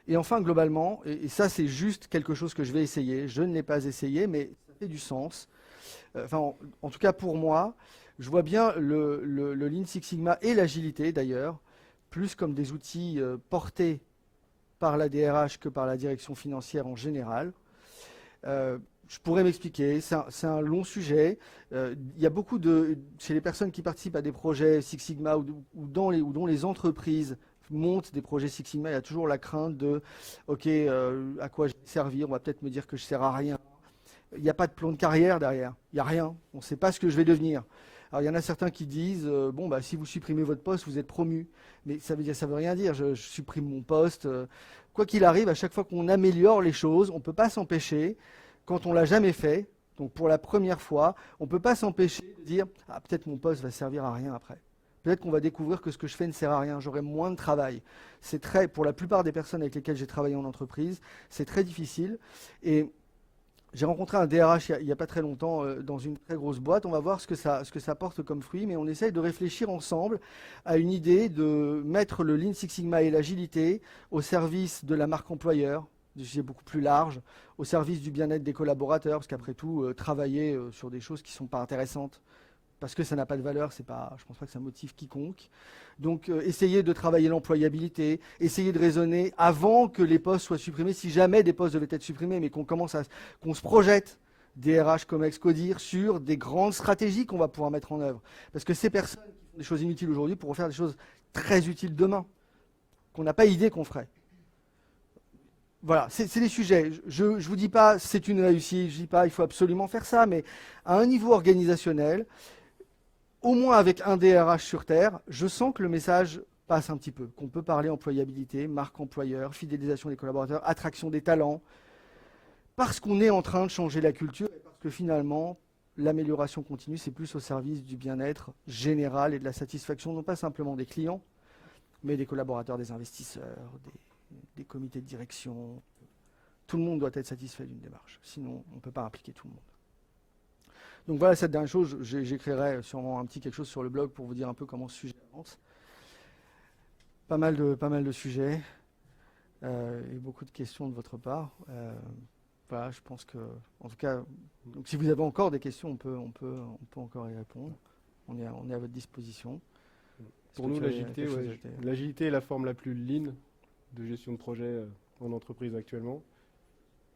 Et enfin, globalement, et ça, c'est juste quelque chose que je vais essayer. Je ne l'ai pas essayé, mais ça fait du sens. Enfin, en tout cas, pour moi, je vois bien le Lean Six Sigma et l'agilité, d'ailleurs, plus comme des outils portés par la DRH que par la direction financière en général. Je pourrais m'expliquer, c'est un long sujet. Il y a beaucoup chez les personnes qui participent à des projets Six Sigma ou dont les entreprises montent des projets Six Sigma, il y a toujours la crainte de « Ok, à quoi je vais servir? On va peut-être me dire que je ne sers à rien. » Il n'y a pas de plan de carrière derrière. Il n'y a rien. On ne sait pas ce que je vais devenir. Alors, il y en a certains qui disent bon, bah, si vous supprimez votre poste, vous êtes promu. Mais ça veut rien dire. Je supprime mon poste. Quoi qu'il arrive, à chaque fois qu'on améliore les choses, on ne peut pas s'empêcher, quand on ne l'a jamais fait, donc pour la première fois, on ne peut pas s'empêcher de dire ah, peut-être mon poste va servir à rien après. Peut-être qu'on va découvrir que ce que je fais ne sert à rien. J'aurai moins de travail. Pour la plupart des personnes avec lesquelles j'ai travaillé en entreprise, c'est très difficile. Et j'ai rencontré un DRH il n'y a pas très longtemps dans une très grosse boîte. On va voir ce que ça porte comme fruit, mais on essaye de réfléchir ensemble à une idée de mettre le Lean Six Sigma et l'agilité au service de la marque employeur, des sujets beaucoup plus larges, au service du bien-être des collaborateurs, parce qu'après tout, travailler sur des choses qui ne sont pas intéressantes, parce que ça n'a pas de valeur, je ne pense pas que ça motive quiconque. Donc, essayer de travailler l'employabilité, essayer de raisonner avant que les postes soient supprimés, si jamais des postes devaient être supprimés, mais qu'on se projette, DRH, COMEX, CODIR, sur des grandes stratégies qu'on va pouvoir mettre en œuvre. Parce que ces personnes qui font des choses inutiles aujourd'hui pourront faire des choses très utiles demain, qu'on n'a pas idée qu'on ferait. Voilà, c'est des sujets. Je ne vous dis pas c'est une réussite, je ne dis pas il faut absolument faire ça, mais à un niveau organisationnel, au moins avec un DRH sur Terre, je sens que le message passe un petit peu, qu'on peut parler employabilité, marque employeur, fidélisation des collaborateurs, attraction des talents, parce qu'on est en train de changer la culture et parce que finalement, l'amélioration continue, c'est plus au service du bien-être général et de la satisfaction, non pas simplement des clients, mais des collaborateurs, des investisseurs, des comités de direction. Tout le monde doit être satisfait d'une démarche, sinon on ne peut pas impliquer tout le monde. Donc voilà, cette dernière chose, j'écrirai sûrement un petit quelque chose sur le blog pour vous dire un peu comment ce sujet avance. Pas mal de sujets et beaucoup de questions de votre part. Voilà, je pense que, en tout cas, donc si vous avez encore des questions, on peut encore y répondre. On est à votre disposition. Pour nous, l'agilité est la forme la plus lean de gestion de projet en entreprise actuellement.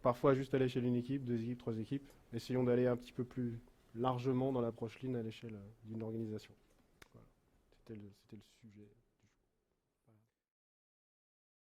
Parfois juste à l'échelle d'une équipe, 2 équipes, 3 équipes. Essayons d'aller un petit peu plus largement dans l'approche lean à l'échelle d'une organisation. Voilà. C'était le sujet.